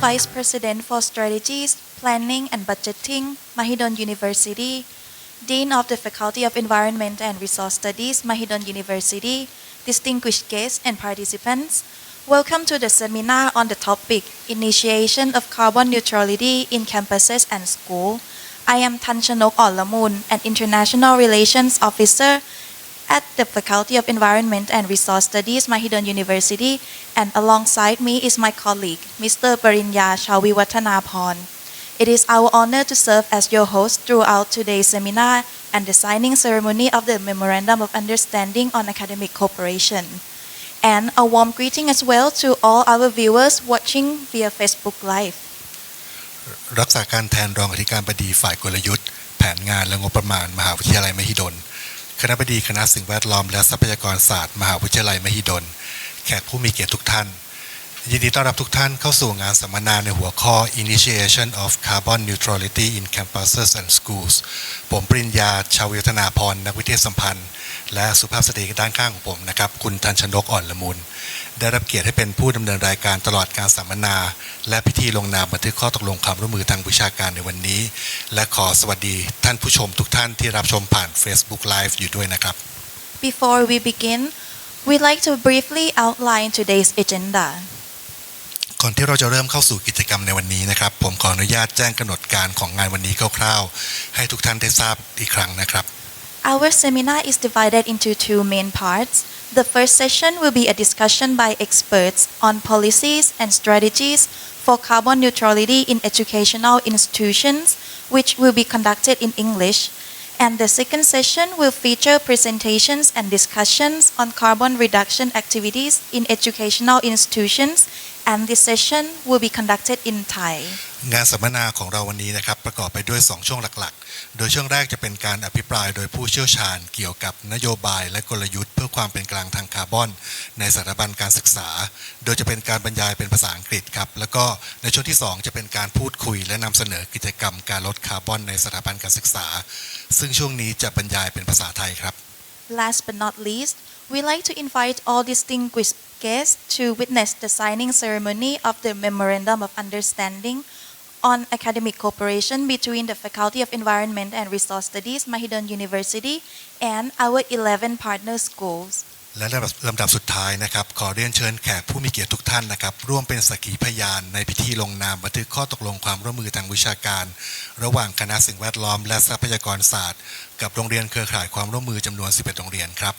Vice President for Strategies, Planning and Budgeting, Mahidol University, Dean of the Faculty of Environment and Resource Studies, Mahidol University, distinguished guests and participants, welcome to the seminar on the topic Initiation of Carbon Neutrality in Campuses and Schools. I am Thantwongpakdee Orlamun, an International Relations Officer at the Faculty of Environment and Resource Studies, Mahidol University, and alongside me is my colleague, Mr. Parinya Chaviwattanaphorn. It is our honor to serve as your host throughout today's seminar and the signing ceremony of the Memorandum of Understanding on Academic Cooperation. And a warm greeting as well to all our viewers watching via Facebook Live. รักษาการแทนรองอธิการบดีฝ่ายกลยุทธ์แผนงานและงบประมาณมหาวิทยาลัยมหิดลคณบดีคณะสิ่งแวดล้อมและทรัพยากรศาสตร์มหาวิทยาลัยมหิดลแขกผู้มีเกียรติทุกท่านยินดีต้อนรับทุกท่านเข้าสู่งานสัมมนาในหัวข้อ Initiation of Carbon Neutrality in Campuses and Schools ผมปริญญาชาวิวัฒนาพรนักวิทยาสัมพันธ์และสุภาพสตรีด้านข้างของผมนะครับคุณธัญชนกอ่อนละมุนได้รับเกียรติให้เป็นผู้ดำเนินรายการตลอดการสัมมนาและพิธีลงนามบันทึกข้อตกลงความร่วมมือทางวิชาการในวันนี้และขอสวัสดีท่านผู้ชมทุกท่านที่รับชมผ่าน Facebook Live อยู่ด้วยนะครับ Before we begin, we'd like to briefly outline today's agenda. ก่อนที่เราจะเริ่มเข้าสู่กิจกรรมในวันนี้นะครับผมขออนุญาตแจ้งกำหนดการของงานวันนี้คร่าวๆให้ทุกท่านได้ทราบอีกครั้งนะครับ Our seminar is divided into two main parts. The first session will be a discussion by experts on policies and strategies for carbon neutrality in educational institutions, which will be conducted in English. And the second session will feature presentations and discussions on carbon reduction activities in educational institutions, and this session will be conducted in Thai. งานสัมมนาของเราวันนี้นะครับประกอบไปด้วย2ช่วงหลักๆโดยช่วงแรกจะเป็นการอภิปรายโดยผู้เชี่ยวชาญเกี่ยวกับนโยบายและกลยุทธ์เพื่อความเป็นกลางทางคาร์บอนในสถาบันการศึกษาโดยจะเป็นการบรรยายเป็นภาษาอังกฤษครับแล้วก็ในช่วงที่2จะเป็นการพูดคุยและนำเสนอกิจกรรมการลดคาร์บอนในสถาบันการศึกษาซึ่งช่วงนี้จะบรรยายเป็นภาษาไทยครับ Last but not least, we'd like to invite all distinguished guests to witness the signing ceremony of the Memorandum of Understanding on Academic Cooperation between the Faculty of Environment and Resource Studies, Mahidol University, and our 11 partner schools. และลำดับสุดท้ายนะครับขอเรียนเชิญแขกผู้มีเกียรติทุกท่านนะครับร่วมเป็นสักขีพยานในพิธีลงนามบันทึกข้อตกลงความร่วมมือทางวิชาการระหว่างคณะสิ่งแวดล้อมและทรัพยากรศาสตร์กับโรงเรียนเครือข่ายความร่วมมือจำนวน11โรงเรียนครับ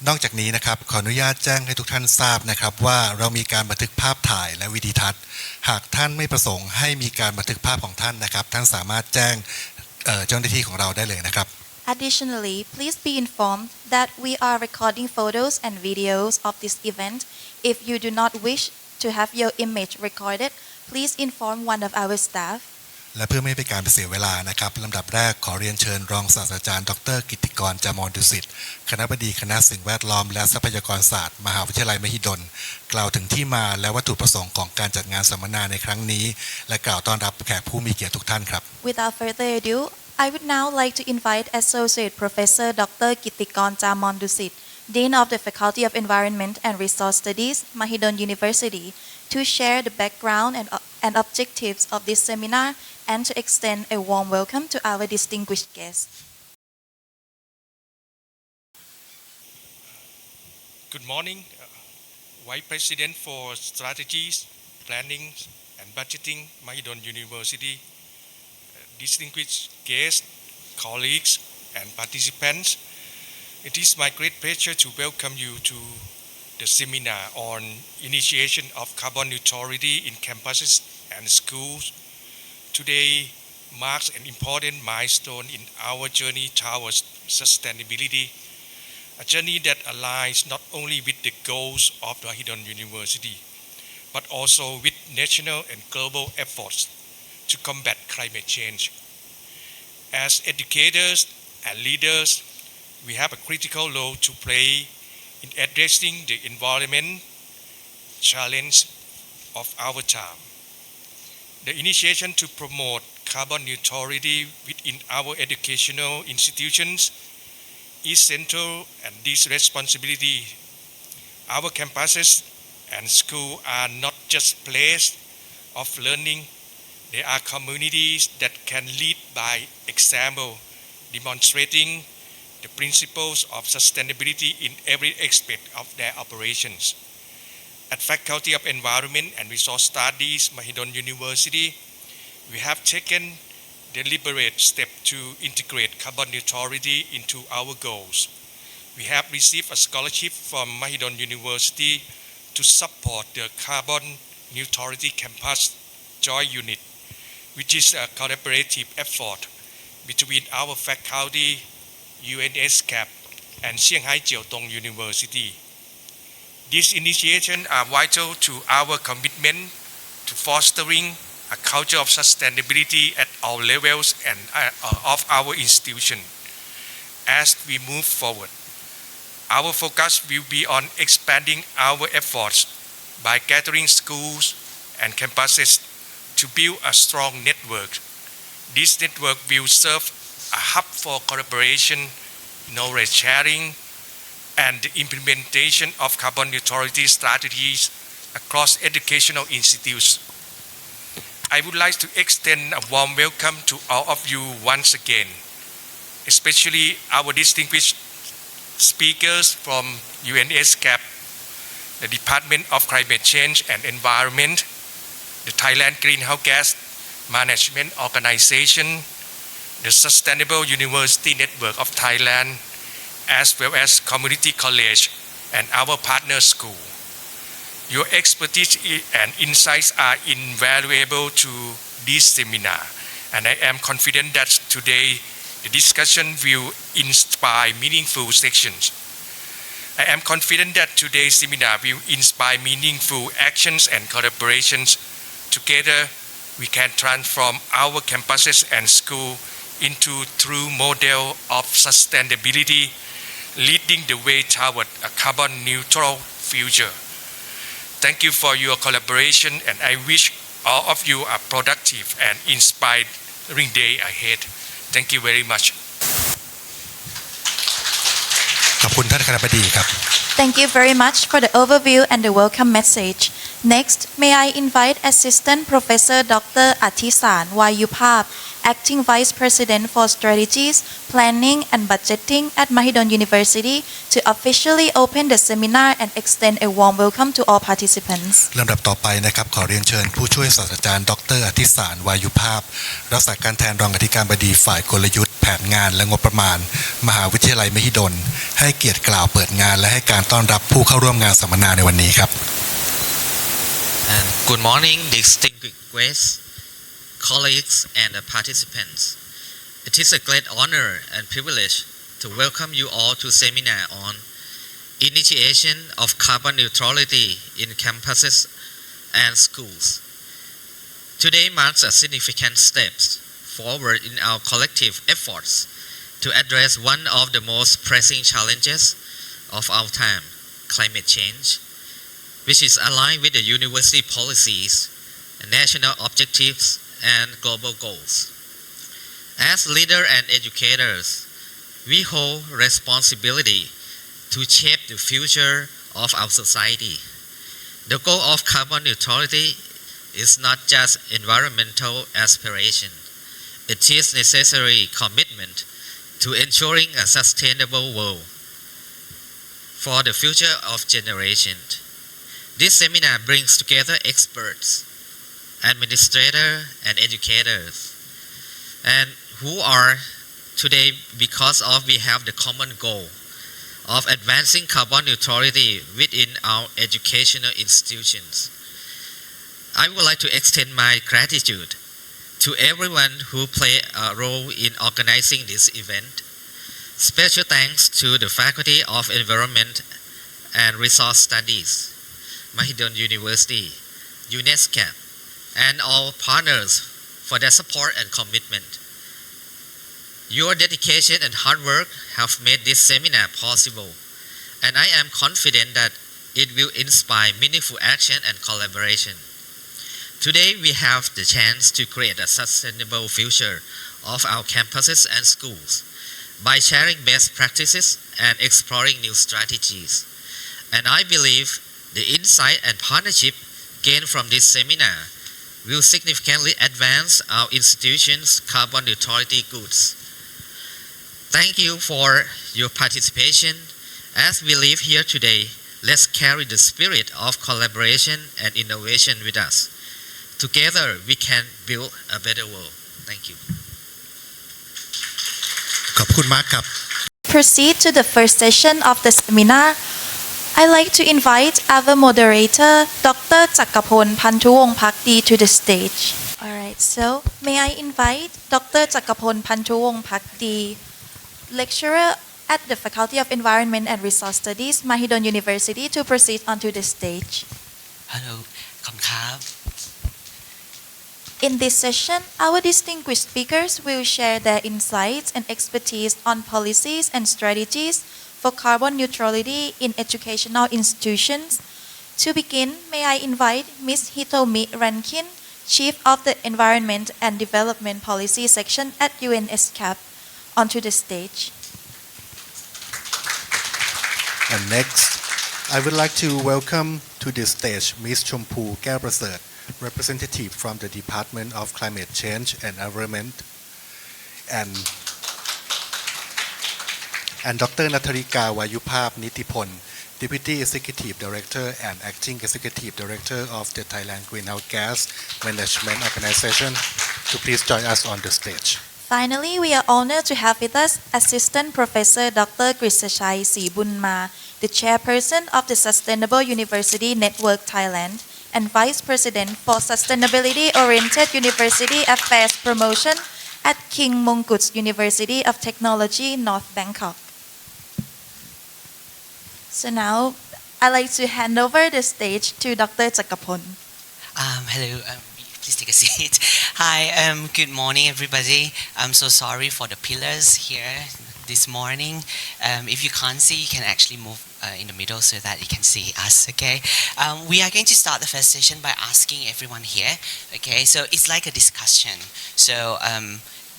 นอกจากนี้นะครับขออนุญาตแจ้งให้ทุกท่านทราบนะครับว่าเรามีการบันทึกภาพถ่ายและวิดีทัศน์หากท่านไม่ประสงค์ให้มีการบันทึกภาพของท่านนะครับท่านสามารถแจ้งเจ้าหน้าที่ของเราได้เลยนะครับ Additionally, please be informed that we are recording photos and videos of this event. If you do not wish to have your image recorded, please inform one of our staff. และเพื่อไม่ให้เป็นการเสียเวลานะครับลำดับแรกขอเรียนเชิญรองศาสตราจารย์ดร.กิตติกร จามรดุสิตคณบดีคณะสิ่งแวดล้อมและทรัพยากรศาสตร์มหาวิทยาลัยมหิดลกล่าวถึงที่มาและวัตถุประสงค์ของการจัดงานสัมมนาในครั้งนี้และกล่าวต้อนรับแขกผู้มีเกียรติทุกท่านครับ Without further ado, I would now like to invite Associate Professor Dr. Kittikon Jamondusit, Dean of the Faculty of Environment and Resource Studies, Mahidol University, to share the background and objectives of this seminar and to extend a warm welcome to our distinguished guests. Good morning, Vice President for Strategies, Planning and Budgeting, Mahidol University, distinguished guests, colleagues and participants. It is my great pleasure to welcome you to the seminar on initiation of carbon neutrality in campuses and schools. Today marks an important milestone in our journey towards sustainability, a journey that aligns not only with the goals of Mahidol University, but also with national and global efforts to combat climate change. As educators and leaders, we have a critical role to play in addressing the environment challenge of our time. The initiation to promote carbon neutrality within our educational institutions is central, and this responsibility, our campuses and schools are not just places of learning. They are communities that can lead by example, demonstrating the principles of sustainability in every aspect of their operations. At Faculty of Environment and Resource Studies, Mahidol University, we have taken deliberate steps to integrate carbon neutrality into our goals. We have received a scholarship from Mahidol University to support the Carbon Neutrality Campus Joy Unit, which is a collaborative effort between our faculty, UNESCAP, and Shanghai Jiaotong University. These initiations are vital to our commitment to fostering a culture of sustainability at all levels and of our institution. As we move forward, our focus will be on expanding our efforts by gathering schools and campuses to build a strong network. This network will serve a hub for collaboration, knowledge sharing, and the implementation of carbon neutrality strategies across educational institutes. I would like to extend a warm welcome to all of you once again, especially our distinguished speakers from UNESCAP, the Department of Climate Change and Environment, the Thailand Greenhouse Gas Management Organization, the Sustainable University Network of Thailand, as well as community college and our partner school. Your expertise and insights are invaluable to this seminar, and I am confident that today the discussion will inspire meaningful sections. I am confident that today's seminar will inspire meaningful actions and collaborations. Together, we can transform our campuses and schools into true model of sustainability, leading the way toward a carbon neutral future. Thank you for your collaboration, and I wish all of you a productive and inspiring day ahead. Thank you very much. ขอบคุณท่านคณบดีครับ Thank you very much for the overview and the welcome message. Next, may I invite Assistant Professor Dr. Athisan Wayupap, Acting Vice President for Strategies, Planning and Budgeting at Mahidol University, to officially open the seminar and extend a warm welcome to all participants. ลำดับต่อไปนะครับขอเรียนเชิญผู้ช่วยศาสตราจารย์ดร.อธิสารวายุภาพรักษาการแทนรองอธิการบดีฝ่ายกลยุทธ์แผนงานและงบประมาณมหาวิทยาลัยมหิดลให้เกียรติกล่าวเปิดงานและให้การต้อนรับผู้เข้าร่วมงานสัมมนาในวันนี้ครับ And good morning, distinguished guests, colleagues, and participants. It is a great honor and privilege to welcome you all to seminar on initiation of carbon neutrality in campuses and schools. Today marks a significant step forward in our collective efforts to address one of the most pressing challenges of our time, climate change, which is aligned with the university policies, national objectives, and global goals. As leaders and educators, we hold responsibility to shape the future of our society. The goal of carbon neutrality is not just environmental aspiration. It is necessary commitment to ensuring a sustainable world for the future of generations. This seminar brings together experts, administrators, and educators, and who are today because of we have the common goal of advancing carbon neutrality within our educational institutions. I would like to extend my gratitude to everyone who played a role in organizing this event. Special thanks to the Faculty of Environment and Resource Studies, Mahidol University, UNESCAP, and all partners for their support and commitment. Your dedication and hard work have made this seminar possible, and I am confident that it will inspire meaningful action and collaboration. Today we have the chance to create a sustainable future of our campuses and schools by sharing best practices and exploring new strategies. And I believe the insight and partnership gained from this seminar will significantly advance our institution's carbon neutrality goals. Thank you for your participation. As we live here today, let's carry the spirit of collaboration and innovation with us. Together, we can build a better world. Thank you. ขอบคุณมากครับ Proceed to the first session of the seminar. I'd like to invite our moderator, Dr. Jakkapon Phanthuwongpakdee, to the stage. Alright, so may I invite Dr. Jakkapon Phanthuwongpakdee, lecturer at the Faculty of Environment and Resource Studies, Mahidol University, to proceed onto the stage. Hello ขอบคุณครับ In this session, our distinguished speakers will share their insights and expertise on policies and strategies for carbon neutrality in educational institutions. To begin, may I invite Ms. Hitomi Rankin, Chief of the Environment and Development Policy Section at UNESCAP, onto the stage. And next I would like to welcome to the stage Ms. Chompu Kaeprasert, representative from the Department of Climate Change and Environment, and Dr. Natharika Wayupap Nitipon, Deputy Executive Director and Acting Executive Director of the Thailand Greenhouse Gas Management Organization, to please join us on the stage. Finally, we are honored to have with us Assistant Professor Dr. Grisachai Sibunma, the Chairperson of the Sustainable University Network Thailand and Vice President for Sustainability-Oriented University Affairs Promotion at King Mongkut's University of Technology, North Bangkok. So now, I'd like to hand over the stage to Dr. Jakkapon. Hello please take a seat Hi good morning everybody I'm so sorry for the pillars here this morning if you can't see you can actually move in the middle so that you can see us okay we are going to start the first session by asking everyone here okay so it's like a discussion so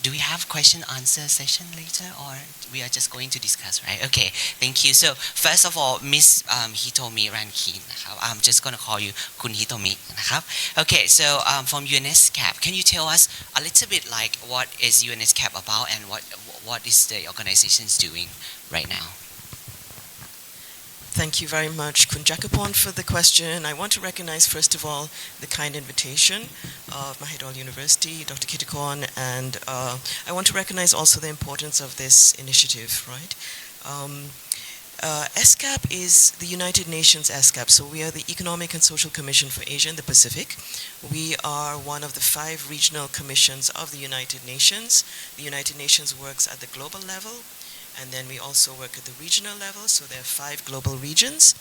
do we have question answer session later or we are just going to discuss right okay thank you so first of all Miss Hitomi Rankin นะครับ I'm just going to call you คุณ Hitomi นะครับ okay so from UNESCAP can you tell us a little bit like what is UNESCAP about and what is the organization doing right now Thank you very much, Kun Jakkapon, for the question. I want to recognize, first of all, the kind invitation of Mahidol University, Dr. Kittikon, and I want to recognize also the importance of this initiative, right? ESCAP is the United Nations ESCAP, so we are the Economic and Social Commission for Asia and the Pacific. We are one of the 5 regional commissions of the United Nations. The United Nations works at the global level, and then we also work at the regional level, so there are 5 global regions,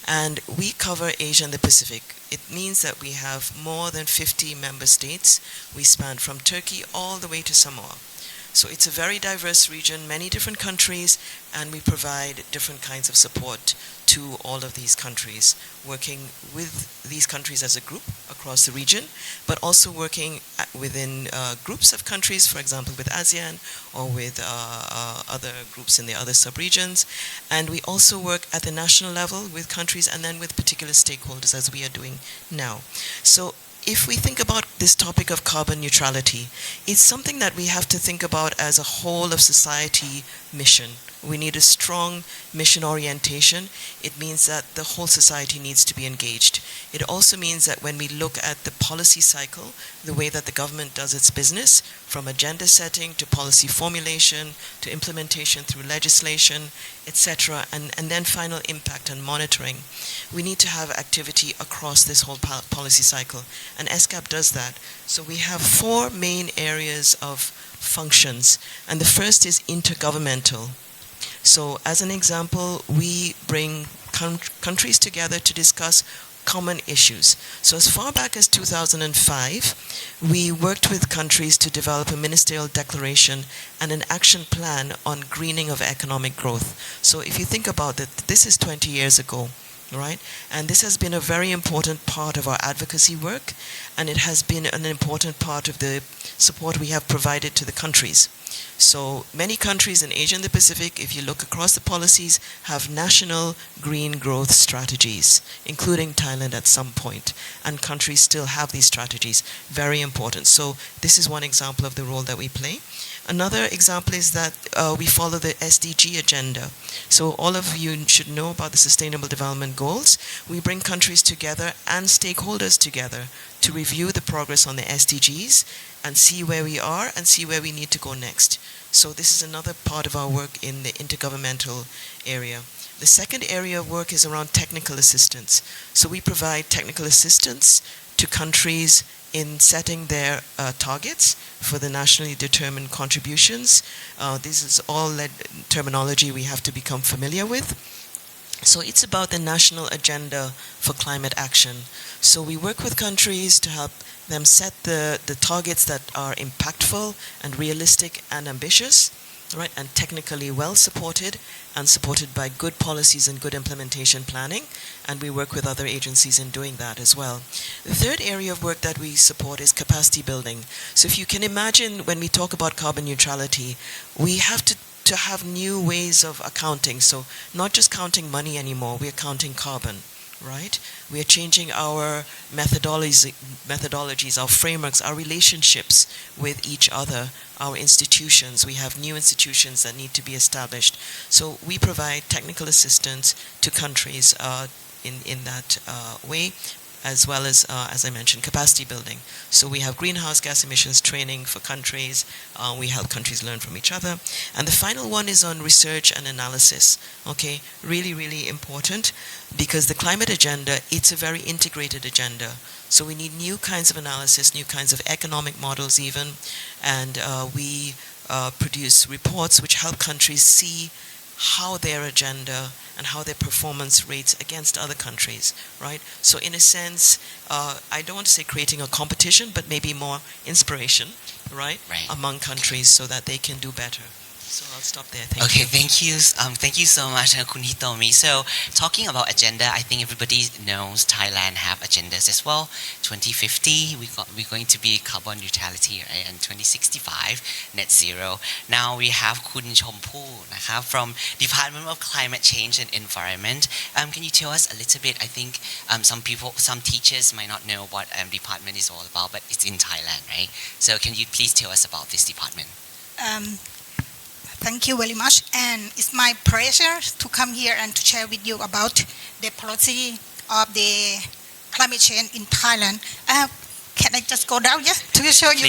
and we cover Asia and the Pacific. It means that we have more than 50 member states. We span from Turkey all the way to Samoa. So it's a very diverse region, many different countries, and we provide different kinds of support to all of these countries, working with these countries as a group across the region, but also working within groups of countries, for example, with ASEAN or with other groups in the other sub-regions. And we also work at the national level with countries and then with particular stakeholders, as we are doing now. So if we think about this topic of carbon neutrality, it's something that we have to think about as a whole of society mission. We need a strong mission orientation. It means that the whole society needs to be engaged. It also means that when we look at the policy cycle, the way that the government does its business, from agenda setting to policy formulation to implementation through legislation, etc., and then final impact and monitoring, we need to have activity across this whole policy cycle. And ESCAP does that. So we have 4 main areas of functions, and the first is intergovernmental. So as an example, we bring countries together to discuss common issues. So as far back as 2005, we worked with countries to develop a ministerial declaration and an action plan on greening of economic growth. So if you think about it, this is 20 years ago. right? And this has been a very important part of our advocacy work, and it has been an important part of the support we have provided to the countries. So many countries in Asia and the Pacific, if you look across the policies, have national green growth strategies, including Thailand at some point, and countries still have these strategies. Very important. So this is one example of the role that we play. Another example is that we follow the SDG agenda. So all of you should know about the Sustainable Development Goals. We bring countries together and stakeholders together to review the progress on the SDGs and see where we are and see where we need to go next. So this is another part of our work in the intergovernmental area. The second area of work is around technical assistance. So we provide technical assistance to countries in setting their targets for the nationally determined contributions. This is all terminology we have to become familiar with. So it's about the national agenda for climate action. So we work with countries to help them set the targets that are impactful and realistic and ambitious, right, and technically well supported and supported by good policies and good implementation planning. And we work with other agencies in doing that as well. The third area of work that we support is capacity building. So if you can imagine, when we talk about carbon neutrality, we have to have new ways of accounting. So not just counting money anymore, we are counting carbon, right? We are changing our methodologies, our frameworks, our relationships with each other, our institutions. We have new institutions that need to be established. So we provide technical assistance to countries in that way, as well as I mentioned, capacity building. So we have greenhouse gas emissions training for countries. We help countries learn from each other. And the final one is on research and analysis. Okay, really, really important, because the climate agenda, it's a very integrated agenda. So we need new kinds of analysis, new kinds of economic models even, and we produce reports which help countries see how their agenda and how their performance rates against other countries, right? So in a sense, I don't want to say creating a competition, but maybe more inspiration, right? Among countries so that they can do better. So I'll stop there. Thank you. Thank you so much, Kun Hitomi. So talking about agenda, I think everybody knows Thailand have agendas as well. 2050, we're going to be carbon neutrality, right? And 2065, net zero. Now we have Kun Chompu from Department of Climate Change and Environment. Can you tell us a little bit? I think some teachers might not know what department is all about, but it's in Thailand, right? So can you please tell us about this department? Thank you very much, and it's my pleasure to come here and to share with you about the policy of the climate change in Thailand. Can I just go down, yes, to show you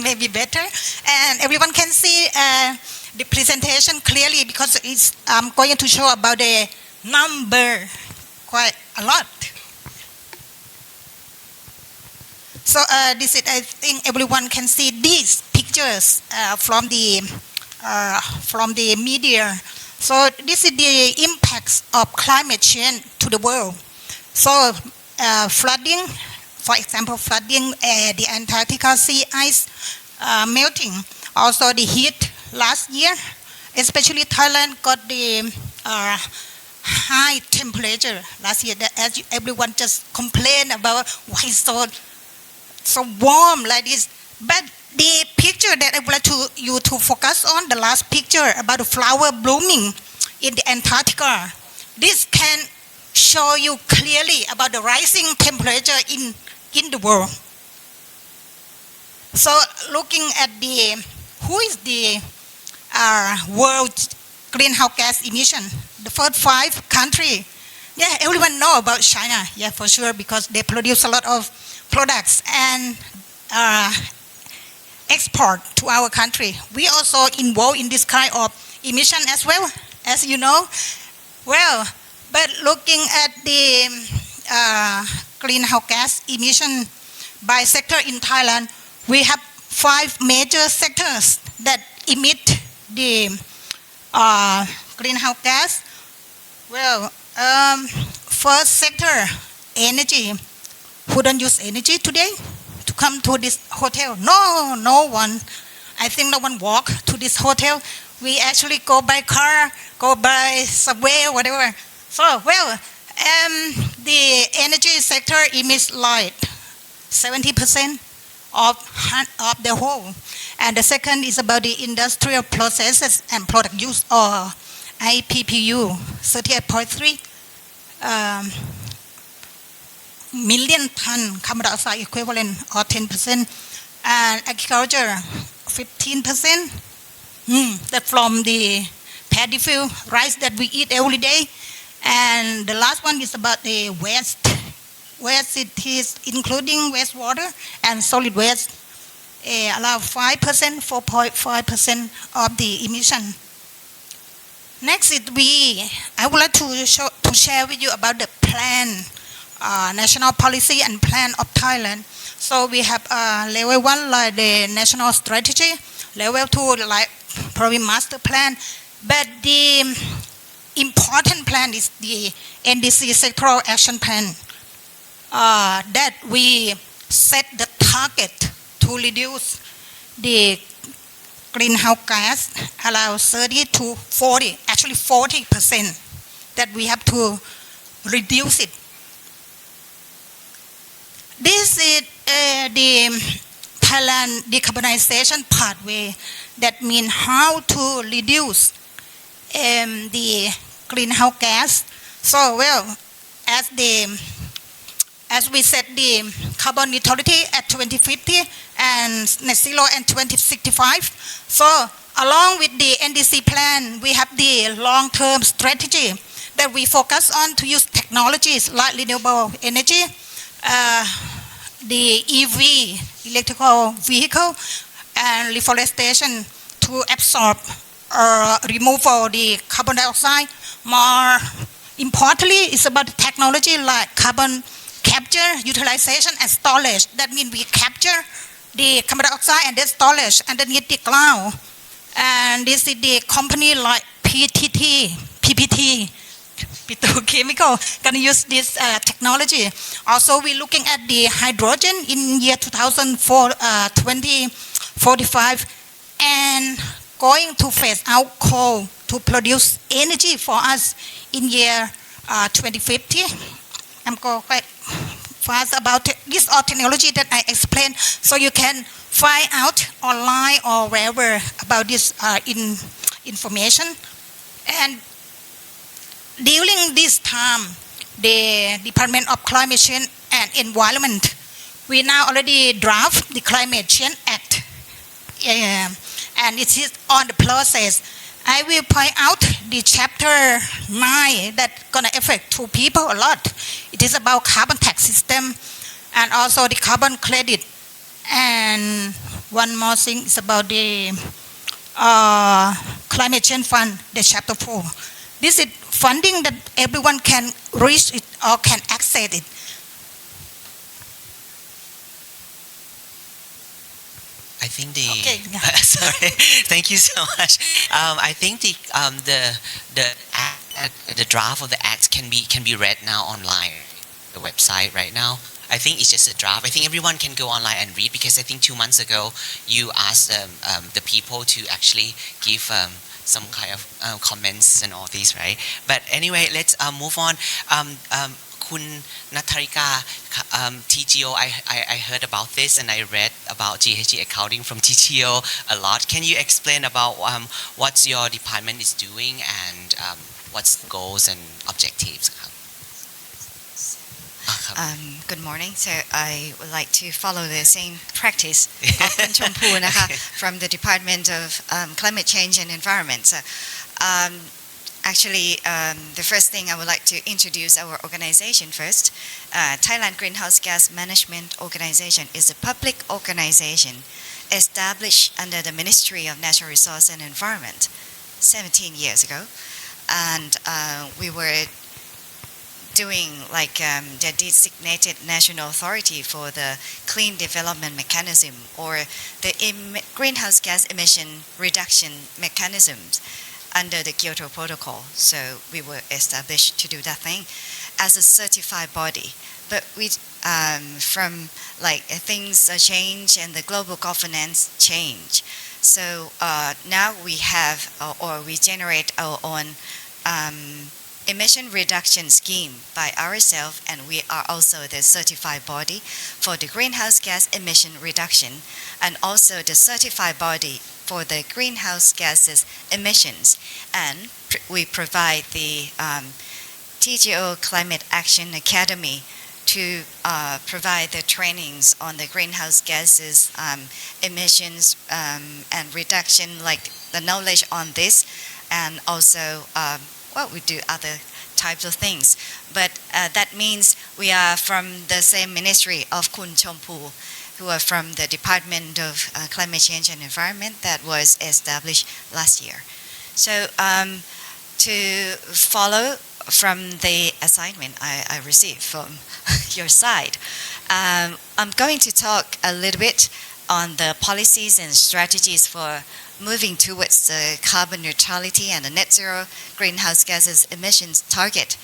maybe better? And everyone can see the presentation clearly, because I'm going to show about the number quite a lot. So this is, I think everyone can see these pictures from the media. So this is the impacts of climate change to the world. So flooding, for example, flooding, the Antarctica sea ice melting, also the heat last year, especially Thailand got the high temperature last year, that as everyone just complained about why it's so warm like this. But the picture that I would like you to focus on, the last picture about the flower blooming in the Antarctica, this can show you clearly about the rising temperature in the world. So looking at who is the world greenhouse gas emission, the first 5 countries, yeah, everyone know about China, yeah, for sure, because they produce a lot of products and export to our country. We also involved in this kind of emission as well, as you know. Well, but looking at the greenhouse gas emission by sector in Thailand, we have 5 major sectors that emit the greenhouse gas. Well, first sector, energy. Who don't use energy today to come to this hotel? No one. I think no one walk to this hotel. We actually go by car, go by subway or whatever. So, well, The energy sector emits like 70% of the whole. And the second is about the industrial processes and product use, or IPPU, 38.3 million ton carbon dioxide equivalent, or 10%. And agriculture, 15%. That from the paddy field, rice that we eat every day. And the last one is about the waste. Waste, it is including wastewater and solid waste, allow 5%, 4.5% of the emission. Next, I would like to share with you about the plan, national policy and plan of Thailand. So we have level 1 like the national strategy, level 2 like probably master plan, but the important plan is the NDC sectoral action plan. That we set the target to reduce the greenhouse gas, allow 30 to 40, actually 40%, that we have to reduce it. This is the Thailand decarbonization pathway. That means how to reduce the greenhouse gas. So, well, as we set the carbon neutrality at 2050 and net zero at 2065. So along with the NDC plan, we have the long-term strategy that we focus on to use technologies like renewable energy, the EV, electrical vehicle, and reforestation to absorb or remove all the carbon dioxide. More importantly, it's about the technology like carbon capture, utilization, and storage. That means we capture the carbon dioxide and then storage underneath the ground. And this is the company like PPT, petrochemical, can use this technology. Also, we're looking at the hydrogen in year 2045 and going to phase out coal to produce energy for us in year 2050. I'm going quite fast about this technology that I explained, so you can find out online or wherever about this information. And during this time, the Department of Climate Change and Environment, we now already draft the Climate Change Act, and it is on the process. I will point out the chapter 9 that's going to affect two people a lot. It is about carbon tax system and also the carbon credit. And one more thing is about the climate change fund, the chapter 4. This is funding that everyone can reach it or can access it. I think the okay, yeah. sorry, thank you so much. I think the draft of the act can be read now online, the website right now. I think it's just a draft. I think everyone can go online and read, because I think 2 months ago you asked the people to actually give some kind of comments and all these, right? But anyway, let's move on. Kun Natarika, TGO, I heard about this and I read about GHG accounting from TGO a lot. Can you explain about what your department is doing and what's the goals and objectives? Good morning. So I would like to follow the same practice of Kun Chompu from the Department of Climate Change and Environment. So, actually, the first thing I would like to introduce our organization first. Thailand Greenhouse Gas Management Organization is a public organization established under the Ministry of Natural Resources and Environment 17 years ago. And we were doing like the designated national authority for the clean development mechanism, or the greenhouse gas emission reduction mechanisms under the Kyoto Protocol. So we were established to do that thing as a certified body. But we, from like things change and the global governance change. So now we have, or we generate our own emission reduction scheme by ourselves, and we are also the certified body for the greenhouse gas emission reduction, and also the certified body for the greenhouse gases emissions. And we provide the TGO Climate Action Academy to provide the trainings on the greenhouse gases emissions and reduction, like the knowledge on this, and also we do other types of things. But that means we are from the same ministry of Kun Chompu, who are from the Department of Climate Change and Environment that was established last year. So to follow from the assignment I received from your side, I'm going to talk a little bit on the policies and strategies for moving towards the carbon neutrality and the net zero greenhouse gases emissions target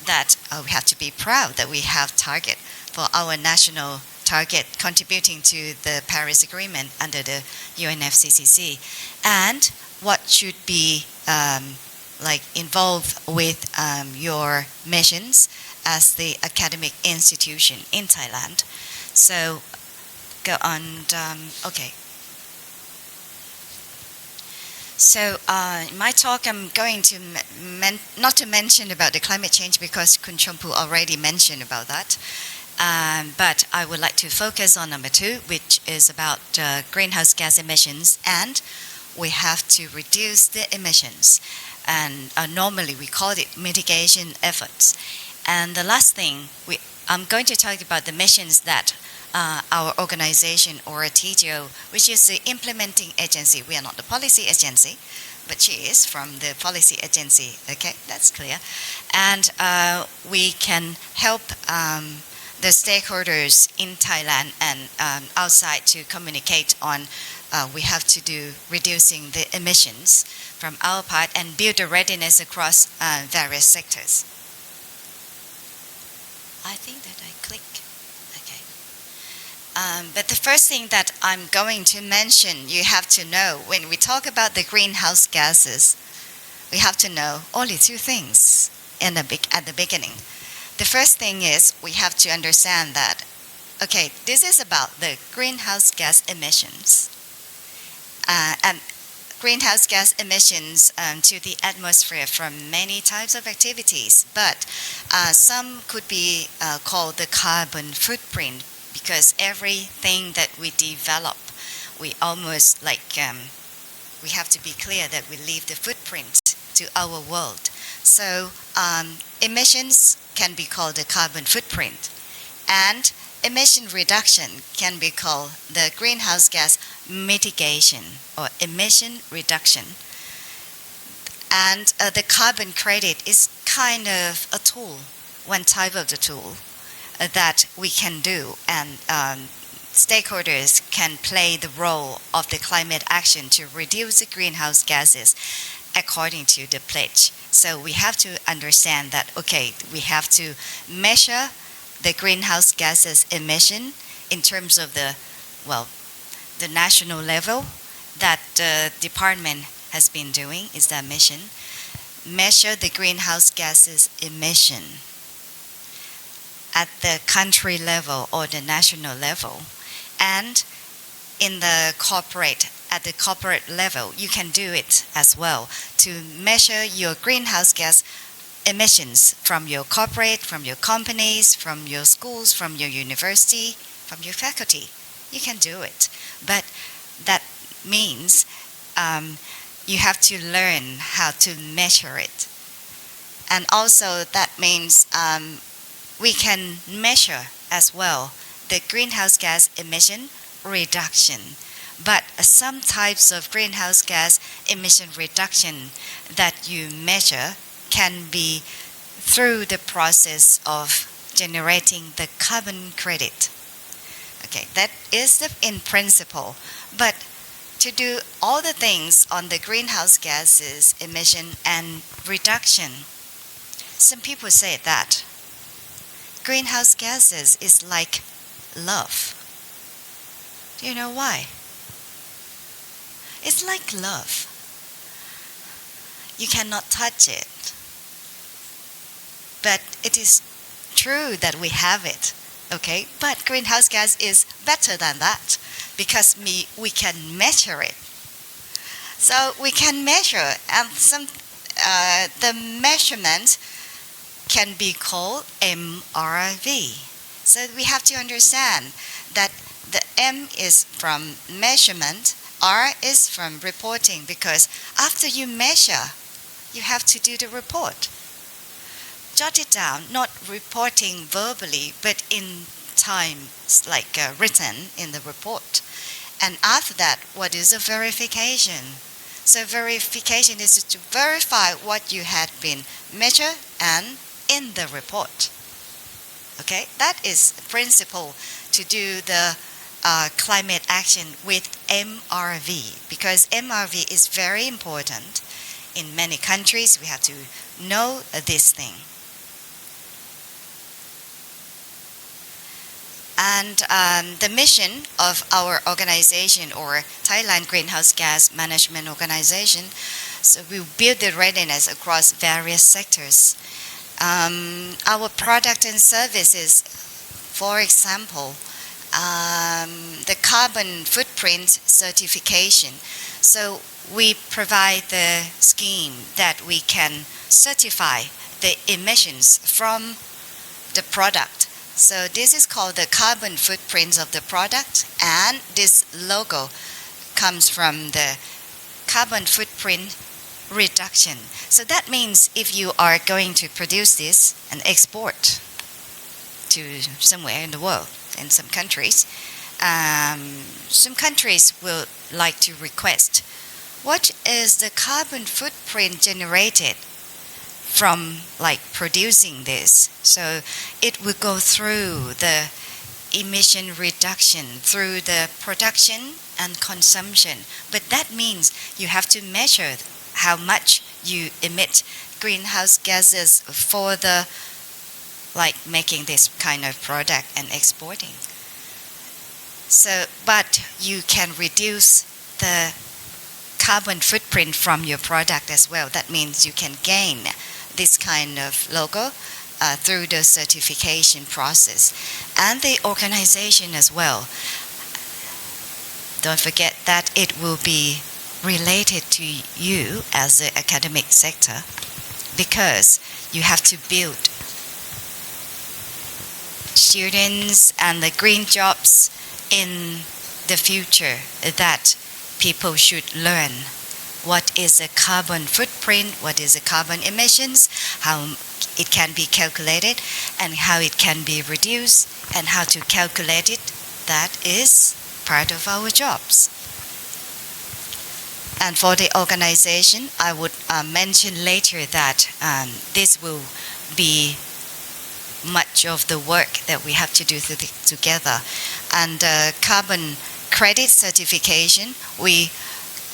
that we have to be proud that we have target for our national target contributing to the Paris Agreement under the UNFCCC, and what should be involved with your missions as the academic institution in Thailand. So go on. Okay. So in my talk, I'm going to not to mention about the climate change because Kun Chompu already mentioned about that. But I would like to focus on number 2, which is about greenhouse gas emissions, and we have to reduce the emissions. And normally we call it mitigation efforts. And the last thing, I'm going to talk about the missions that our organization, or TGO, which is the implementing agency. We are not the policy agency, but she is from the policy agency. Okay, that's clear. And we can help the stakeholders in Thailand and outside to communicate on we have to do reducing the emissions from our part and build a readiness across various sectors. I think that I click. Okay. But the first thing that I'm going to mention, you have to know, when we talk about the greenhouse gases, we have to know only 2 things at the beginning. The first thing is we have to understand that, okay, this is about the greenhouse gas emissions. And greenhouse gas emissions to the atmosphere from many types of activities, but some could be called the carbon footprint, because everything that we develop, we almost we have to be clear that we leave the footprint to our world. So emissions can be called the carbon footprint, and emission reduction can be called the greenhouse gas mitigation or emission reduction. And the carbon credit is kind of a tool, one type of the tool that we can do, and stakeholders can play the role of the climate action to reduce the greenhouse gases according to the pledge. So we have to understand that, okay, we have to measure the greenhouse gases emission in terms of the national level that the department has been doing, is that mission. Measure the greenhouse gases emission at the country level or the national level. And at the corporate level, you can do it as well to measure your greenhouse gas emissions from your corporate, from your companies, from your schools, from your university, from your faculty. You can do it. But that means you have to learn how to measure it. And also that means we can measure as well the greenhouse gas emission reduction. But some types of greenhouse gas emission reduction that you measure can be through the process of generating the carbon credit. Okay, that is in principle. But to do all the things on the greenhouse gases emission and reduction, some people say that greenhouse gases is like love. Do you know why? It's like love. You cannot touch it. but it is true that we have it. Okay, but greenhouse gas is better than that because we can measure it. So we can measure, and the measurement can be called MRV. So we have to understand that the M is from measurement, R is from reporting, because after you measure, you have to do the report. Jot it down, not reporting verbally, but in time, like written in the report. And after that, what is a verification? So verification is to verify what you had been measured and in the report. Okay, that is the principle to do the climate action with MRV, because MRV is very important. In many countries, we have to know this thing. And the mission of our organization, or Thailand Greenhouse Gas Management Organization, so we build the readiness across various sectors. Our product and services, for example, the carbon footprint certification. So we provide the scheme that we can certify the emissions from the product. So this is called the carbon footprint of the product, and this logo comes from the carbon footprint reduction. So that means if you are going to produce this and export to somewhere in the world, in some countries will like to request, what is the carbon footprint generated from like producing this? So it will go through the emission reduction through the production and consumption. But that means you have to measure how much you emit greenhouse gases for the like making this kind of product and exporting. So, but you can reduce the carbon footprint from your product as well. That means you can gain this kind of logo through the certification process. And the organization as well. Don't forget that it will be related to you as the academic sector, because you have to build students and the green jobs in the future, that people should learn what is a carbon footprint, what is a carbon emissions, how it can be calculated, and how it can be reduced, and how to calculate it. That is part of our jobs. And for the organization, I would mention later that this will be much of the work that we have to do together. And carbon credit certification, we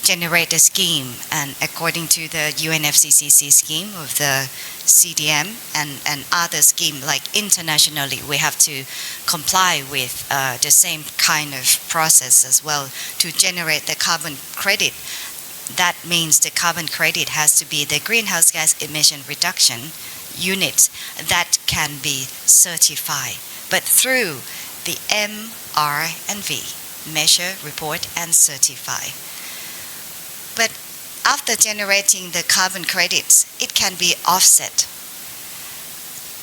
generate a scheme, and according to the UNFCCC scheme of the CDM and other scheme, like internationally, we have to comply with the same kind of process as well to generate the carbon credit. That means the carbon credit has to be the greenhouse gas emission reduction units that can be certified, but through the M, R, and V, measure, report, and certify. But after generating the carbon credits, it can be offset.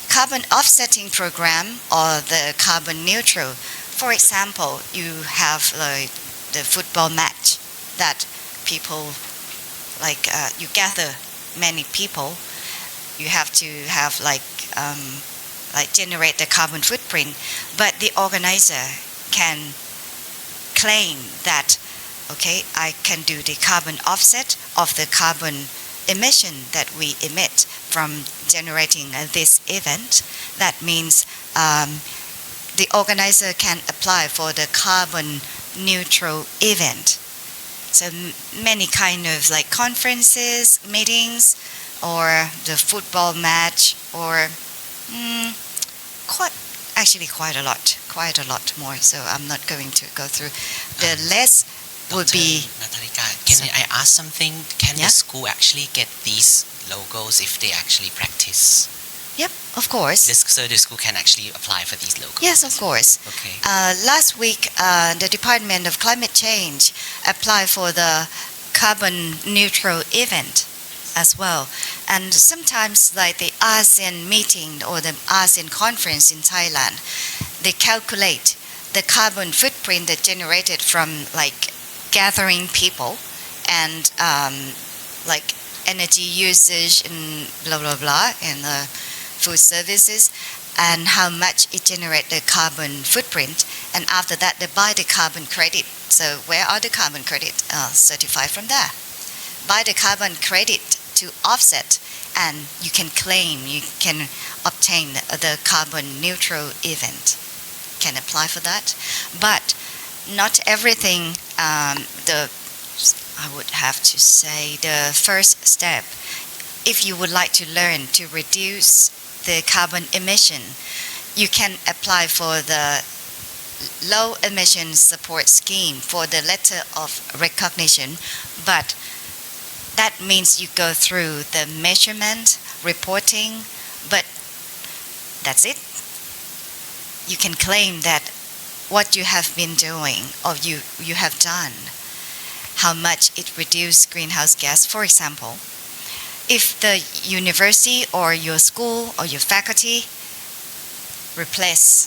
Carbon offsetting program, or the carbon neutral. For example, you have the football match that people you gather many people. You have to have generate the carbon footprint, but the organizer can claim that, okay, I can do the carbon offset of the carbon emission that we emit from generating this event. That means the organizer can apply for the carbon neutral event. So many kind of like conferences, meetings, or the football match, or quite a lot more. So I'm not going to go through. The less would be. Natalika, can I ask something? Can the school actually get these logos if they actually practice? Yep, Of course. So the school can actually apply for these low cost. Yes, of course. Okay. Last week, the Department of Climate Change applied for the carbon neutral event as well. And sometimes, like the ASEAN meeting or the ASEAN conference in Thailand, they calculate the carbon footprint that generated from like gathering people and like energy usage and blah blah blah and food services, and how much it generates the carbon footprint, and after that they buy the carbon credit. So where are the carbon credit certified from there? Buy the carbon credit to offset, and you can claim, you can obtain the carbon neutral event, can apply for that. But not everything, I would have to say the first step, if you would like to learn to reduce the carbon emission, you can apply for the low emission support scheme for the letter of recognition, but that means you go through the measurement, reporting, but that's it. You can claim that what you have been doing or you have done, how much it reduced greenhouse gas. For example, if the university or your school or your faculty replace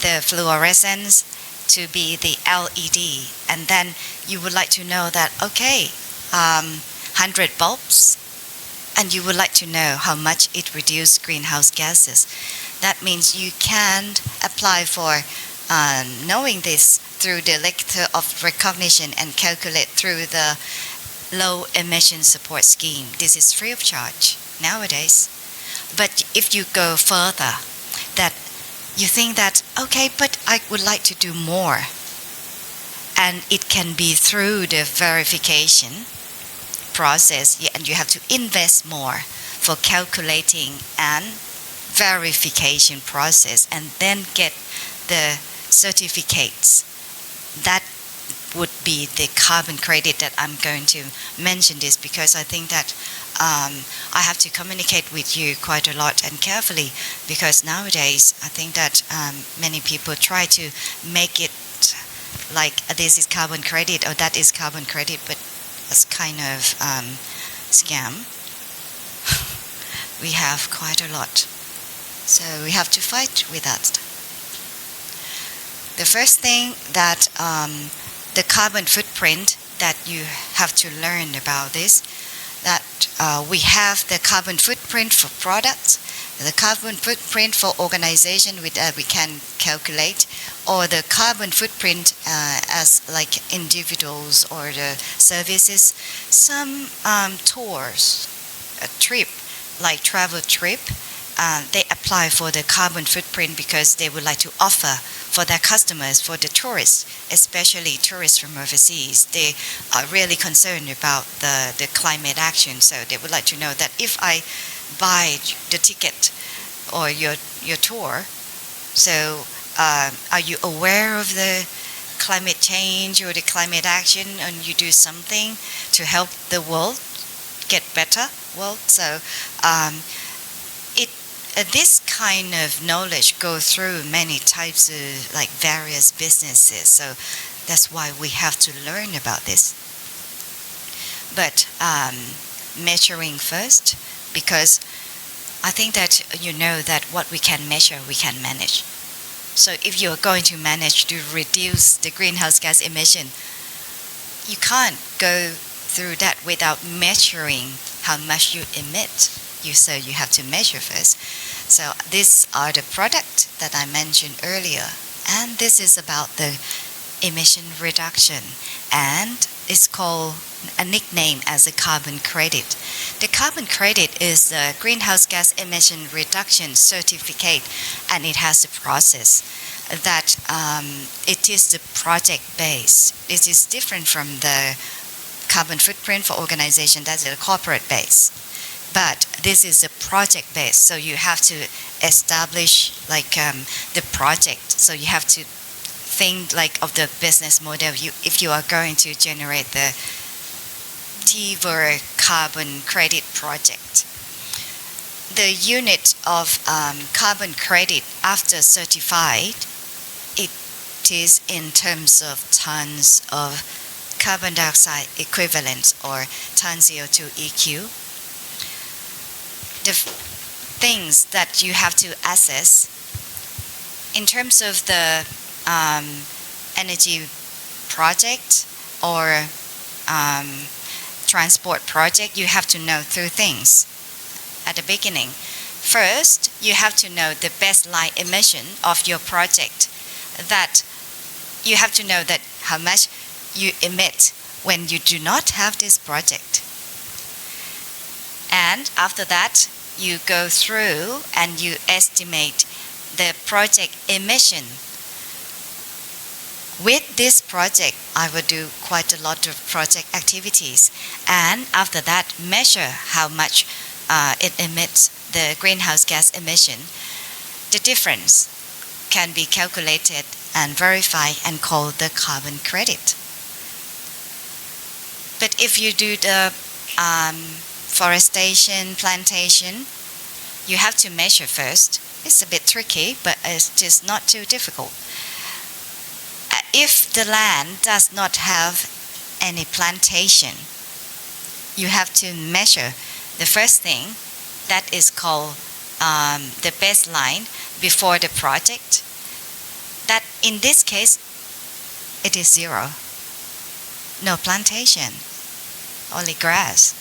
the fluorescence to be the LED, and then you would like to know that, okay, 100 bulbs, and you would like to know how much it reduced greenhouse gases. That means you can apply for knowing this through the letter of recognition and calculate through the low emission support scheme. This is free of charge nowadays. But if you go further, that you think that, okay, but I would like to do more, and it can be through the verification process, and you have to invest more for calculating and verification process, and then get the certificates. That would be the carbon credit that I'm going to mention this, because I think that I have to communicate with you quite a lot and carefully, because nowadays I think that many people try to make it like this is carbon credit or that is carbon credit, but it's kind of scam. We have quite a lot, so we have to fight with that. The first thing that the carbon footprint that you have to learn about this, that we have the carbon footprint for products, the carbon footprint for organization we can calculate, or the carbon footprint as like individuals or the services. Some tours, a trip, like travel trip, they apply for the carbon footprint because they would like to offer for their customers, for the tourists, especially tourists from overseas. They are really concerned about the climate action, so they would like to know that if I buy the ticket or your tour, so are you aware of the climate change or the climate action, and you do something to help the world get better world? So this kind of knowledge go through many types of like various businesses, so that's why we have to learn about this. But measuring first, because I think that you know that what we can measure, we can manage. So if you're going to manage to reduce the greenhouse gas emission, you can't go through that without measuring how much you emit. So you have to measure first. So these are the products that I mentioned earlier, and this is about the emission reduction, and it's called a nickname as a carbon credit. The carbon credit is the greenhouse gas emission reduction certificate, and it has a process that it is the project based. It is different from the carbon footprint for organization, that's a corporate base. But this is a project based, so you have to establish like the project. So you have to think like of the business model. If you are going to generate the TVER carbon credit project, the unit of carbon credit after certified, it is in terms of tons of carbon dioxide equivalent or ton CO2 EQ. The things that you have to assess in terms of the energy project or transport project, you have to know two things at the beginning. First, you have to know the baseline emission of your project. That you have to know that how much you emit when you do not have this project. And after that, you go through and you estimate the project emission. With this project, I will do quite a lot of project activities, and after that, measure how much it emits the greenhouse gas emission. The difference can be calculated and verified and called the carbon credit. But if you do the forestation, plantation, you have to measure first. It's a bit tricky, but it's just not too difficult. If the land does not have any plantation, you have to measure the first thing that is called the baseline before the project. That in this case, it is 0. No plantation, only grass.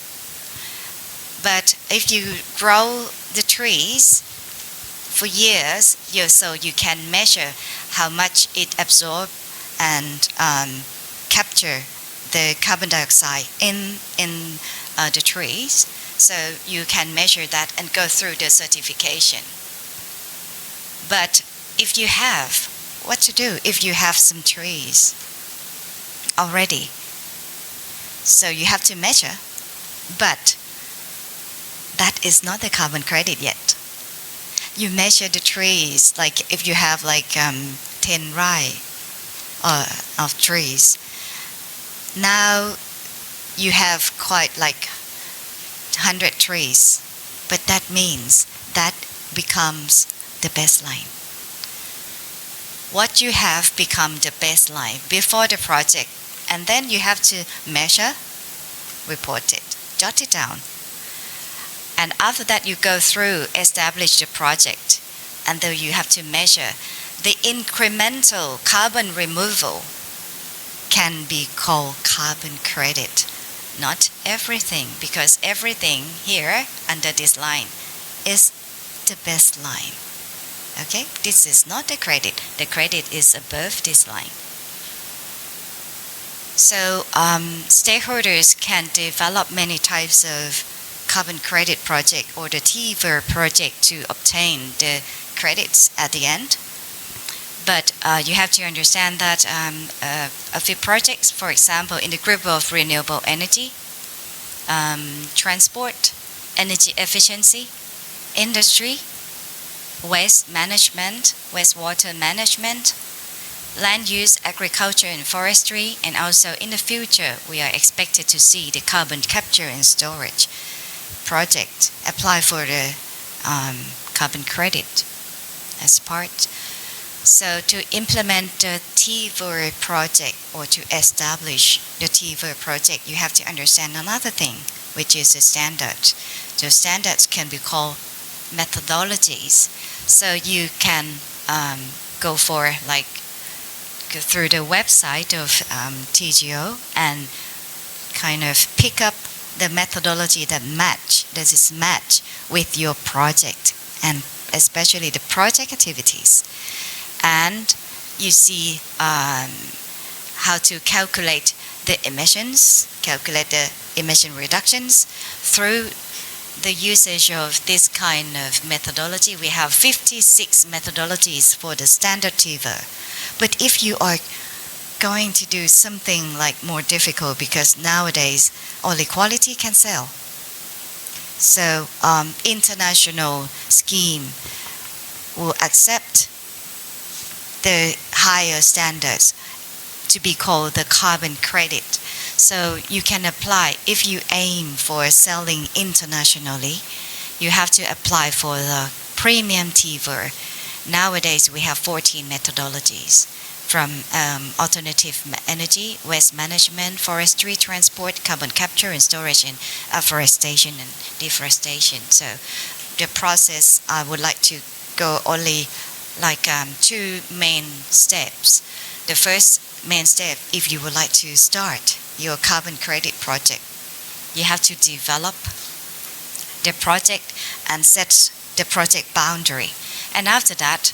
But if you grow the trees for years, so you can measure how much it absorbs and capture the carbon dioxide in the trees. So you can measure that and go through the certification. But if you have, what to do if you have some trees already? So you have to measure, but that is not the carbon credit yet. You measure the trees, like if you have like 10 rai of trees. Now you have quite like 100 trees, but that means that becomes the baseline. What you have become the baseline before the project, and then you have to measure, report it, jot it down. And after that you go through, establish the project, and then you have to measure the incremental carbon removal can be called carbon credit. Not everything, because everything here under this line is the baseline. Okay, this is not the credit. The credit is above this line. So stakeholders can develop many types of carbon credit project or the TVER project to obtain the credits at the end. But you have to understand that a few projects, for example, in the group of renewable energy, transport, energy efficiency, industry, waste management, wastewater management, land use, agriculture and forestry, and also in the future we are expected to see the carbon capture and storage project apply for the carbon credit as part. So to implement the TVER project or to establish the TVER project, you have to understand another thing, which is the standard. The standards can be called methodologies. So you can go for go through the website of TGO and kind of pick up the methodology that is match with your project and especially the project activities. And you see how to calculate the emissions, calculate the emission reductions through the usage of this kind of methodology. We have 56 methodologies for the standard TVER. But if you are going to do something like more difficult, because nowadays only quality can sell. So international scheme will accept the higher standards to be called the carbon credit. So you can apply if you aim for selling internationally. you have to apply for the premium TVER. Nowadays, we have 14 methodologies from alternative energy, waste management, forestry, transport, carbon capture and storage, and afforestation and deforestation. So the process, I would like to go only like two main steps. The first main step, if you would like to start your carbon credit project, you have to develop the project and set the project boundary. And after that,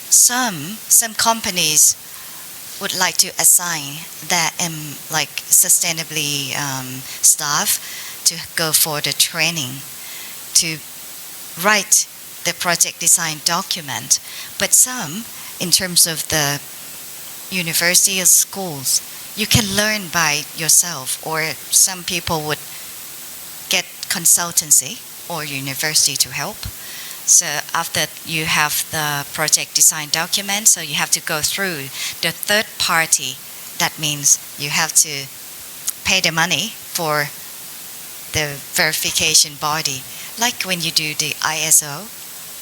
some companies would like to assign their like sustainably staff to go for the training to write the project design document. But some, in terms of the university or schools, you can learn by yourself, or some people would get consultancy or university to help. So after you have the project design document, so you have to go through the third party. That means you have to pay the money for the verification body. Like when you do the ISO,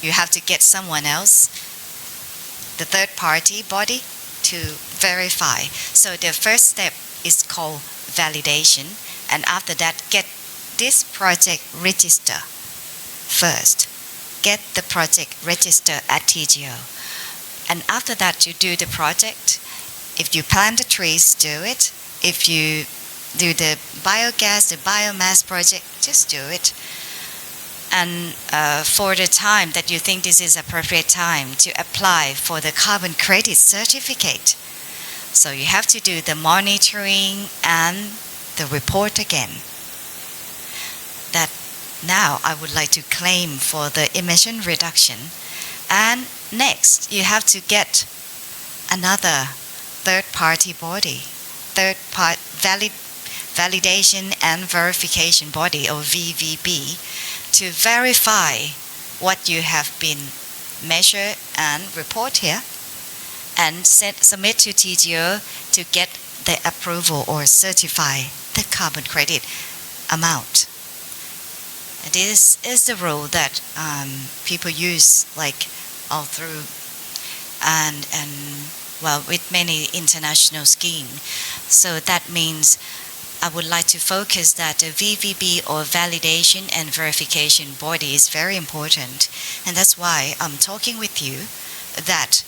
you have to get someone else, the third party body, to verify. So the first step is called validation, and after that, get this project register first. Get the project registered at TGO. And after that, you do the project. If you plant the trees, do it. If you do the biogas, the biomass project, just do it. And for the time that you think this is appropriate time to apply for the carbon credit certificate, so you have to do the monitoring and the report again. That now I would like to claim for the emission reduction. And next, you have to get another third-party body, validation and verification body, or VVB, to verify what you have been measured and report here, and submit to TGO to get the approval or certify the carbon credit amount. This is the rule that people use like all through, and well, with many international schemes. So that means I would like to focus that the VVB, or validation and verification body, is very important, and that's why I'm talking with you that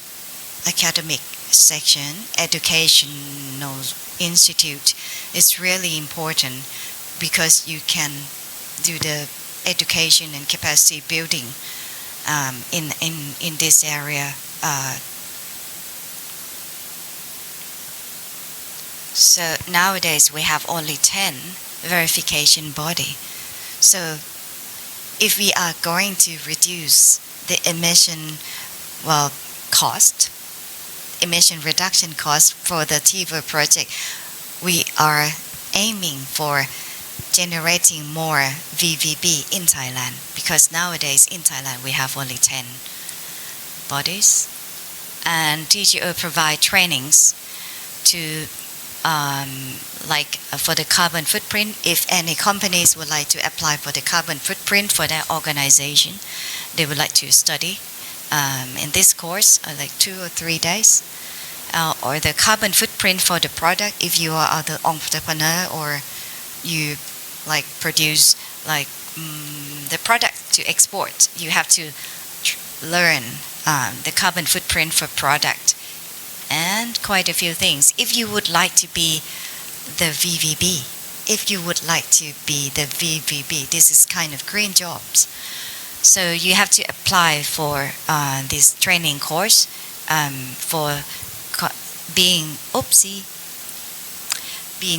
academic section, educational institute, is really important, because you can do the education and capacity building in this area. So nowadays we have only 10 verification body. So if we are going to reduce the emission cost, emission reduction cost for the TVER project, we are aiming for generating more VVB in Thailand, because nowadays in Thailand we have only 10 bodies, and TGO provide trainings to for the carbon footprint. If any companies would like to apply for the carbon footprint for their organization, they would like to study in this course, like 2 or 3 days, or the carbon footprint for the product. If you are the entrepreneur, or you like produce like the product to export, you have to learn the carbon footprint for product, and quite a few things. If you would like to be the VVB, this is kind of green jobs. So you have to apply for this training course for being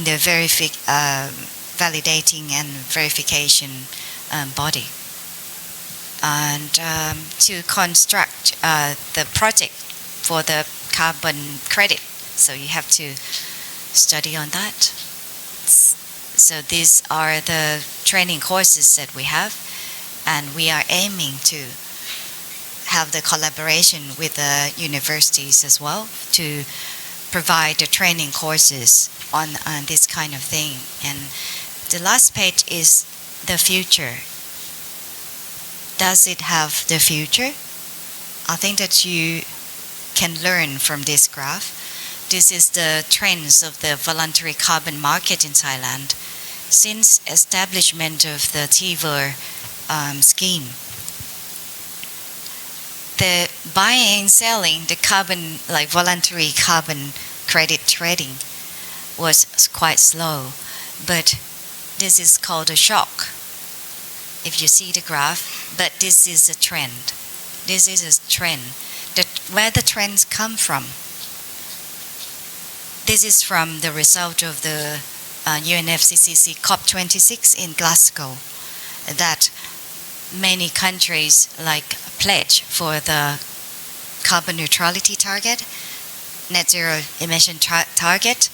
the validating and verification body, and to construct the project for the carbon credit. So you have to study on that. So these are the training courses that we have, and we are aiming to have the collaboration with the universities as well to provide the training courses on this kind of thing. And the last page is the future. does it have the future? I think that you can learn from this graph. This is the trends of the voluntary carbon market in Thailand since establishment of the TVER scheme. The buying and selling the carbon, like voluntary carbon credit trading, was quite slow, but this is called a shock. If you see the graph, but this is a trend. This is a trend. Where the trends come from? This is from the result of the UNFCCC COP26 in Glasgow, that many countries like pledge for the carbon neutrality target, net zero emission target,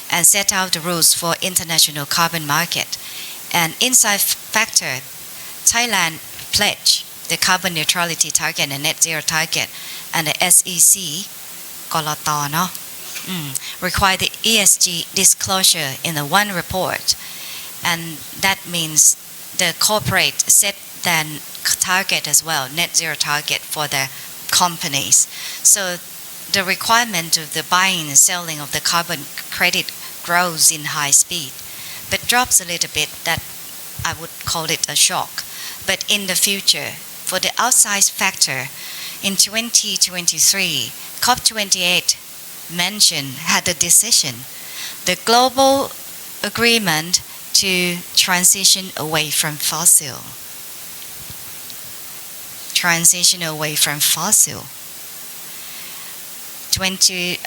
and set out the rules for international carbon market. And inside factor, Thailand pledge the carbon neutrality target and net zero target, and the SEC, require the ESG disclosure in the one report, and that means the corporate set then target as well, net zero target for the companies. So the requirement of the buying and selling of the carbon credit grows in high speed, but drops a little bit. That I would call it a shock. But in the future, for the outside factor, in 2023, COP28 had a decision, the global agreement to transition away from fossil.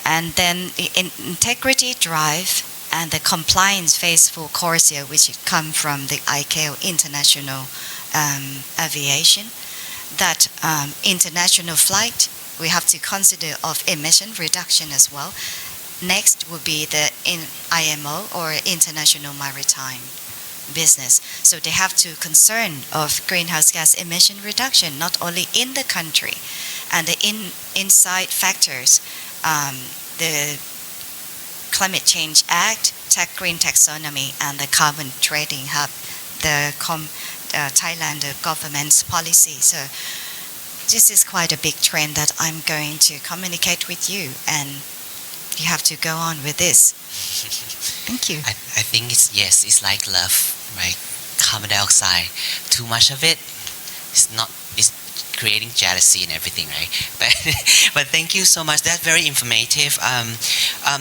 And then the integrity drive and the compliance phase for CORSIA, which come from the ICAO International Aviation, that international flight, we have to consider of emission reduction as well. Next would be the IMO, or International Maritime Business. So they have to concern of greenhouse gas emission reduction, not only in the country, and the inside factors, the Climate Change Act, Green Taxonomy, and the Carbon Trading Hub, the Thailand government's policy. So this is quite a big trend that I'm going to communicate with you, and you have to go on with this. Thank you. I think it's like love, right? Carbon dioxide, too much of it, it's creating jealousy and everything, right? But thank you so much. That's very informative.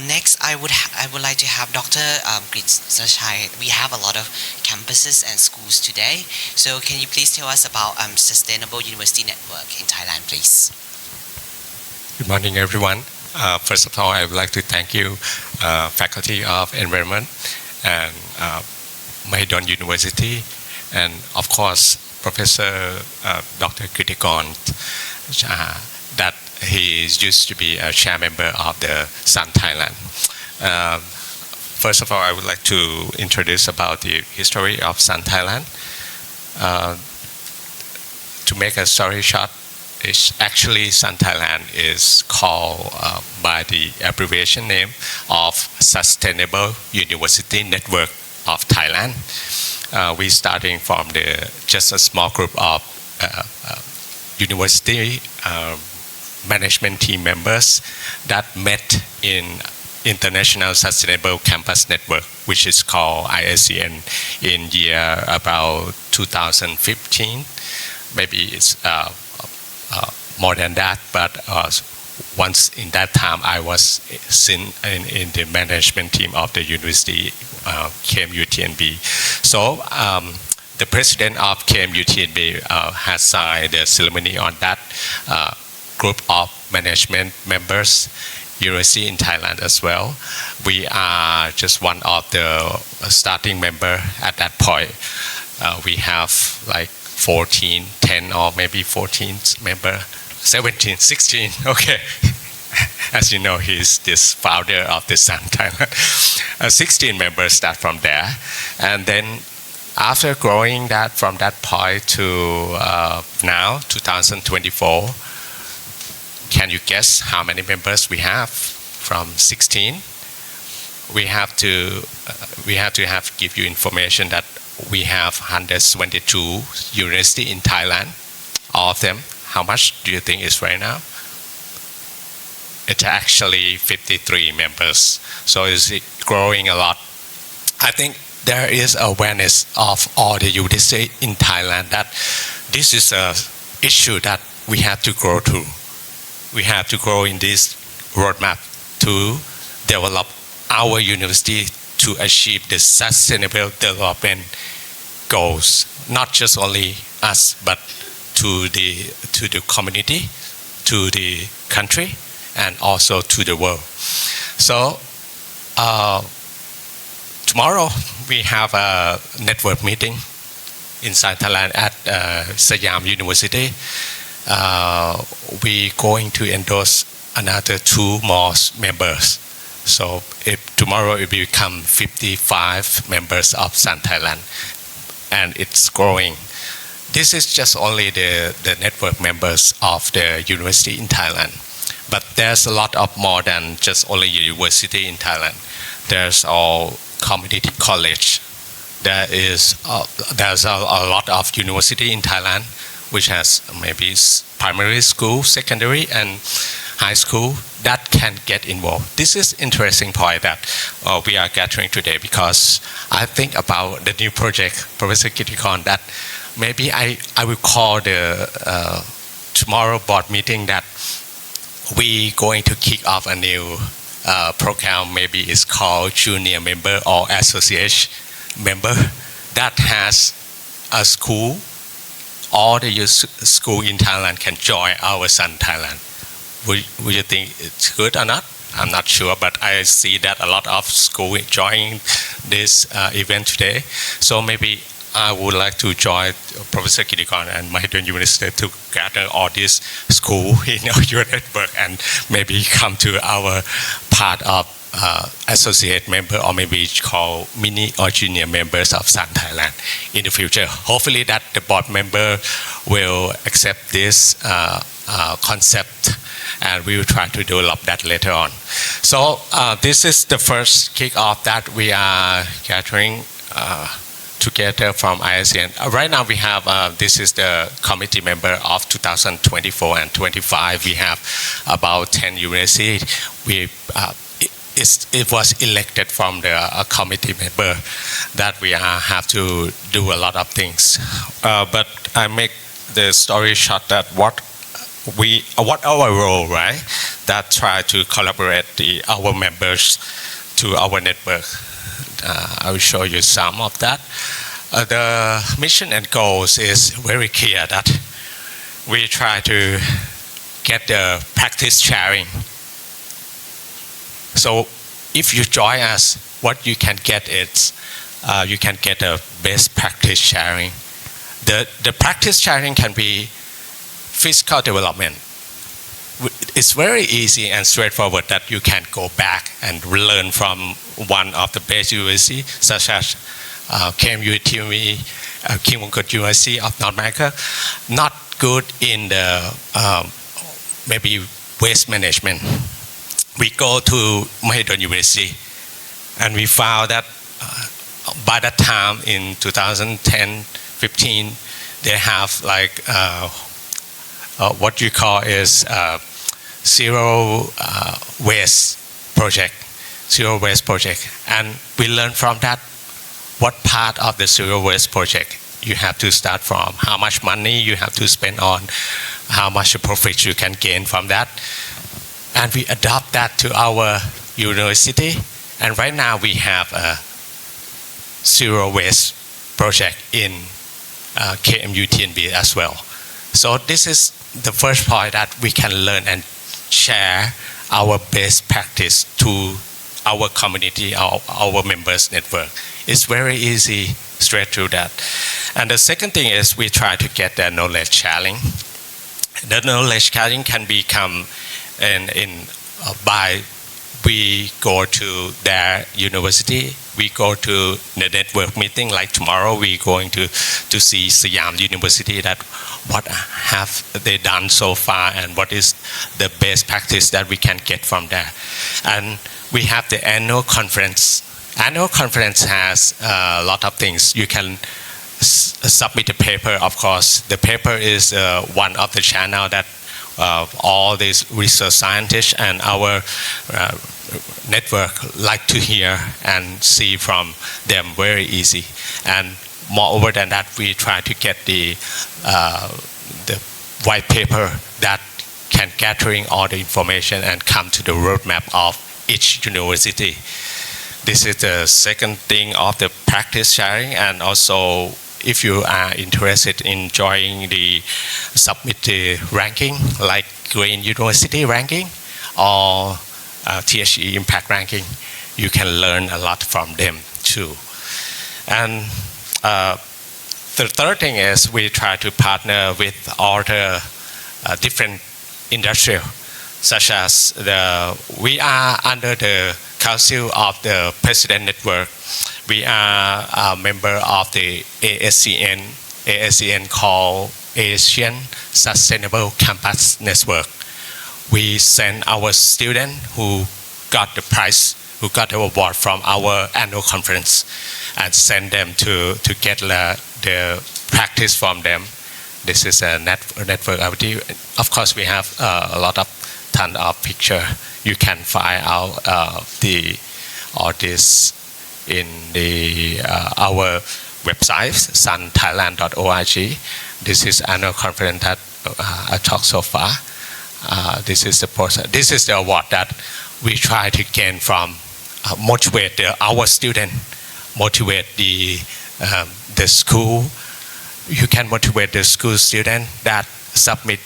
Next, I would like to have Dr. Gritshachai. We have a lot of campuses and schools today. So can you please tell us about Sustainable University Network in Thailand, please? Good morning, everyone. First of all, I would like to thank you, Faculty of Environment and Mahidol University, and of course, Professor Dr. Kritikon, that he used to be a chair member of the Sun Thailand. First of all, I would like to introduce about the history of Sun Thailand. To make a story short, actually Sun Thailand is called by the abbreviation name of Sustainable University Network of Thailand. We starting from just a small group of university management team members that met in International Sustainable Campus Network, which is called ISCN, in year about 2015. Maybe it's more than that, but once in that time I was in the management team of the university, KMUTNB. So the president of KMUTNB has signed the ceremony on that group of management members, university in Thailand as well. We are just one of the starting member at that point. We have like 14, 10 or maybe 14 member, 17, 16, okay. As you know, he's this founder of the Sun Thailand. 16 members start from there. And then after growing that from that point to now, 2024, can you guess how many members we have from 16? We have to give you information that we have 122 universities in Thailand, all of them. How much do you think is right now? It's actually 53 members, so it's growing a lot. I think there is awareness of all the universities in Thailand that this is a issue that we have to grow to. We have to grow in this roadmap to develop our university to achieve the sustainable development goals, not just only us, but to the community, to the country, and also to the world. So tomorrow we have a network meeting inside Thailand at Siam University. We going to endorse another 2 more members. So if tomorrow it will become 55 members of Sun Thailand, and it's growing. This is just only the network members of the university in Thailand. But there's a lot of more than just only university in Thailand. There's all community college. There's a lot of university in Thailand, which has maybe primary school, secondary, and high school that can get involved. This is interesting point that we are gathering today, because I think about the new project, Professor Kitikon, that maybe I will call the tomorrow board meeting that we going to kick off a new program. Maybe it's called junior member or associate member that has a school. All the school in Thailand can join our Sun Thailand. Would you think it's good or not? I'm not sure, but I see that a lot of schools joining this event today. So maybe I would like to join Professor Kitikon and Mahidol University to gather all this school in your network and maybe come to our part of associate member, or maybe call mini or junior members of Sun Thailand in the future. Hopefully that the board member will accept this concept, and we will try to develop that later on. So this is the first kick-off that we are gathering together from ISN. Right now we have, this is the committee member of 2024 and 25. We have about 10 universities. It was elected from the committee member that we have to do a lot of things. But I make the story short that what our role, right? That try to collaborate our members to our network. I will show you some of that. The mission and goals is very clear that we try to get the practice sharing. So if you join us, what you can get is you can get a best practice sharing. The practice sharing can be physical development. It's very easy and straightforward that you can go back and learn from one of the best universities, such as KMUT, Phanthuwongpakdee University of North America. Not good in the maybe waste management. We go to Mahidol University, and we found that by that time in 2010-15, they have like what you call is zero waste project, and we learn from that what part of the zero waste project you have to start from, how much money you have to spend on, how much profit you can gain from that. And we adopt that to our university. And right now we have a zero waste project in KMUTNB as well. So this is the first point that we can learn and share our best practice to our community, our members network. It's very easy, straight through that. And the second thing is we try to get the knowledge sharing. The knowledge sharing can become by we go to their university, we go to the network meeting. Like tomorrow, we're going to see Siam University, that what have they done so far and what is the best practice that we can get from there. And we have the annual conference. Annual conference has a lot of things. You can submit the paper. Of course, the paper is one of the channel that all these research scientists and our network like to hear and see from them very easy. And moreover than that, we try to get the white paper that can gathering all the information and come to the roadmap of each university. This is the second thing of the practice sharing, and also if you are interested in joining the submit the ranking like Green University ranking or THE Impact ranking, you can learn a lot from them too. And the third thing is we try to partner with other different industrial, such as we are under the Council of the President Network. We are a member of the ASEAN called Asian Sustainable Campus Network. We send our students who got the prize, who got the award from our annual conference, and send them to get the practice from them. This is a network activity. Of course, we have a lot of ton of picture. You can find out all this in our website, sunthailand.org. This is annual conference that I talked so far. This is the award that we try to gain from motivate our student, motivate the school. You can motivate the school student that submit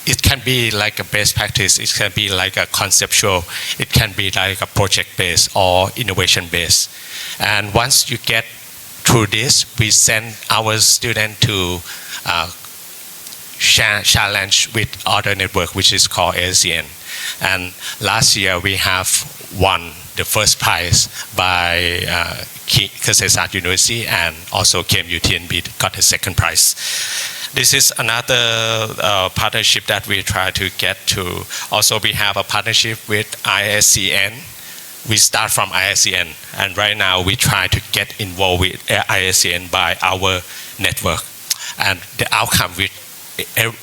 it can be like a best practice, it can be like a conceptual, it can be like a project based or innovation based. And once you get through this, we send our student to challenge with other network, which is called ASEAN. And last year we have won the first prize by Kasetsart University, and also KMUTNB got the second prize. This is another partnership that we try to get to. Also, we have a partnership with ISCN. We start from ISCN, and right now we try to get involved with ISCN by our network. And the outcome is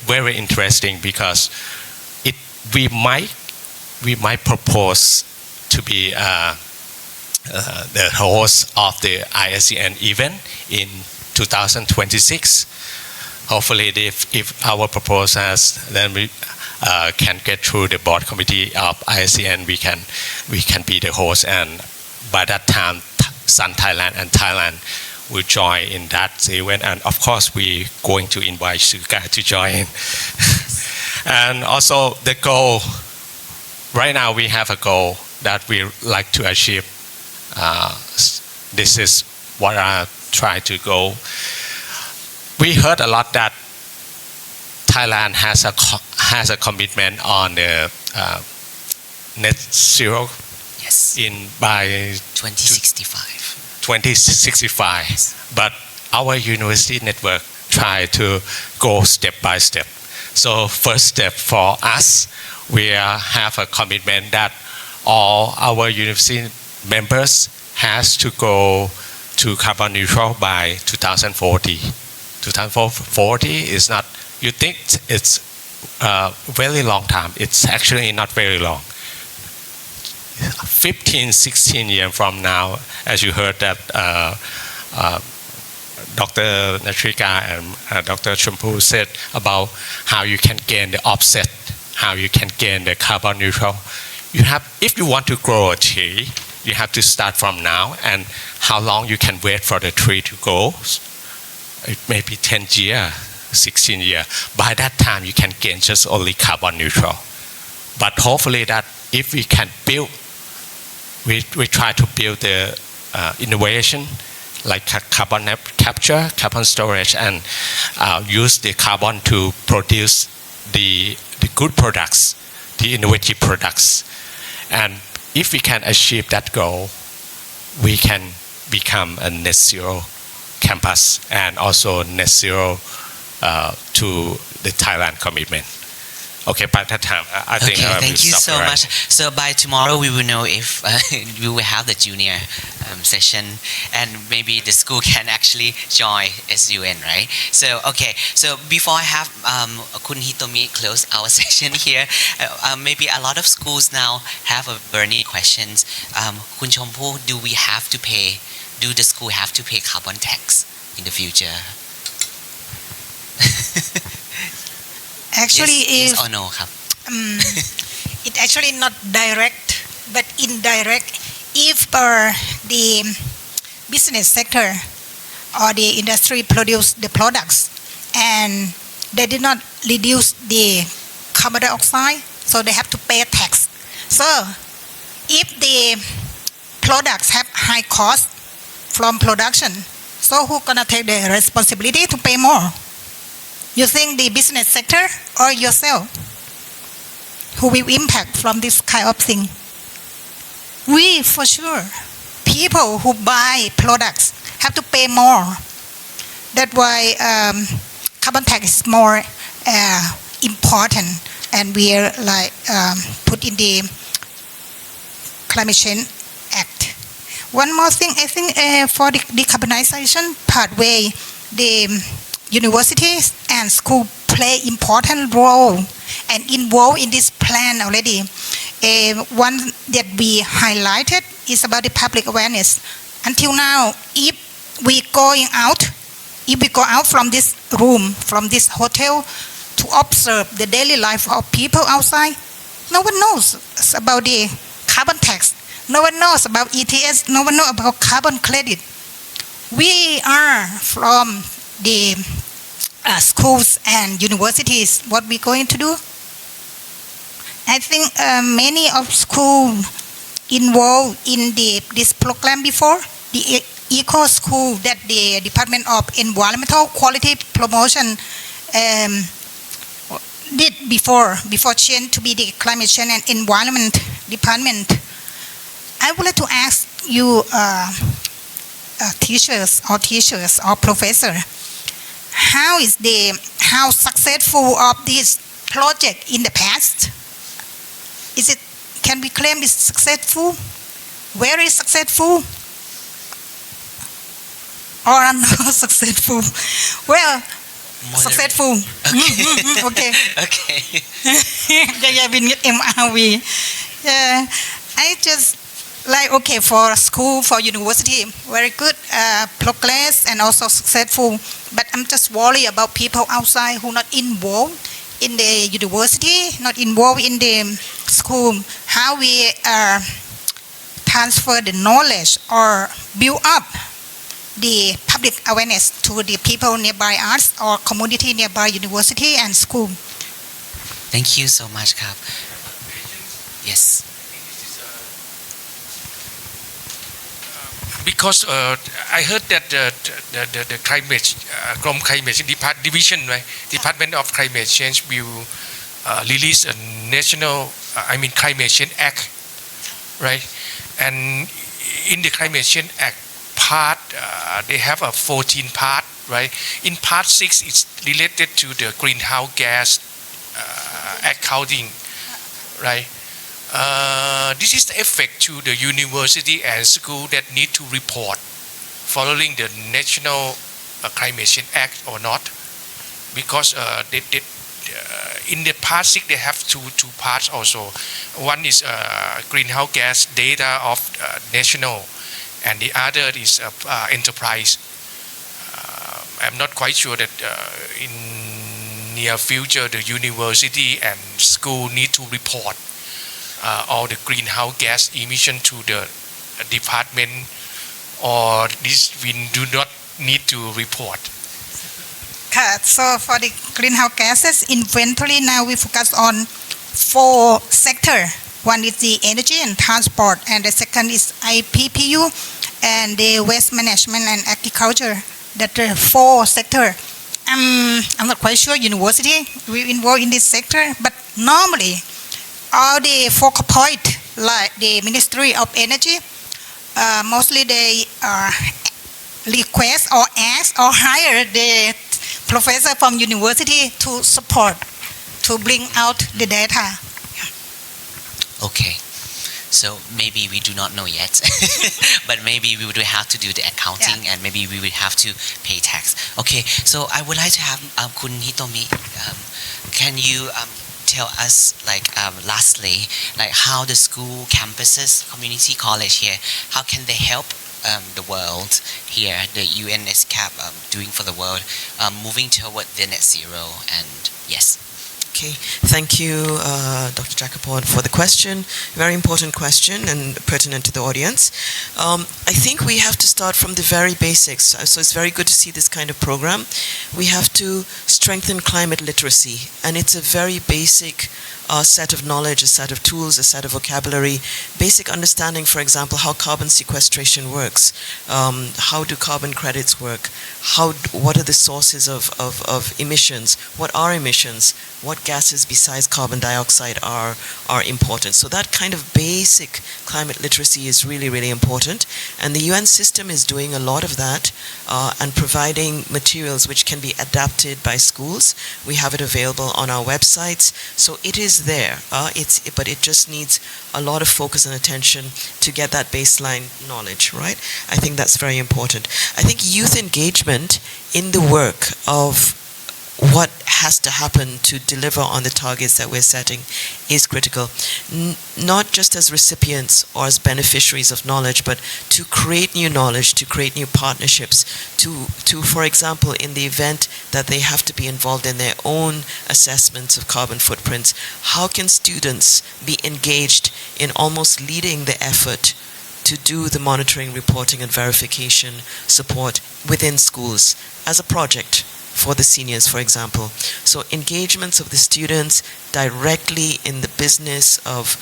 very interesting because we might propose to be the host of the ISCN event in 2026. Hopefully, if our proposals, then we can get through the board committee of ISCN, we can be the host, and by that time, Sun Thailand and Thailand will join in that event. And of course, we're going to invite Suga to join. And also the goal. Right now, we have a goal that we like to achieve. This is what I try to go. We heard a lot that Thailand has a commitment on the net zero. Yes. By 2065. 2065. Yes. But our university network try to go step by step. So first step for us, we have a commitment that all our university members has to go to carbon neutral by 2040. 2040 is not, you think it's a very long time. It's actually not very long. 15, 16 years from now, as you heard that Dr. Natrika and Dr. Champu said about how you can gain the offset, how you can gain the carbon neutral. If you want to grow a tree, you have to start from now, and how long you can wait for the tree to grow. It may be 10 years, 16 years. By that time, you can gain just only carbon neutral. But hopefully that if we can build, we try to build the innovation like carbon capture, carbon storage, and use the carbon to produce the good products, the innovative products. And if we can achieve that goal, we can become a net zero campus and also net zero to the Thailand commitment. Okay, by that time, I think Okay, I will thank you stop so right. much. So by tomorrow, we will know if we will have the junior session, and maybe the school can actually join SUN, right? So okay, so before I have Kun Hitomi close our session here, maybe a lot of schools now have a burning questions. Kun Chompu, do we have to pay? Do the school have to pay carbon tax in the future? Actually, yes, if yes or no,ครับ? it actually not direct but indirect. If the business sector or the industry produce the products and they did not reduce the carbon dioxide, so they have to pay tax. So if the products have high cost from production, so who gonna take the responsibility to pay more? You think the business sector or yourself? Who will impact from this kind of thing? We, for sure. People who buy products have to pay more. That's why carbon tax is more important, and we are like put in the Climate Change Act. One more thing, I think for the decarbonization pathway, the universities and school play important role and involved in this plan already. One that we highlighted is about the public awareness. Until now, if we go out from this room, from this hotel, to observe the daily life of people outside, no one knows about the carbon tax. No one knows about ETS. No one knows about carbon credit. We are from the schools and universities. What we going to do? I think many of schools involved in this program before, the eco school that the Department of Environmental Quality Promotion did before change to be the Climate Change and Environment Department. I would like to ask you teachers or professor, how successful of this project in the past? Can we claim it's successful? Very successful? Or not successful? Well, successful. Okay. Okay. Yeah, we need MRV. Yeah, I just like, okay, for school, for university, very good progress and also successful. But I'm just worried about people outside who not involved in the university, not involved in the school. How we transfer the knowledge or build up the public awareness to the people nearby us or community nearby university and school. Thank you so much, Kap. Yes. Because I heard that the climate division, right, Department of Climate Change will release a national, Climate Change Act, right? And in the Climate Change Act part, they have a 14 part, right? In part 6, it's related to the greenhouse gas accounting, right? This is the effect to the university and school that need to report following the National Climate Change Act or not, because in the part 6 they have two parts also. One is greenhouse gas data of national, and the other is enterprise. I'm not quite sure that in near future the university and school need to report all the greenhouse gas emission to the department, or this we do not need to report. So for the greenhouse gases inventory, now we focus on 4 sectors. One is the energy and transport, and the second is IPPU and the waste management and agriculture. That are 4 sectors. I'm not quite sure university will involve in this sector, but normally all the focal point, like the Ministry of Energy, mostly they request or ask or hire the professor from university to support. to bring out the data. Okay. So maybe we do not know yet, but maybe we would have to do the accounting and maybe we would have to pay tax. Okay, so I would like to have Kun Hitomi, can you tell us lastly, how the school campuses, community college here, how can they help the world here, the UNESCAP doing for the world, moving toward the net zero and yes. Okay, thank you, Dr. Jakkapon, for the question. Very important question and pertinent to the audience. I think we have to start from the very basics. So it's very good to see this kind of program. We have to strengthen climate literacy, and it's a very basic set of knowledge, a set of tools, a set of vocabulary, basic understanding, for example, how carbon sequestration works, how do carbon credits work, what are the sources of emissions, what are emissions, what gases besides carbon dioxide are important. So that kind of basic climate literacy is really, really important. And the UN system is doing a lot of that and providing materials which can be adapted by schools. We have it available on our websites. So it is there, but it just needs a lot of focus and attention to get that baseline knowledge, right? I think that's very important. I think youth engagement in the work of what has to happen to deliver on the targets that we're setting is critical. Not just as recipients or as beneficiaries of knowledge, but to create new knowledge, to create new partnerships, to for example, in the event that they have to be involved in their own assessments of carbon footprints, how can students be engaged in almost leading the effort to do the monitoring, reporting, and verification support within schools as a project for the seniors, for example. So engagements of the students directly in the business of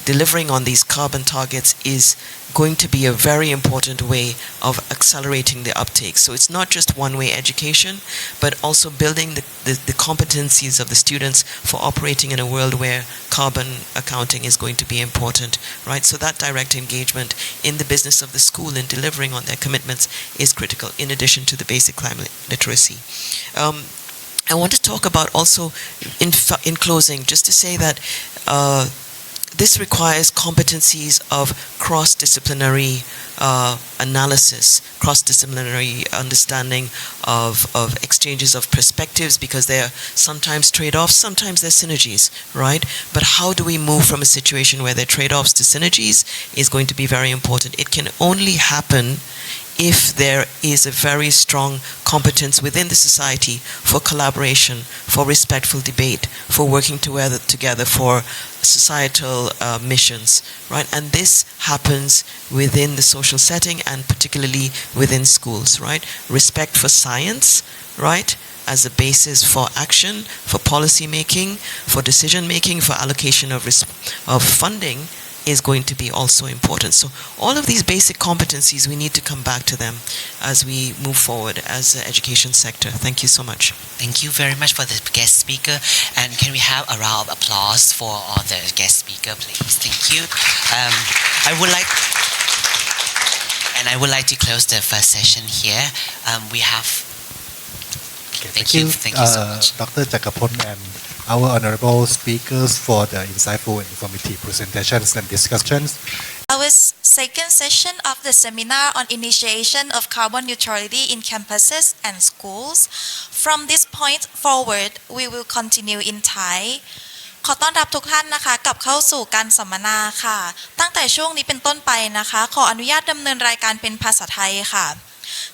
delivering on these carbon targets is going to be a very important way of accelerating the uptake. So it's not just one-way education, but also building the competencies of the students for operating in a world where carbon accounting is going to be important, right? So that direct engagement in the business of the school in delivering on their commitments is critical, in addition to the basic climate literacy. I want to talk about also, in closing, just to say that this requires competencies of cross-disciplinary analysis, cross-disciplinary understanding of exchanges of perspectives, because they are sometimes trade-offs, sometimes they're synergies, right? But how do we move from a situation where there are trade-offs to synergies is going to be very important. It can only happen if there is a very strong competence within the society for collaboration, for respectful debate, for working together for societal missions, right? And this happens within the social setting and particularly within schools, right? Respect for science, right? As a basis for action, for policy making, for decision making, for allocation of funding is going to be also important. So all of these basic competencies, we need to come back to them as we move forward as an education sector. Thank you so much. Thank you very much for the guest speaker. And can we have a round of applause for all the guest speaker, please? Thank you. I would like to close the first session here. We have... Thank you so much. Dr. Jakkapon and our honorable speakers for the insightful and informative presentations and discussions. Our second session of the seminar on initiation of carbon neutrality in campuses and schools. From this point forward, we will continue in Thai. ขอต้อนรับทุกท่านนะคะกลับเข้าสู่การสัมมนาค่ะตั้งแต่ช่วงนี้เป็นต้นไปนะคะขออนุญาตดำเนินรายการเป็นภาษาไทยค่ะ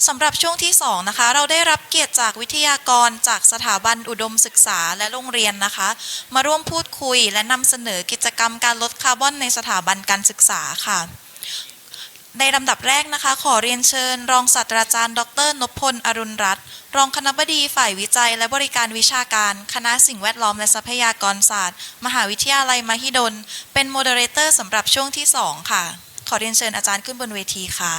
สำหรับช่วงที่2นะคะเราได้รับเกียรติจากวิทยากรจากสถาบันอุดมศึกษาและโรงเรียนนะคะมาร่วมพูดคุยและนำเสนอกิจกรรมการลดคาร์บอนในสถาบันการศึกษาค่ะในลำดับแรกนะคะขอเรียนเชิญรองศาสตราจารย์ดร.นพพลอรุณรัตน์รองคณบดีฝ่ายวิจัยและบริการวิชาการคณะสิ่งแวดล้อมและทรัพยากรศาสตร์มหาวิทยาลัยมหิดลเป็นโมเดอเรเตอร์สำหรับช่วงที่2ค่ะขอเรียนเชิญอาจารย์ขึ้นบนเวทีค่ะ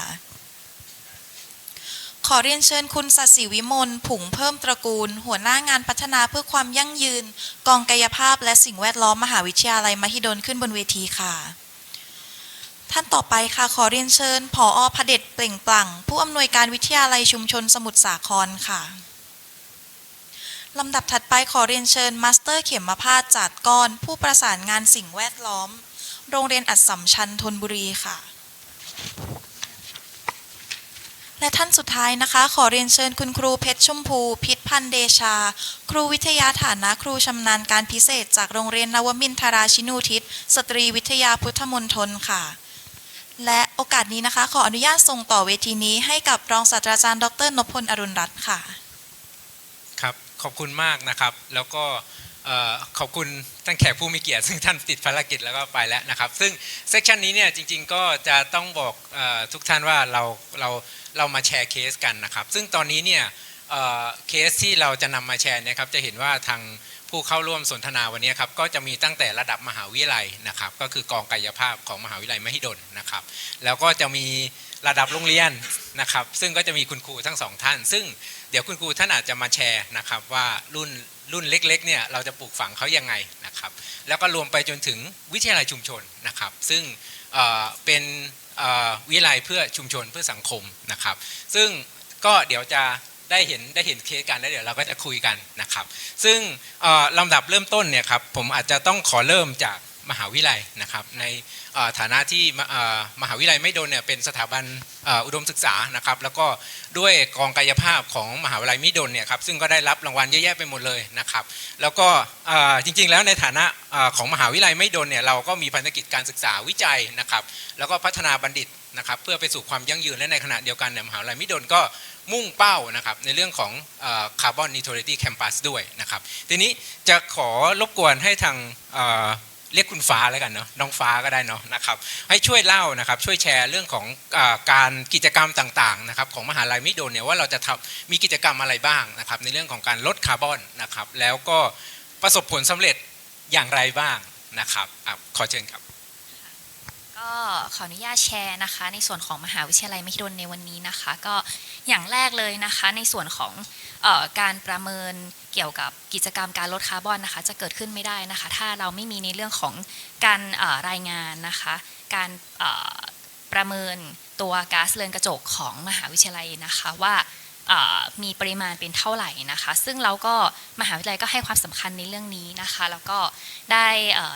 ขอเรียนเชิญคุณศศิวิมลผุงเพิ่มตระกูลหัวหน้างานพัฒนาเพื่อความยั่งยืนกองกายภาพและสิ่งแวดล้อมมหาวิทยาลัยมหิดลขึ้นบนเวทีค่ะท่านต่อไปค่ะขอเรียนเชิญผอ.พเดชเปล่งปลั่งผู้อำนวยการวิทยาลัยชุมชนสมุทรสาครค่ะ ลำดับถัดไปขอเรียนเชิญมาสเตอร์เขมพาสจาดกรผู้ประสานงานสิ่งแวดล้อมโรงเรียนอัสสัมชัญธนบุรีค่ะและท่านสุดท้ายนะคะขอเรียนเชิญคุณครูเพชรชมพูพิษพันธ์เดชาครูวิทยาฐานะครูชำนาญการพิเศษจากโรงเรียนนวมินทราชินูทิศสตรีวิทยาพุทธมณฑลค่ะและโอกาสนี้นะคะขออนุญาตส่งต่อเวทีนี้ให้กับรองศาสตราจารย์ดร.นพพลอรุณรัตน์ค่ะครับขอบคุณมากนะครับแล้วก็ขอบคุณท่านแขกผู้มีเกียรติซึ่งท่านติดภารกิจแล้วก็ไปแล้วนะครับซึ่งเซสชันนี้เนี่ยจริงๆก็จะต้องบอกทุกท่านว่าเรามาแชร์เคสกันนะครับซึ่งตอนนี้เนี่ยเคสที่เราจะนำมาแชร์นะครับจะเห็นว่าทางผู้เข้าร่วมสนทนาวันนี้ครับก็จะมีตั้งแต่ระดับมหาวิทยาลัยนะครับก็คือกองกายภาพของมหาวิทยาลัยมหิดลนะครับแล้วก็จะมีระดับโรงเรียนนะครับซึ่งก็จะมีคุณครูทั้งสองท่านซึ่งเดี๋ยวคุณครูท่านอาจจะมาแชร์นะครับว่ารุ่นเล็กๆเนี่ยเราจะปลูกฝังเขายังไงนะครับแล้วก็รวมไปจนถึงวิทยาลัยชุมชนนะครับซึ่งเป็นวิทยาลัยเพื่อชุมชนเพื่อสังคมนะครับซึ่งก็เดี๋ยวจะได้เห็นเคสกันแล้วเดี๋ยวเราก็จะคุยกันนะครับซึ่งลำดับเริ่มต้นเนี่ยครับผมอาจจะต้องขอเริ่มจากมหาวิทยาลัยนะครับในฐานะที่มหาวิทยาลัยมหิดลเนี่ยเป็นสถาบันอุดมศึกษานะครับแล้วก็ด้วยกองกายภาพของมหาวิทยาลัยมหิดลเนี่ยครับซึ่งก็ได้รับรางวัลเยอะแยะไปหมดเลยนะครับแล้วก็จริงๆแล้วในฐานะของมหาวิทยาลัยมหิดลเนี่ยเราก็มีภารกิจการศึกษาวิจัยนะครับแล้วก็พัฒนาบัณฑิตนะครับเพื่อไปสู่ความยั่งยืนและในขณะเดียวกันเนี่ยมหาวิทยาลัยมหิดลก็มุ่งเป้านะครับในเรื่องของCarbon Neutrality Campus ด้วยนะครับทีนี้จะขอรบกวนให้ทางเรียกคุณฟ้าแล้วกันเนาะน้องฟ้าก็ได้เนาะนะครับให้ช่วยเล่านะครับช่วยแชร์เรื่องของการกิจกรรมต่างๆนะครับของมหาวิทยาลัยมหิดลเนี่ยว่าเราจะมีกิจกรรมอะไรบ้างนะครับในเรื่องของการลดคาร์บอนนะครับแล้วก็ประสบผลสำเร็จอย่างไรบ้างนะครับขอเชิญครับก็ขออนุญาตแชร์นะคะในส่วนของมหาวิทยาลัยมหิดลในวันนี้นะคะก็อย่างแรกเลยนะคะในส่วนของการประเมินเกี่ยวกับกิจกรรมการลดคาร์บอนนะคะจะเกิดขึ้นไม่ได้นะคะถ้าเราไม่มีในเรื่องของการรายงานนะคะการประเมินตัวก๊าซเรือนกระจกของมหาวิทยาลัยนะคะว่ามีปริมาณเป็นเท่าไหร่นะคะซึ่งเราก็มหาวิทยาลัยก็ให้ความสำคัญในเรื่องนี้นะคะแล้วก็ได้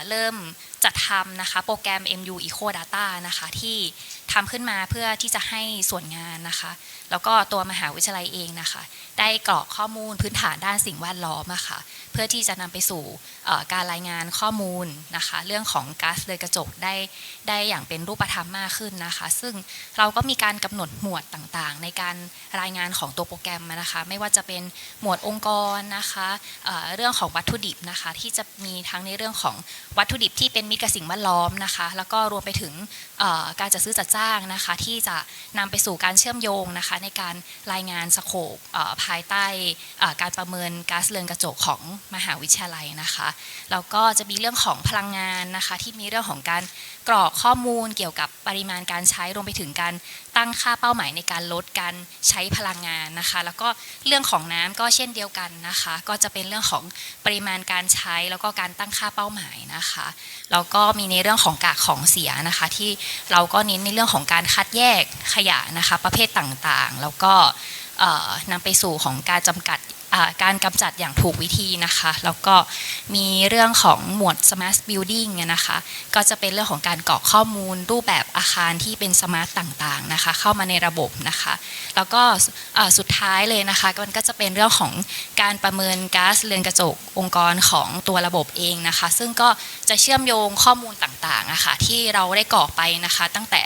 เริ่มจัดทำนะคะโปรแกรม MU Eco Data นะคะที่ทำขึ้นมาเพื่อที่จะให้ส่วนงานนะคะแล้วก็ตัวมหาวิทยาลัยเองนะคะได้กรอกข้อมูลพื้นฐานด้านสิ่งแวดล้อมนะคะเพื่อที่จะนำไปสู่การรายงานข้อมูลนะคะเรื่องของก๊าซเรือนกระจกได้อย่างเป็นรูปธรรมมากขึ้นนะคะซึ่งเราก็มีการกำหนดหมวดต่างๆในการรายงานของตัวโปรแกรมนะคะไม่ว่าจะเป็นหมวดองค์กรนะคะเรื่องของวัตถุดิบนะคะที่จะมีทั้งในเรื่องของวัตถุดิบที่เป็นมิตรกับสิ่งแวดล้อมนะคะแล้วก็รวมไปถึงการจัดซื้อจัดจ้างนะคะที่จะนำไปสู่การเชื่อมโยงนะคะในการรายงานสโคปภายใต้การประเมินก๊าซเรือนกระจกของมหาวิทยาลัยนะคะแล้วก็จะมีเรื่องของพลังงานนะคะที่มีเรื่องของการกรอกข้อมูลเกี่ยวกับปริมาณการใช้รวมไปถึงการตั้งค่าเป้าหมายในการลดการใช้พลังงานนะคะแล้วก็เรื่องของน้ำก็เช่นเดียวกันนะคะก็จะเป็นเรื่องของปริมาณการใช้แล้วก็การตั้งค่าเป้าหมายนะคะแล้วก็มีในเรื่องของกากของเสียนะคะที่เราก็เน้นในเรื่องของการคัดแยกขยะนะคะประเภทต่างๆแล้วก็นำไปสู่ของการการกำจัดอย่างถูกวิธีนะคะแล้วก็มีเรื่องของหมวด Smart Building นะคะก็จะเป็นเรื่องของการกรอกข้อมูลรูปแบบอาคารที่เป็นสมาร์ตต่างๆนะคะเข้ามาในระบบนะคะแล้วก็สุดท้ายเลยนะคะมันก็จะเป็นเรื่องของการประเมินก๊าซเรือนกระจกองค์กรของตัวระบบเองนะคะซึ่งก็จะเชื่อมโยงข้อมูลต่างๆนะคะที่เราได้กรอกไปนะคะตั้งแต่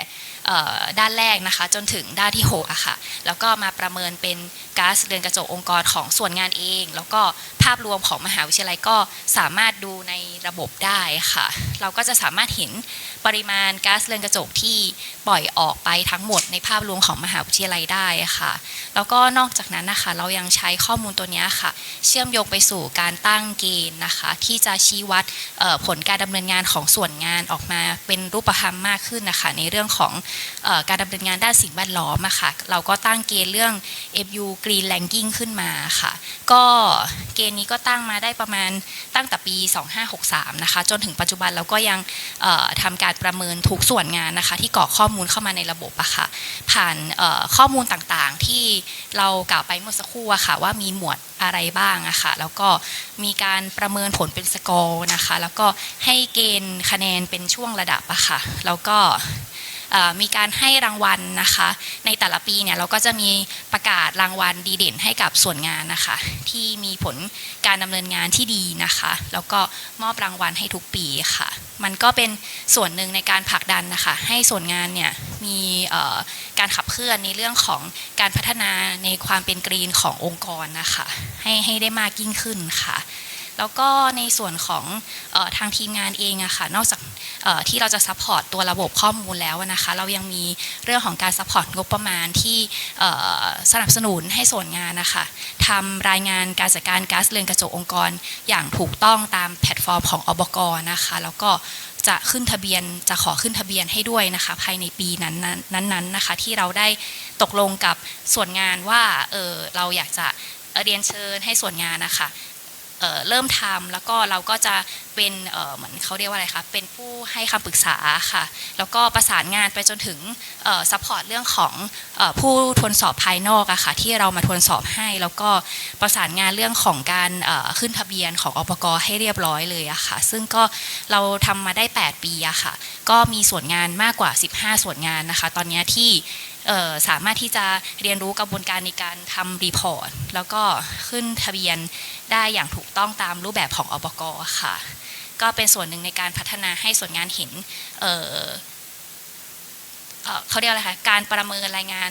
ด้านแรกนะคะจนถึงด้านที่6อะค่ะแล้วก็มาประเมินเป็นก๊าซเรือนกระจกองค์กรของส่วนงานเองแล้วก็ภาพรวมของมหาวิทยาลัยก็สามารถดูในระบบได้ค่ะเราก็จะสามารถเห็นปริมาณก๊าซเรือนกระจกที่ปล่อยออกไปทั้งหมดในภาพรวมของมหาวิทยาลัยได้ค่ะแล้วก็นอกจากนั้นนะคะเรายังใช้ข้อมูลตัวนี้ค่ะเชื่อมโยงไปสู่การตั้งเกณฑ์นะคะที่จะชี้วัดผลการดำเนินงานของส่วนงานออกมาเป็นรูปธรรมมากขึ้นนะคะในเรื่องของการดำเนินงานด้านสิ่งแวดล้อมค่ะเราก็ตั้งเกณฑ์เรื่อง FU Green Ranking ขึ้นมาค่ะก็เกณฑ์ นี้ก็ตั้งมาได้ประมาณตั้งแต่ปี 2563 นะคะจนถึงปัจจุบันเราก็ยังทำการประเมินทุกส่วนงานนะคะที่กรอกข้อมูลเข้ามาในระบบอะค่ะผ่านข้อมูลต่างๆที่เรากล่าวไปเมื่อสักครู่อะค่ะว่ามีหมวดอะไรบ้างอะค่ะแล้วก็มีการประเมินผลเป็นสกอร์นะคะแล้วก็ให้เกณฑ์คะแนนเป็นช่วงระดับอะค่ะแล้วก็มีการให้รางวัลนะคะในแต่ละปีเนี่ยเราก็จะมีประกาศรางวัลดีเด่นให้กับส่วนงานนะคะที่มีผลการดำเนินงานที่ดีนะคะแล้วก็มอบรางวัลให้ทุกปีค่ะมันก็เป็นส่วนหนึ่งในการผลักดันนะคะให้ส่วนงานเนี่ยมีการขับเคลื่อนในเรื่องของการพัฒนาในความเป็นกรีนขององค์กรนะคะให้ได้มากยิ่งขึ้นค่ะแล้วก็ในส่วนของทางทีมงานเองอะค่ะนอกจากที่เราจะซัพพอร์ตตัวระบบข้อมูลแล้วนะคะเรายังมีเรื่องของการซัพพอร์ตงบประมาณที่สนับสนุนให้ส่วนงานนะคะทำรายงานการจัดการก๊าซเรือนกระจกองค์กรอย่างถูกต้องตามแพลตฟอร์มของอบก.นะคะแล้วก็จะขึ้นทะเบียนจะขอขึ้นทะเบียนให้ด้วยนะคะภายในปีนั้นนะคะที่เราได้ตกลงกับส่วนงานว่าเราอยากจะเรียนเชิญให้ส่วนงานนะคะเริ่มทำแล้วก็เราก็จะเป็นเหมือนเขาเรียกว่าอะไรคะเป็นผู้ให้คำปรึกษาค่ะแล้วก็ประสานงานไปจนถึงซัพพอร์ตเรื่องของผู้ทวนสอบภายนอกอะค่ะที่เรามาทวนสอบให้แล้วก็ประสานงานเรื่องของการขึ้นทะเบียนของอบก.ให้เรียบร้อยเลยอะค่ะซึ่งก็เราทำมาได้8ปีอะค่ะก็มีส่วนงานมากกว่า15ส่วนงานนะคะตอนนี้ที่สามารถที่จะเรียนรู้กระบวนการในการทำรีพอร์ตแล้วก็ขึ้นทะเบียนได้อย่างถูกต้องตามรูปแบบของอบก.ค่ะก็เป็นส่วนหนึ่งในการพัฒนาให้ส่วนงานเห็นเขาเรียกอะไรคะการประเมินรายงาน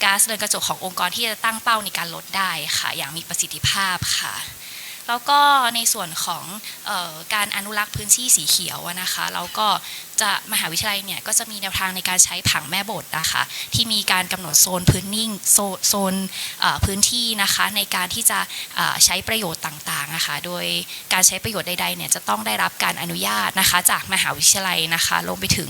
ก๊าซเรือนกระจกขององค์กรที่จะตั้งเป้าในการลดได้ค่ะอย่างมีประสิทธิภาพค่ะแล้วก็ในส่วนของการอนุรักษ์พื้นที่สีเขียวนะคะแล้วก็จะมหาวิทยาลัยเนี่ยก็จะมีแนวทางในการใช้ผังแม่บทนะคะที่มีการกำหนดโซนพื้นที่นะคะในการที่จะใช้ประโยชน์ต่างๆนะคะโดยการใช้ประโยชน์ใดๆเนี่ยจะต้องได้รับการอนุญาตนะคะจากมหาวิทยาลัยนะคะรวมไปถึง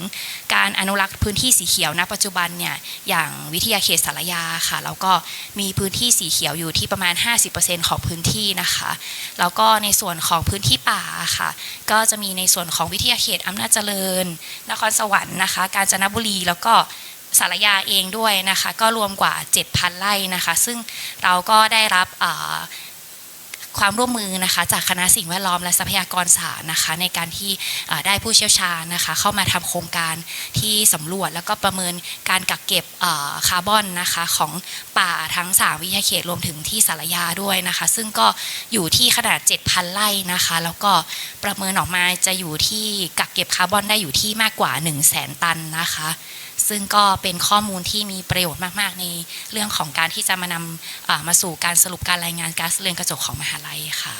การอนุรักษ์พื้นที่สีเขียวณปัจจุบันเนี่ยอย่างวิทยาเขตสารยาค่ะแล้วก็มีพื้นที่สีเขียวอยู่ที่ประมาณ 50% ของพื้นที่นะคะแล้วก็ในส่วนของพื้นที่ป่าค่ะก็จะมีในส่วนของวิทยาเขตอำนาจเจริญนครสวรรค์นะคะกาญจนบุรีแล้วก็สารยาเองด้วยนะคะก็รวมกว่า 7,000 ไร่นะคะซึ่งเราก็ได้รับความร่วมมือนะคะจากคณะสิ่งแวดล้อมและทรัพยากรศาสตร์นะคะในการที่ได้ผู้เชี่ยวชาญนะคะเข้ามาทำโครงการที่สำรวจแล้วก็ประเมินการกักเก็บคาร์บอนนะคะของป่าทั้ง3วิทยาเขตรวมถึงที่สารยาด้วยนะคะซึ่งก็อยู่ที่ขนาด 7,000 ไร่นะคะแล้วก็ประเมินออกมาจะอยู่ที่กักเก็บคาร์บอนได้อยู่ที่มากกว่า 100,000 ตันนะคะซึ่งก็เป็นข้อมูลที่มีประโยชน์มากๆในเรื่องของการที่จะมานำมาสู่การสรุปการรายงานก๊าซเรือนกระจกของมหาลัยค่ะ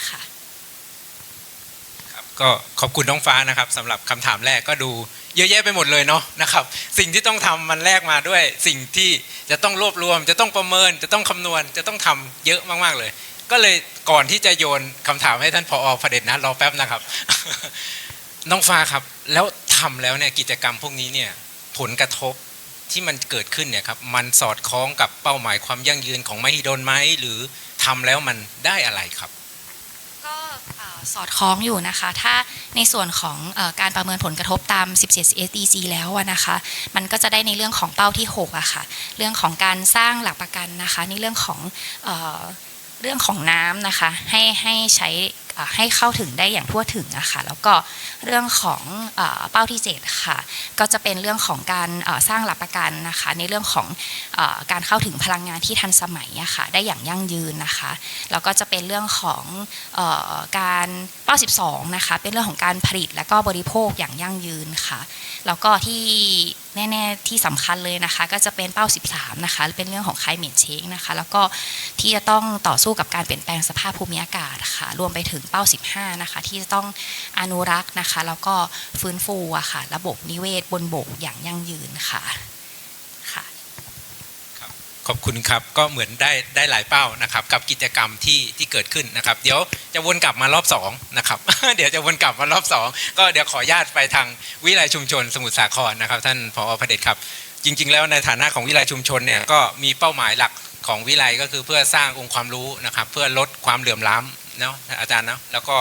ครับก็ขอบคุณน้องฟ้านะครับสำหรับคำถามแรกก็ดูเยอะแยะไปหมดเลยเนาะนะครับสิ่งที่ต้องทำมันแลกมาด้วยสิ่งที่จะต้องรวบรวมจะต้องประเมินจะต้องคำนวณจะต้องทำเยอะมากๆเลยก็เลยก่อนที่จะโยนคำถามให้ท่านผอ.พเดชนะรอแป๊บนะครับ น้องฟ้าครับแล้วทำแล้วเนี่ยกิจกรรมพวกนี้เนี่ยผลกระทบที่มันเกิดขึ้นเนี่ยครับมันสอดคล้องกับเป้าหมายความยั่งยืนของมหิดลไหมหรือทำแล้วมันได้อะไรครับก็สอดคล้องอยู่นะคะถ้าในส่วนของการประเมินผลกระทบตาม17 SDG แล้วนะคะมันก็จะได้ในเรื่องของเป้าที่6อะค่ะเรื่องของการสร้างหลักประกันนะคะในเรื่องของน้ำนะคะให้ใช้ให้เข้าถึงได้อย่างทั่วถึงอะค่ะแล้วก็เรื่องของเป้าที่7ค่ะก็จะเป็นเรื่องของการสร้างหลักประกันนะคะในเรื่องของการเข้าถึงพลังงานที่ทันสมัยอะค่ะได้อย่างยั่งยืนนะคะแล้วก็จะเป็นเรื่องของการเป้า12นะคะเป็นเรื่องของการผลิตและก็บริโภคอย่างยั่งยืนค่ะแล้วก็ที่แน่ๆที่สำคัญเลยนะคะก็จะเป็นเป้า13นะคะเป็นเรื่องของ climate change นะคะแล้วก็ที่จะต้องต่อสู้กับการเปลี่ยนแปลงสภาพภูมิอากาศค่ะรวมไปถึงเป้า15นะคะที่จะต้องอนุรักษ์นะคะแล้วก็ฟื้นฟูอะค่ะระบบนิเวศบนบกอย่างยั่งยืนค่ะขอบคุณครับก็เหมือนได้หลายเป้านะครับกับกิจกรรมที่เกิดขึ้นนะครับเดี๋ยวจะวนกลับมารอบ2นะครับ เดี๋ยวจะวนกลับมารอบ2ก็เดี๋ยวขออนุญาตไปทางวิทยาลัยชุมชนสมุทรสาครนะครับท่านผอ.พเดชครับจริงๆแล้วในฐานะของวิทยาลัยชุมชนเนี่ยก็มีเป้าหมายหลักของวิทยาลัยก็คือเพื่อสร้างองค์ความรู้นะครับเพื่อลดความเหลื่อมล้ำ เนาะอาจารย์เนาะแล้วก็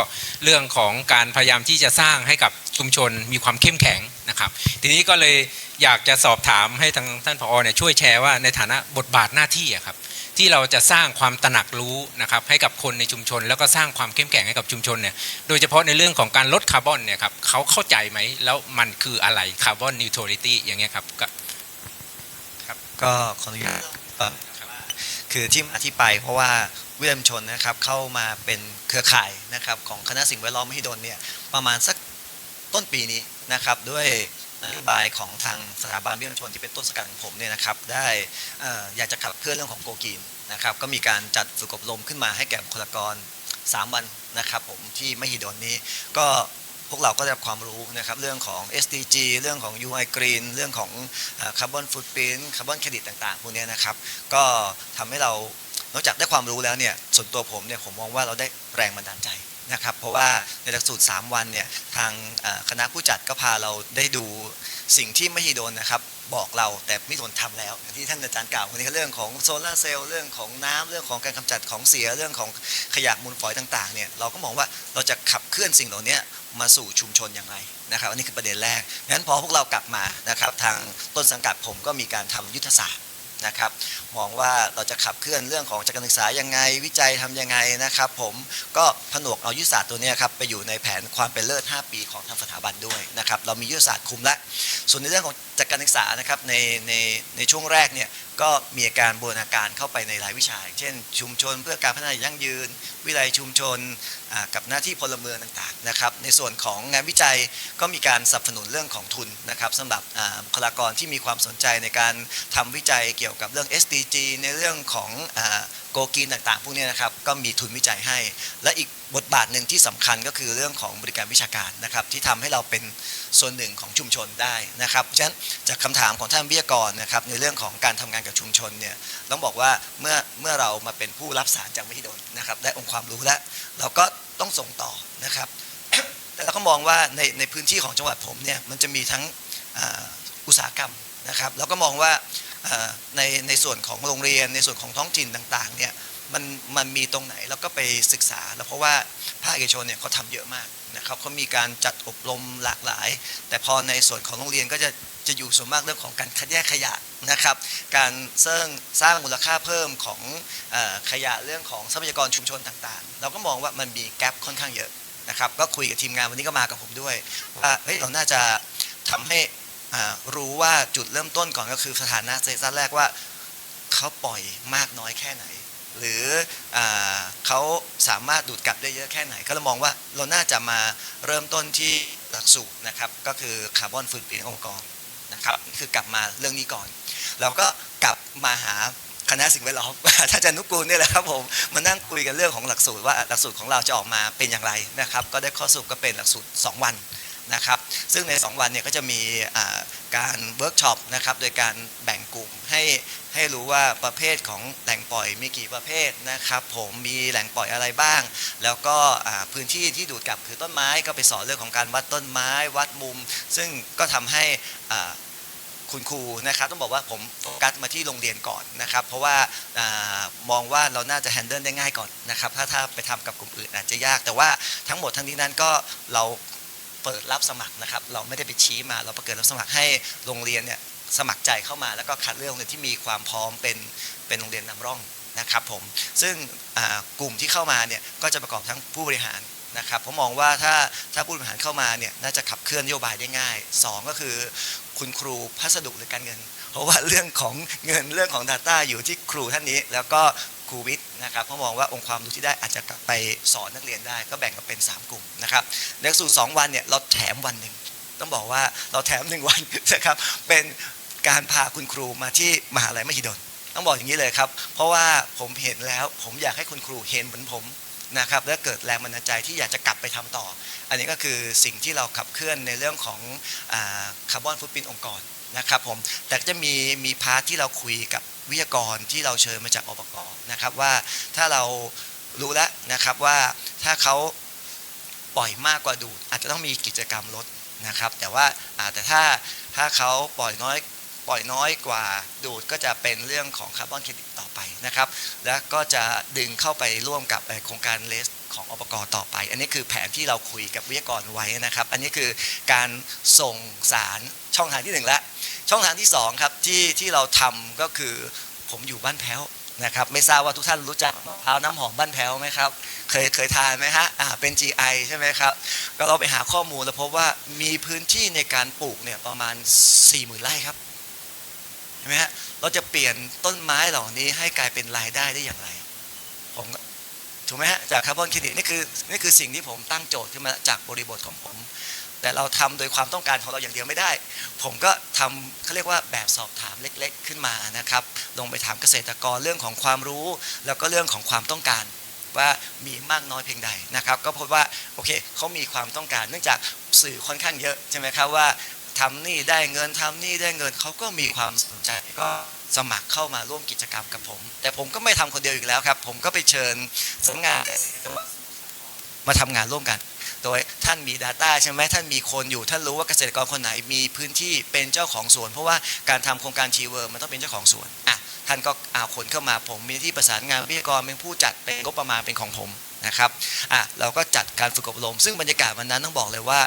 เรื่องของการพยายามที่จะสร้างให้กับชุมชนมีความเข้มแข็งนะครับทีนี้ก็เลยอยากจะสอบถามให้ทางท่านผอเนี่ยช่วยแชร์ว่าในฐานะบทบาทหน้าที่อะครับที่เราจะสร้างความตระหนักรู้นะครับให้กับคนในชุมชนแล้วก็สร้างความเข้มแข็งให้กับชุมชนเนี่ยโดยเฉพาะในเรื่องของการลดคาร์บอนเนี่ยครับเขาเข้าใจไหมแล้วมันคืออะไรคาร์บอนนิวทรัลิตี้อย่างเงี้ยครับก็ขออนุญาตคือที่มาที่ไปเพราะว่าวิทยาชนนะครับเข้ามาเป็นเครือข่ายนะครับของคณะสิ่งแวดล้อมมหิดลเนี่ยประมาณสักต้นปีนี้นะครับด้วยนโยบายของทางสถาบันวิทยาชนที่เป็นต้นสังกัดของผมเนี่ยนะครับได้อยากจะขับเคลื่อนเรื่องของโกกีนนะครับก็มีการจัดฝึกอบรมขึ้นมาให้แก่บุคลากร3 วันนะครับผมที่มหิดลนี้ก็พวกเราก็ได้รับความรู้นะครับเรื่องของ SDG เรื่องของ UI Green เรื่องของคาร์บอนฟุตพริ้นท์คาร์บอนเครดิตต่างๆพวกนี้นะครับก็ทำให้เรานอกจากได้ความรู้แล้วเนี่ยส่วนตัวผมเนี่ยผมมองว่าเราได้แรงบันดาลใจนะครับเพราะว่าในหลักสูตร3 วันเนี่ยทางคณะผู้จัดก็พาเราได้ดูสิ่งที่มหิดลนะครับบอกเราแต่มหิดลทำแล้วที่ท่านอาจารย์กล่าววันนี้เรื่องของโซลาร์เซลล์เรื่องของน้ำเรื่องของการกำจัดของเสียเรื่องของขยะมูลฝอยต่างๆเนี่ยเราก็มองว่าเราจะขับเคลื่อนสิ่งเหล่านี้มาสู่ชุมชนอย่างไรนะครับอันนี้คือประเด็นแรกงั้นพอพวกเรากลับมานะครับทางต้นสังกัดผมก็มีการทำยุทธศาสตร์นะครับมองว่าเราจะขับเคลื่อนเรื่องของการศึกษายังไงวิจัยทำยังไงนะครับผมก็ผนวกเอายุทธศาสตร์ตัวนี้ครับไปอยู่ในแผนความเป็นเลิศ5 ปีของทางสถาบันด้วยนะครับเรามียุทธศาสตร์คุมแล้วส่วนในเรื่องของจัดการศึกษานะครับในช่วงแรกเนี่ยก็มีการบูรณาการเข้าไปในหลายวิชาเช่นชุมชนเพื่อการพัฒนายั่งยืนวิทยาลัยชุมชนกับหน้าที่พลเมืองต่างๆนะครับในส่วนของงานวิจัยก็มีการสนับสนุนเรื่องของทุนนะครับสำหรับบุคลากรที่มีความสนใจในการทำวิจัยเกี่ยวกับเรื่อง SDG ในเรื่องของโกกีนต่างๆพวกนี้นะครับก็มีทุนวิจัยให้และอีกบทบาทหนึ่งที่สำคัญก็คือเรื่องของบริการวิชาการนะครับที่ทำให้เราเป็นส่วนหนึ่งของชุมชนได้นะครับเพราะฉะนั้นจากคำถามของท่านวิทยากรนะครับในเรื่องของการทำงานกับชุมชนเนี่ยต้องบอกว่าเมื่อเรามาเป็นผู้รับสารจากมหิดลนะครับได้องค์ความรู้แล้วเราก็ต้องส่งต่อนะครับแต่เราก็มองว่าในพื้นที่ของจังหวัดผมเนี่ยมันจะมีทั้งอุตสาหกรรมนะครับเราก็มองว่าในส่วนของโรงเรียนในส่วนของท้องถิ่นต่างๆเนี่ยมันมีตรงไหนแล้วก็ไปศึกษาแล้วเพราะว่าภาคเอกชนเนี่ยเขาทำเยอะมากนะครับเขามีการจัดอบรมหลากหลายแต่พอในส่วนของโรงเรียนก็จะอยู่ส่วนมากเรื่องของการคัดแยกขยะนะครับการสร้างมูลค่าเพิ่มของขยะเรื่องของทรัพยากรชุมชนต่างๆเราก็มองว่ามันมีแกลบค่อนข้างเยอะนะครับก็คุยกับทีมงานวันนี้ก็มากับผมด้วยว่าเฮ้ยเราน่าจะทำให้รู้ว่าจุดเริ่มต้นก่อนก็คือสถานะเซสซันแรกว่าเขาปล่อยมากน้อยแค่ไหนหรือเขาสามารถดูดกลับได้เยอะแค่ไหนก็เรามองว่าเราน่าจะมาเริ่มต้นที่หลักสูตรนะครับก็คือคาร์บอนฟุตพริ้นท์องค์กรนะครับคือกลับมาเรื่องนี้ก่อนเราก็กลับมาหาคณะสิ่งแวดล้อมท่านอาจารย์นุกูลนี่แหละครับผมมานั่งคุยกันเรื่องของหลักสูตรว่าหลักสูตรของเราจะออกมาเป็นอย่างไรนะครับก็ได้ข้อสรุปก็เป็นหลักสูตร2 วันนะครับซึ่งใน2 วันเนี่ยก็จะมีการเวิร์กช็อปนะครับโดยการแบ่งกลุ่มให้รู้ว่าประเภทของแหล่งปล่อยมีกี่ประเภทนะครับผมมีแหล่งปล่อยอะไรบ้างแล้วก็พื้นที่ที่ดูดกลับคือต้นไม้ก็ไปสอนเรื่องของการวัดต้นไม้วัดมุมซึ่งก็ทำให้คุณครูนะครับต้องบอกว่าผมโฟกัสมาที่โรงเรียนก่อนนะครับเพราะว่ามองว่าเราน่าจะแฮนเดิลได้ง่ายก่อนนะครับถ้าไปทำกับกลุ่มอื่นอาจจะยากแต่ว่าทั้งหมดทั้งนี้นั้นก็เราเปิดรับสมัครนะครับเราไม่ได้ไปชี้มาเราเปิดรับสมัครให้โรงเรียนเนี่ยสมัครใจเข้ามาแล้วก็คัดเลือกโรงเรียนที่มีความพร้อมเป็นโรงเรียนนำร่องนะครับผมซึ่งกลุ่มที่เข้ามาเนี่ยก็จะประกอบทั้งผู้บริหารนะครับผมมองว่าถ้าผู้บริหารเข้ามาเนี่ยน่าจะขับเคลื่อนนโยบายได้ง่าย2ก็คือคุณครูพัสดุหรือการเงินเพราะว่าเรื่องของเงินเรื่องของ Data อยู่ที่ครูท่านนี้แล้วก็ครูวิทย์นะครับเพราะมองว่าองค์ความรู้ที่ได้อาจจะกลับไปสอนนักเรียนได้ก็แบ่งกันเป็น3 กลุ่มนะครับในหลักสูตร2 วันเนี่ยเราแถมวันหนึ่งต้องบอกว่าเราแถม1 วันนะครับเป็นการพาคุณครูมาที่มหาวิทยาลัยมหิดลต้องบอกอย่างนี้เลยครับเพราะว่าผมเห็นแล้วผมอยากให้คุณครูเห็นเหมือนผมนะครับและเกิดแรงบันดาลใจที่อยากจะกลับไปทำต่ออันนี้ก็คือสิ่งที่เราขับเคลื่อนในเรื่องของคาร์บอนฟุตพริ้นท์องค์กรนะครับผมแต่จะมีพาร์ทที่เราคุยกับวิทยากรที่เราเชิญมาจากอปก.นะครับว่าถ้าเรารู้แล้วนะครับว่าถ้าเขาปล่อยมากกว่าดูดอาจจะต้องมีกิจกรรมลดนะครับแต่ถ้าเขาปล่อยน้อย ปล่อยน้อยกว่าดูดก็จะเป็นเรื่องของคาร์บอนเครดิตต่อไปนะครับและก็จะดึงเข้าไปร่วมกับโครงการเลสของอบก.ต่อไปอันนี้คือแผนที่เราคุยกับวิทยากรไว้นะครับอันนี้คือการส่งสารช่องทางที่1แล้วช่องทางที่2ครับที่เราทำก็คือผมอยู่บ้านแพ้วนะครับไม่ทราบว่าทุกท่านรู้จักมะพร้าวน้ำหอมบ้านแพ้วไหมครับเคยทานไหมฮะเป็น GI ใช่ไหมครับก็เราไปหาข้อมูลแล้วพบว่ามีพื้นที่ในการปลูกเนี่ยประมาณ 40,000 ไร่ครับเห็นไหมฮะเราจะเปลี่ยนต้นไม้เหล่านี้ให้กลายเป็นรายได้ได้อย่างไรผมถูกไหมฮะจากคาร์บอนเครดิตนี่คือสิ่งที่ผมตั้งโจทย์ขึ้นมาจากบริบทของผมแต่เราทำโดยความต้องการของเราอย่างเดียวไม่ได้ผมก็ทำเขาเรียกว่าแบบสอบถามเล็กๆขึ้นมานะครับลงไปถามเกษตรกรเรื่องของความรู้แล้วก็เรื่องของความต้องการว่ามีมากน้อยเพียงใดนะครับก็พบว่าโอเคเขามีความต้องการเนื่องจากสื่อค่อนข้างเยอะใช่ไหมครับว่าทำนี่ได้เงินทำนี่ได้เงินเขาก็มีความสนใจก็สมัครเข้ามาร่วมกิจกรรมกับผมแต่ผมก็ไม่ทำคนเดียวอีกแล้วครับผมก็ไปเชิญสำนักงานมาทำงานร่วมกันโดยท่านมี Data ใช่ไหมท่านมีคนอยู่ท่านรู้ว่าเกษตรกรคนไหนมีพื้นที่เป็นเจ้าของสวนเพราะว่าการทำโครงการชีเวอร์มันต้องเป็นเจ้าของสวนท่านก็เอาคนเข้ามาผมมีที่ประสานงานวิทยากรเป็นผู้จัดเป็นงบประมาณเป็นของผมนะครับเราก็จัดการฝึกอบรมซึ่งบรรยากาศวันนั้นต้องบอกเลยว่า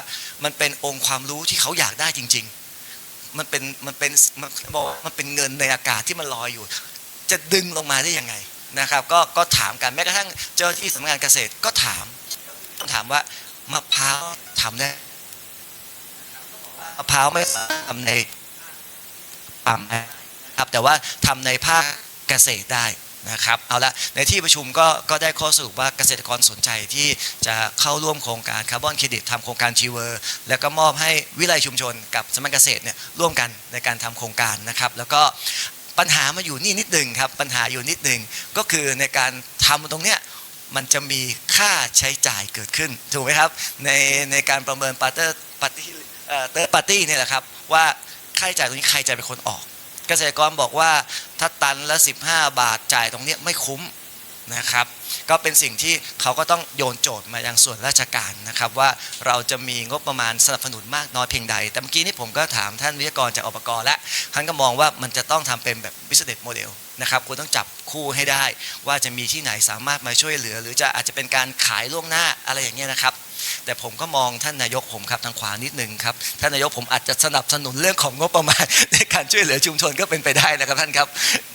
มันเป็นองค์ความรู้ที่เขาอยากได้จริงๆมันเป็นเงินในอากาศที่มันลอยอยู่จะดึงลงมาได้ยังไงนะครับก็ถามกันแม้กระทั่งเจ้าที่สำนักงานเกษตรก็ถามว่ามะพร้าวทำได้มะพร้าวไม่ทำในปั๊มนะครับแต่ว่าทำในภาคเกษตรได้นะครับเอาละในที่ประชุมก็ได้ข้อสรุปว่าเกษตรกรสนใจที่จะเข้าร่วมโครงการคาร์บอนเครดิตทำโครงการชีเวอร์แล้วก็มอบให้วิไลชุมชนกับสำนักเกษตรเนี่ยร่วมกันในการทำโครงการนะครับแล้วก็ปัญหามาอยู่นี่นิดหนึ่งครับปัญหาอยู่นิดหนึ่งก็คือในการทำตรงเนี้ยมันจะมีค่าใช้จ่ายเกิดขึ้นถูกไหมครับในการประเมินเตอร์ปาร์ตี้เนี่ยแหละครับว่าค่าใช้จ่ายตรงนี้ใครจะเป็นคนออกเกษตรกรบอกว่าถ้าตันละ15 บาทจ่ายตรงนี้ไม่คุ้มนะครับก็เป็นสิ่งที่เขาก็ต้องโยนโจทย์มายังส่วนราชการนะครับว่าเราจะมีงบประมาณสนับสนุนมากน้อยเพียงใดแต่เมื่อกี้นี้ผมก็ถามท่านวิทยากรจากอบก.และท่านก็มองว่ามันจะต้องทำเป็นแบบ business model นะครับคุณต้องจับคู่ให้ได้ว่าจะมีที่ไหนสามารถมาช่วยเหลือหรือจะอาจจะเป็นการขายล่วงหน้าอะไรอย่างเงี้ยนะครับแต่ผมก็มองท่านนายกผมครับทางขวานิดนึงครับท่านนายกผมอาจจะสนับสนุนเรื่องของงบประมาณในการช่วยเหลือชุมชนก็เป็นไปได้นะครับท่านครับ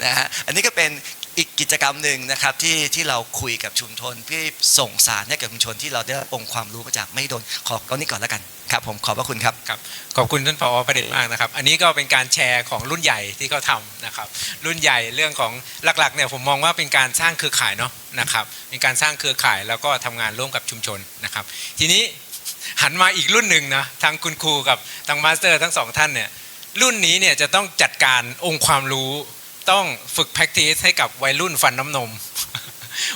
นะฮะอันนี้ก็เป็นอีกกิจกรรมหนึ่งนะครับที่เราคุยกับชุมชนเพื่อส่งสารให้กับชุมชนที่เราได้องค์ความรู้มาจากไม่โดนขอก้อนนี้ก่อนแล้วกันครับผมขอบพระคุณครับครับขอบคุณท่านผอ.ประเด็นมากนะครับอันนี้ก็เป็นการแชร์ของรุ่นใหญ่ที่เขาทำนะครับรุ่นใหญ่เรื่องของหลักๆเนี่ยผมมองว่าเป็นการสร้างเครือข่ายเนาะนะครับเป็นการสร้างเครือข่ายแล้วก็ทำงานร่วมกับชุมชนนะครับทีนี้หันมาอีกรุ่นหนึ่งนะทางคุณครูกับทางมาสเตอร์ทั้งสองท่านเนี่ยรุ่นนี้เนี่ยจะต้องจัดการองค์ความรู้ต้องฝึก practice ให้กับวัยรุ่นฟันน้ำนม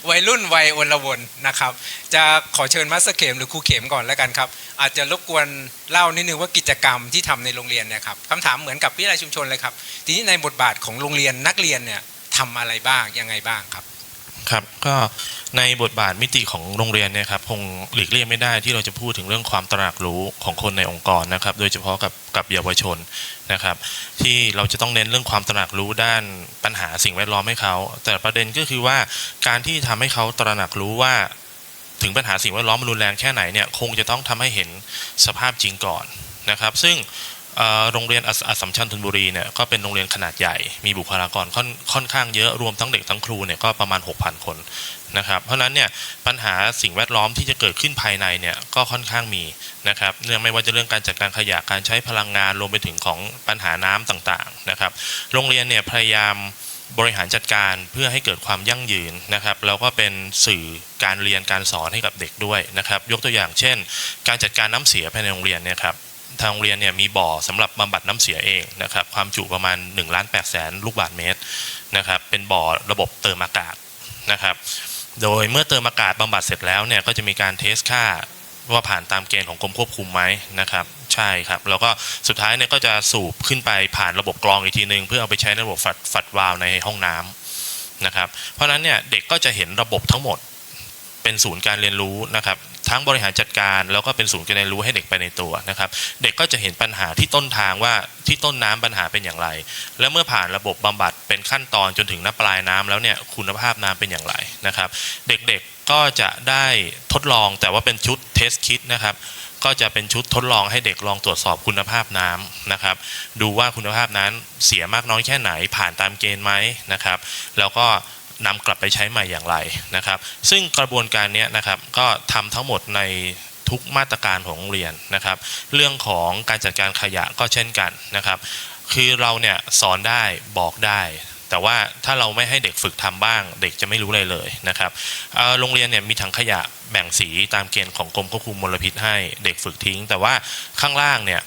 วัยรุ่นวัยอลวนนะครับจะขอเชิญมาสเตอร์เข็มหรือครูเข็มก่อนแล้วกันครับอาจจะรบกวนเล่านิดนึงว่ากิจกรรมที่ทำในโรงเรียนเนี่ยครับคำถามเหมือนกับวิทยาลัยชุมชนเลยครับทีนี้ในบทบาทของโรงเรียนนักเรียนเนี่ยทำอะไรบ้างยังไงบ้างครับครับก็ในบทบาทมิติของโรงเรียนเนี่ยครับคงหลีกเลี่ยงไม่ได้ที่เราจะพูดถึงเรื่องความตระหนักรู้ของคนในองค์กรนะครับโดยเฉพาะกับเยาวชนนะครับที่เราจะต้องเน้นเรื่องความตระหนักรู้ด้านปัญหาสิ่งแวดล้อมให้เขาแต่ประเด็นก็คือว่าการที่ทำให้เขาตระหนักรู้ว่าถึงปัญหาสิ่งแวดล้อมมันรุนแรงแค่ไหนเนี่ยคงจะต้องทำให้เห็นสภาพจริงก่อนนะครับซึ่งโรงเรียนอัสสัมชัญธนบุรีเนี่ยก็เป็นโรงเรียนขนาดใหญ่มีบุคลากรค่อนข้างเยอะรวมทั้งเด็กทั้งครูเนี่ยก็ประมาณ 6,000 คนนะครับเพราะฉะนั้นเนี่ยปัญหาสิ่งแวดล้อมที่จะเกิดขึ้นภายในเนี่ยก็ค่อนข้างมีนะครับเนื่องไม่ว่าจะเรื่องการจัดการขยะการใช้พลังงานรวมไปถึงของปัญหาน้ำต่างๆนะครับโรงเรียนเนี่ยพยายามบริหารจัดการเพื่อให้เกิดความยั่งยืนนะครับแล้วก็เป็นสื่อการเรียนการสอนให้กับเด็กด้วยนะครับยกตัวอย่างเช่นการจัดการน้ำเสียภายในโรงเรียนเนี่ยครับทางโรงเรียนเนี่ยมีบ่อสำหรับบำบัดน้ำเสียเองนะครับความจุประมาณ 1,800,000 ลูกบาศก์เมตรนะครับเป็นบ่อระบบเติมอากาศนะครับโดยเมื่อเติมอากาศบำบัดเสร็จแล้วเนี่ยก็จะมีการเทสค่าว่าผ่านตามเกณฑ์ของกรมควบคุมไหมนะครับใช่ครับแล้วก็สุดท้ายเนี่ยก็จะสูบขึ้นไปผ่านระบบกรองอีกทีนึงเพื่อเอาไปใช้ในระบบฝัดวาล์วในห้องน้ำนะครับเพราะฉะนั้นเนี่ยเด็กก็จะเห็นระบบทั้งหมดเป็นศูนย์การเรียนรู้นะครับ ทั้งบริหารจัดการแล้วก็เป็นศูนย์การเรียนรู้ให้เด็กไปในตัวนะครับเด็กก็จะเห็นปัญหาที่ต้นทางว่าที่ต้นน้ำปัญหาเป็นอย่างไรแล้วเมื่อผ่านระบบบำบัดเป็นขั้นตอนจนถึงณปลายน้ำแล้วเนี่ยคุณภาพน้ำเป็นอย่างไรนะครับเด็กๆก็จะได้ทดลองแต่ว่าเป็นชุดเทสคิดนะครับก็จะเป็นชุดทดลองให้เด็กลองตรวจสอบคุณภาพน้ำนะครับดูว่าคุณภาพนั้นเสียมากน้อยแค่ไหนผ่านตามเกณฑ์ไหมนะครับแล้วก็นำกลับไปใช้ใหม่อย่างไรนะครับซึ่งกระบวนการนี้นะครับก็ทำทั้งหมดในทุกมาตรการของโรงเรียนนะครับเรื่องของการจัดการขยะก็เช่นกันนะครับคือเราเนี่ยสอนได้บอกได้แต่ว่าถ้าเราไม่ให้เด็กฝึกทำบ้างเด็กจะไม่รู้อะไรเลยนะครับโรงเรียนเนี่ยมีถังขยะแบ่งสีตามเกณฑ์ของกรมควบคุมมลพิษให้เด็กฝึกทิ้งแต่ว่าข้างล่างเนี่ย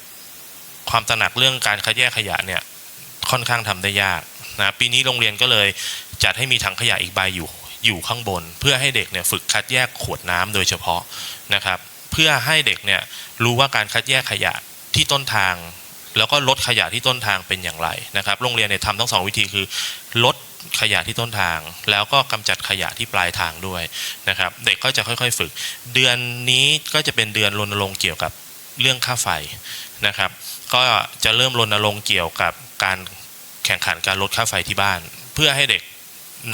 ความตระหนักเรื่องการคัดแยกขยะเนี่ยค่อนข้างทำได้ยากนะปีนี้โรงเรียนก็เลยจัดให้มีถังขยะอีกใบอยู่ข้างบนเพื่อให้เด็กเนี่ยฝึกคัดแยกขวดน้ำโดยเฉพาะนะครับเพื่อให้เด็กเนี่ยรู้ว่าการคัดแยกขยะที่ต้นทางแล้วก็ลดขยะที่ต้นทางเป็นอย่างไรนะครับโรงเรียนเนี่ยทำทั้ง2วิธีคือลดขยะที่ต้นทางแล้วก็กำจัดขยะที่ปลายทางด้วยนะครับเด็กก็จะค่อยๆฝึกเดือนนี้ก็จะเป็นเดือนรณรงค์เกี่ยวกับเรื่องค่าไฟนะครับก็จะเริ่มรณรงค์เกี่ยวกับการแข่งขันการลดค่าไฟที่บ้านเพื่อให้เด็ก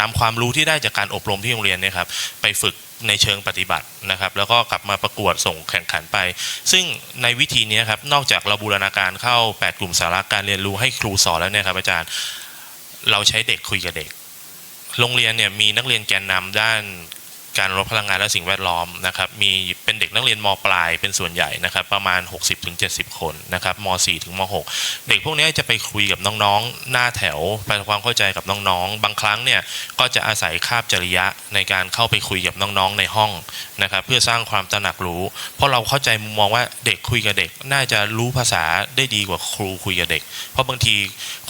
นำความรู้ที่ได้จากการอบรมที่โรงเรียนเนี่ยครับไปฝึกในเชิงปฏิบัตินะครับแล้วก็กลับมาประกวดส่งแข่งขันไปซึ่งในวิธีนี้ครับนอกจากเราบูรณาการเข้า8กลุ่มสาระการเรียนรู้ให้ครูสอนแล้วเนี่ยครับอาจารย์เราใช้เด็กคุยกับเด็กโรงเรียนเนี่ยมีนักเรียนแกนนำด้านการลดพลังงานและสิ่งแวดล้อมนะครับมีเป็นเด็กนักเรียนม.ปลายเป็นส่วนใหญ่นะครับประมาณ 60-70 คนนะครับม.4 ถึงม.6 เด็กพวกนี้จะไปคุยกับน้องๆหน้าแถวไปทำความเข้าใจกับน้องๆบางครั้งเนี่ยก็จะอาศัยคาบจริยะในการเข้าไปคุยกับน้องๆในห้องนะครับเพื่อสร้างความตระหนักรู้เพราะเราเข้าใจมุมมองว่าเด็กคุยกับเด็กน่าจะรู้ภาษาได้ดีกว่าครูคุยกับเด็กเพราะบางที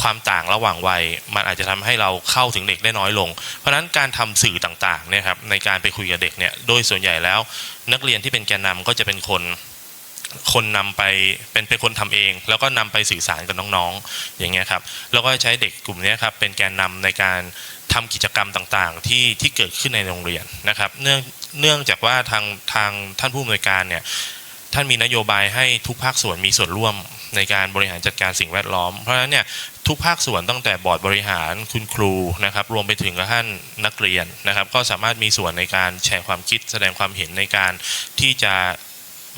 ความต่างระหว่างวัยมันอาจจะทำให้เราเข้าถึงเด็กได้น้อยลงเพราะฉะนั้นการทำสื่อต่างๆเนี่ยครับในการไปคุยกับเด็กเนี่ยโดยส่วนใหญ่แล้วนักเรียนที่เป็นแกนนำก็จะเป็นคนนำไปเป็นคนทำเองแล้วก็นำไปสื่อสารกับน้องๆอย่างเงี้ยครับแล้วก็ใช้เด็กกลุ่มนี้ครับเป็นแกนนำในการทำกิจกรรมต่างๆที่เกิดขึ้นในโรงเรียนนะครับเนื่องจากว่าทางท่านผู้อำนวยการเนี่ยท่านมีนโยบายให้ทุกภาคส่วนมีส่วนร่วมในการบริหารจัดการสิ่งแวดล้อมเพราะฉะนั้นเนี่ยทุกภาคส่วนตั้งแต่บอร์ดบริหารคุณครูนะครับรวมไปถึงท่านนักเรียนนะครับก็สามารถมีส่วนในการแชร์ความคิดแสดงความเห็นในการที่จะ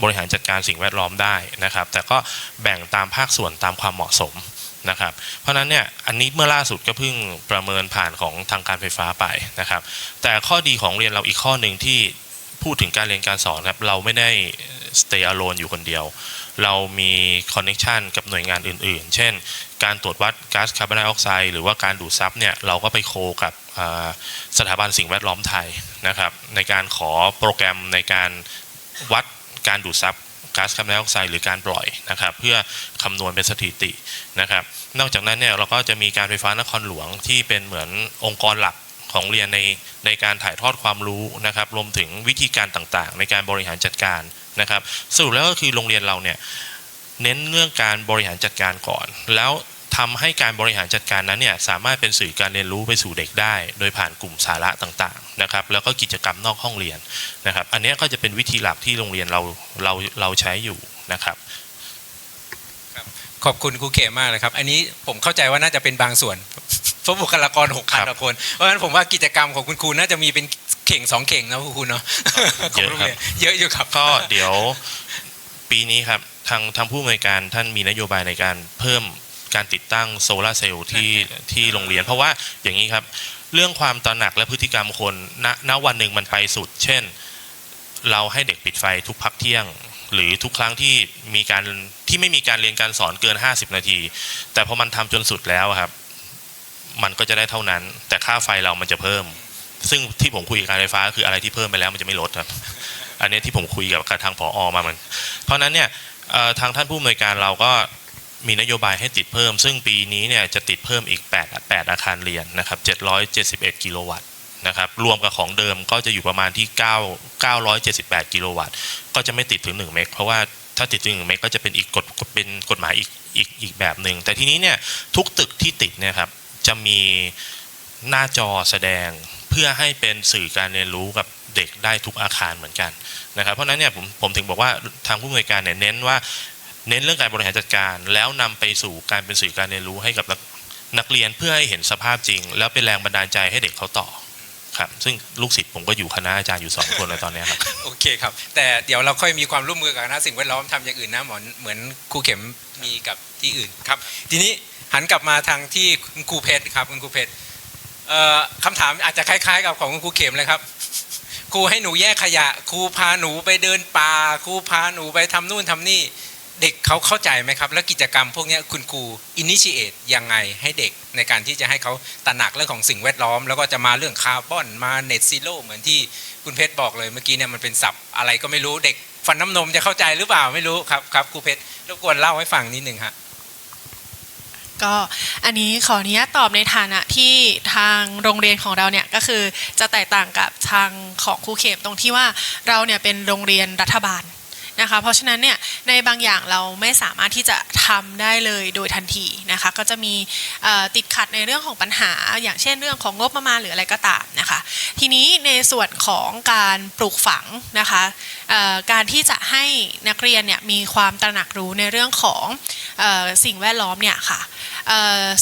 บริหารจัดการสิ่งแวดล้อมได้นะครับแต่ก็แบ่งตามภาคส่วนตามความเหมาะสมนะครับเพราะฉะนั้นเนี่ยอันนี้เมื่อล่าสุดก็เพิ่งประเมินผ่านของทางการไฟฟ้าไปนะครับแต่ข้อดีของเรียนเราอีกข้อหนึ่งที่พูดถึงการเรียนการสอนครับเราไม่ได้ stay alone อยู่คนเดียวเรามี connection กับหน่วยงานอื่นๆเช่นการตรวจวัดก๊าซคาร์บอนไดออกไซด์หรือว่าการดูดซับเนี่ยเราก็ไปโคกับสถาบันสิ่งแวดล้อมไทยนะครับในการขอโปรแกรมในการวัดการดูดซับก๊าซคาร์บอนไดออกไซด์หรือการปล่อยนะครับเพื่อคำนวณเป็นสถิตินะครับนอกจากนั้นเนี่ยเราก็จะมีการไฟฟ้านครหลวงที่เป็นเหมือนองค์กรหลักของเรียนในการถ่ายทอดความรู้นะครับรวมถึงวิธีการต่างๆในการบริหารจัดการนะครับสรุปแล้วก็คือโรงเรียนเราเนี่ยเน้นเรื่องการบริหารจัดการก่อนแล้วทำให้การบริหารจัดการนั้นเนี่ยสามารถเป็นสื่อการเรียนรู้ไปสู่เด็กได้โดยผ่านกลุ่มสาระต่างๆนะครับแล้วก็กิจกรรมนอกห้องเรียนนะครับอันนี้ก็จะเป็นวิธีหลักที่โรงเรียนเราใช้อยู่นะครับขอบคุณครูเขมมากเลยครับอันนี้ผมเข้าใจว่าน่าจะเป็นบางส่วนเพราะบุคลากร 6,000 คนเพราะฉะนั้นผมว่ากิจกรรมของคุณครูน่าจะมีเป็นเข่ง2เข่งนะครูเนาะของโรงเรียนเยอะอยู่ครับก็เดี๋ยวปีนี้ครับทางผู้อำนวยการท่านมีนโยบายในการเพิ่มการติดตั้งโซลาร์เซลล์ที่โรงเรียนเพราะว่าอย่างนี้ครับเรื่องความตระหนักและพฤติกรรมคนณวันหนึ่งมันไปสุดเช่นเราให้เด็กปิดไฟทุกพักเที่ยงหรือทุกครั้งที่ไม่มีการเรียนการสอนเกิน50 นาทีแต่พอมันทำจนสุดแล้วครับมันก็จะได้เท่านั้นแต่ค่าไฟเรามันจะเพิ่มซึ่งที่ผมคุยกับการไฟฟ้าคืออะไรที่เพิ่มไปแล้วมันจะไม่ลดครับอันนี้ที่ผมคุยกับทางผอ.มามันเพราะนั้นเนี่ยทางท่านผู้อำนวยการเราก็มีนโยบายให้ติดเพิ่มซึ่งปีนี้เนี่ยจะติดเพิ่มอีก8อาคารเรียนนะครับ771กิโลวัตต์นะครับรวมกับของเดิมก็จะอยู่ประมาณที่978กิโลวัตต์ก็จะไม่ติดถึง1เมกเพราะว่าถ้าติดถึง1เมกก็จะเป็นเป็นกฎหมายอีกแบบหนึ่งแต่ทีนี้เนี่ยทุกตึกที่ติดเนี่ยครับจะมีหน้าจอแสดงเพื่อให้เป็นสื่อการเรียนรู้กับ เด็กได้ทุกอาคารเหมือนกันนะครับเพราะฉะนั้นเนี่ยผมถึงบอกว่าทางผู้อำนวยการเนี่ยเน้นเรื่องการบริหารจัดการแล้วนำไปสู่การเป็นสื่อการเรียนรู้ให้กับนักเรียนเพื่อให้เห็นสภาพจริงแล้วเป็นแรงบันดาลใจให้เด็กเขาต่อครับซึ่งลูกศิษย์ผมก็อยู่คณะอาจารย์อยู่2คนในตอนนี้ครับโอเคครับแต่เดี๋ยวเราค่อยมีความร่วมมือกับคณะสิ่งแวดล้อมทำอย่างอื่นนะเหมือนครูเข็มมีกับที่อื่นครับทีนี้หันกลับมาทางที่คุณครูเพชรครับคุณครูเพชรคำถามอาจจะคล้ายๆกับของคุณครูเข็มเลยครับครูให้หนูแยกขยะครูพาหนูไปเดินป่าครูพาหนูไปทำนู่นทำนี่เด็กเขาเข้าใจไหมครับแล้วกิจกรรมพวกนี้คุณครูอินิชิเอตยังไงให้เด็กในการที่จะให้เขาตระหนักเรื่องของสิ่งแวดล้อมแล้วก็จะมาเรื่องคาร์บอนมาเน็ตซีโร่เหมือนที่คุณเพชรบอกเลยเมื่อกี้เนี่ยมันเป็นศัพท์อะไรก็ไม่รู้เด็กฟันน้ำนมจะเข้าใจหรือเปล่าไม่รู้ครับครูเพชรรบกวนเล่าให้ฟังนิดนึงฮะก็อันนี้ขออนุญาตตอบในฐานะที่ทางโรงเรียนของเราเนี่ยก็คือจะแตกต่างกับทางของครูเข็มตรงที่ว่าเราเนี่ยเป็นโรงเรียนรัฐบาลนะคะเพราะฉะนั้นเนี่ยในบางอย่างเราไม่สามารถที่จะทำได้เลยโดยทันทีนะคะก็จะมีติดขัดในเรื่องของปัญหาอย่างเช่นเรื่องของงบประมาณหรืออะไรก็ตามนะคะทีนี้ในส่วนของการปลูกฝังนะคะการที่จะให้นักเรียนเนี่ยมีความตระหนักรู้ในเรื่องของสิ่งแวดล้อมเนี่ยค่ะ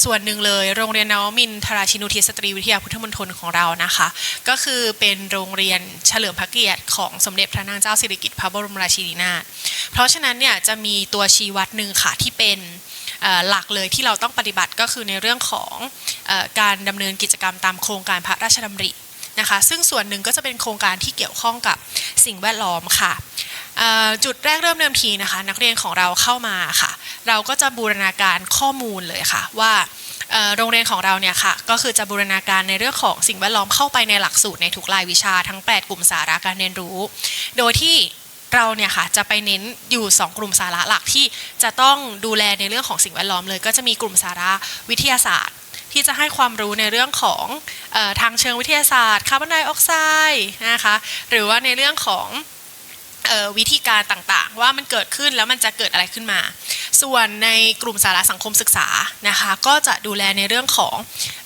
ส่วนหนึ่งเลยโรงเรียนนวมินทราชินูทิศสตรีวิทยาพุทธมณฑลของเรานะคะก็คือเป็นโรงเรียนเฉลิมพระเกียรติของสมเด็จพระนางเจ้าสิริกิติ์พระบรมราชินีนาถเพราะฉะนั้นเนี่ยจะมีตัวชี้วัดหนึ่งค่ะที่เป็นหลักเลยที่เราต้องปฏิบัติก็คือในเรื่องของการดำเนินกิจกรรมตามโครงการพระราชดำรินะคะซึ่งส่วนหนึ่งก็จะเป็นโครงการที่เกี่ยวข้องกับสิ่งแวดล้อมค่ะจุดแรกเริ่มเดิมทีนะคะนักเรียนของเราเข้ามาค่ะเราก็จะบูรณาการข้อมูลเลยค่ะว่าโรงเรียนของเราเนี่ยค่ะก็คือจะบูรณาการในเรื่องของสิ่งแวดล้อมเข้าไปในหลักสูตรในทุกรายวิชาทั้ง8กลุ่มสาระการเรียนรู้โดยที่เราเนี่ยค่ะจะไปเน้นอยู่2กลุ่มสาระหลักที่จะต้องดูแลในเรื่องของสิ่งแวดล้อมเลยก็จะมีกลุ่มสาระวิทยาศาสตร์ที่จะให้ความรู้ในเรื่องของทางเชิงวิทยาศาสตร์คาร์บอนไดออกไซด์นะคะหรือว่าในเรื่องของวิธีการต่างๆว่ามันเกิดขึ้นแล้วมันจะเกิดอะไรขึ้นมาส่วนในกลุ่มสาระสังคมศึกษานะคะก็จะดูแลในเรื่องของ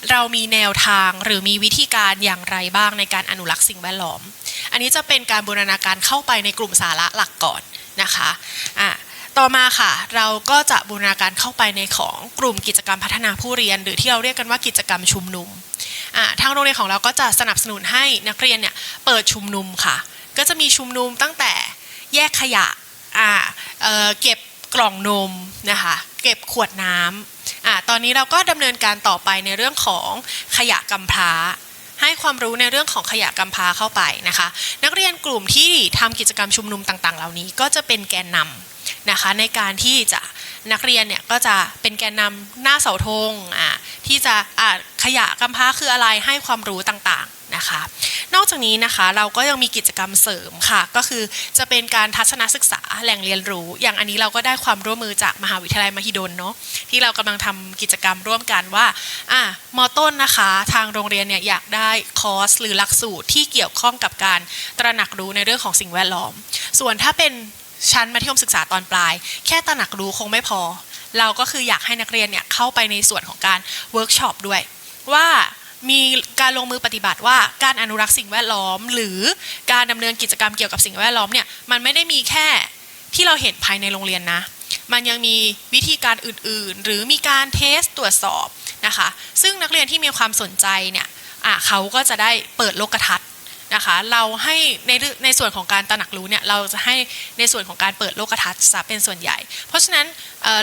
เรามีแนวทางหรือมีวิธีการอย่างไรบ้างในการอนุรักษ์สิ่งแวดล้อมอันนี้จะเป็นการบูรณาการเข้าไปในกลุ่มสาระหลักก่อนนะคะต่อมาค่ะเราก็จะบูรณาการเข้าไปในของกลุ่มกิจกรรมพัฒนาผู้เรียนหรือที่เราเรียกกันว่ากิจกรรมชุมนุมทางโรงเรียนของเราก็จะสนับสนุนให้นักเรียนเนี่ยเปิดชุมนุมค่ะก็จะมีชุมนุมตั้งแต่แยกขยะเก็บกล่องนมนะคะเก็บขวดน้ำตอนนี้เราก็ดำเนินการต่อไปในเรื่องของขยะกำพร้าให้ความรู้ในเรื่องของขยะกำพร้าเข้าไปนะคะนักเรียนกลุ่มที่ทำกิจกรรมชุมนุมต่างๆเหล่านี้ก็จะเป็นแกนนำนะคะในการที่จะนักเรียนเนี่ยก็จะเป็นแกนนำหน้าเสาธงที่จะขยะกำพร้าคืออะไรให้ความรู้ต่างๆนะคะนอกจากนี้นะคะเราก็ยังมีกิจกรรมเสริมค่ะก็คือจะเป็นการทัศนศึกษาแหล่งเรียนรู้อย่างอันนี้เราก็ได้ความร่วมมือจากมหาวิทยาลัยมหิดลเนาะที่เรากำลังทำกิจกรรมร่วมกันว่าม.ต้นนะคะทางโรงเรียนเนี่ยอยากได้คอร์สหรือหลักสูตรที่เกี่ยวข้องกับการตระหนักรู้ในเรื่องของสิ่งแวดล้อมส่วนถ้าเป็นชั้นมัธยมศึกษาตอนปลายแค่ตระหนักรู้คงไม่พอเราก็คืออยากให้นักเรียนเนี่ยเข้าไปในส่วนของการเวิร์กช็อปด้วยว่ามีการลงมือปฏิบัติว่าการอนุรักษ์สิ่งแวดล้อมหรือการดำเนินกิจกรรมเกี่ยวกับสิ่งแวดล้อมเนี่ยมันไม่ได้มีแค่ที่เราเห็นภายในโรงเรียนนะมันยังมีวิธีการอื่นๆหรือมีการเทสตรวจสอบนะคะซึ่งนักเรียนที่มีความสนใจเนี่ยเขาก็จะได้เปิดโลกทัศน์นะคะเราให้ในส่วนของการตระหนักรู้เนี่ยเราจะให้ในส่วนของการเปิดโลกทัศน์ซะเป็นส่วนใหญ่เพราะฉะนั้น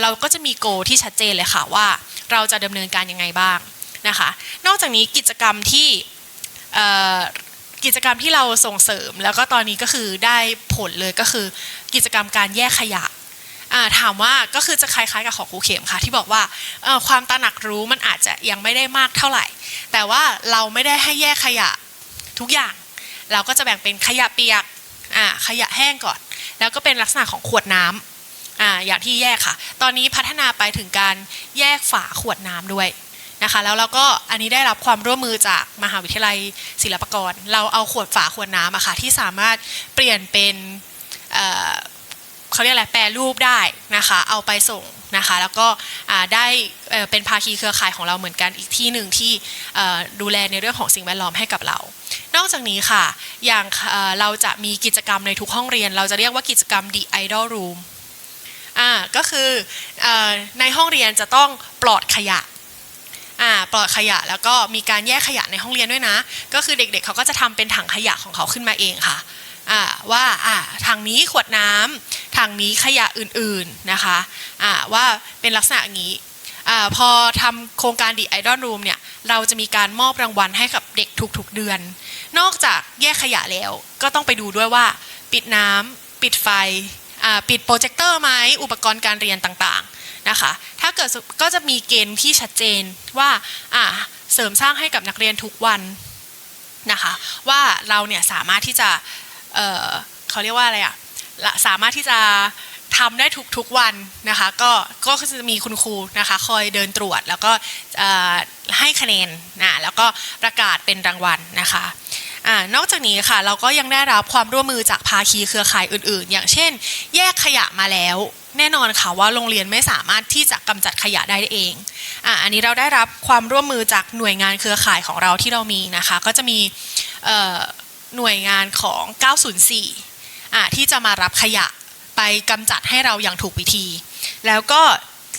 เราก็จะมีโกที่ชัดเจนเลยค่ะว่าเราจะดำเนินการยังไงบ้างนะคะนอกจากนี้กิจกรรมที่เราส่งเสริมแล้วก็ตอนนี้ก็คือได้ผลเลยก็คือกิจกรรมการแยกขยะถามว่าก็คือจะคล้ายๆกับของครูเข็มค่ะที่บอกว่าความตระหนักรู้มันอาจจะยังไม่ได้มากเท่าไหร่แต่ว่าเราไม่ได้ให้แยกขยะทุกอย่างเราก็จะแบ่งเป็นขยะเปียกขยะแห้งก่อนแล้วก็เป็นลักษณะของขวดน้ำอย่างที่แยกค่ะตอนนี้พัฒนาไปถึงการแยกฝาขวดน้ำด้วยนะคะแล้วเราก็อันนี้ได้รับความร่วมมือจากมหาวิทยาลัยศิลปากรเราเอาฝาขวดน้ำค่ะที่สามารถเปลี่ยนเป็นเขาเรียกอะไรแปรรูปได้นะคะเอาไปส่งนะคะแล้วก็ได้เป็นภาคีเครือข่ายของเราเหมือนกันอีกที่หนึ่งที่ดูแลในเรื่องของสิ่งแวดล้อมให้กับเรา นอกจากนี้ค่ะอย่างเราจะมีกิจกรรมในทุกห้องเรียนเราจะเรียกว่ากิจกรรม The Idol Room ก็คือในห้องเรียนจะต้องปลอดขยะปลอดขยะแล้วก็มีการแยกขยะในห้องเรียนด้วยนะก็คือเด็กๆเขาก็จะทำเป็นถังขยะของเขาขึ้นมาเองค่ะว่าถังนี้ขวดน้ำถังนี้ขยะอื่นๆนะคะว่าเป็นลักษณะอย่างนี้พอทำโครงการ The Idol Room เนี่ยเราจะมีการมอบรางวัลให้กับเด็กทุกๆเดือนนอกจากแยกขยะแล้วก็ต้องไปดูด้วยว่าปิดน้ำปิดไฟปิดโปรเจคเตอร์ไหมอุปกรณ์การเรียนต่างๆนะคะถ้าเกิดก็จะมีเกณฑ์ที่ชัดเจนว่าเสริมสร้างให้กับนักเรียนทุกวันนะคะว่าเราเนี่ยสามารถที่จะเขาเรียกว่าอะไรสามารถที่จะทำได้ทุกวันนะคะก็จะมีคุณครูนะคะคอยเดินตรวจแล้วก็ให้คะแนนแล้วก็ประกาศเป็นรางวัลนะคะนอกจากนี้ค่ะเราก็ยังได้รับความร่วมมือจากภาคีเครือข่ายอื่นๆอย่างเช่นแยกขยะมาแล้วแน่นอนค่ะว่าโรงเรียนไม่สามารถที่จะกำจัดขยะได้เองอันนี้เราได้รับความร่วมมือจากหน่วยงานเครือข่ายของเราที่เรามีนะคะก็จะมีหน่วยงานของ904ที่จะมารับขยะไปกำจัดให้เราอย่างถูกวิธีแล้วก็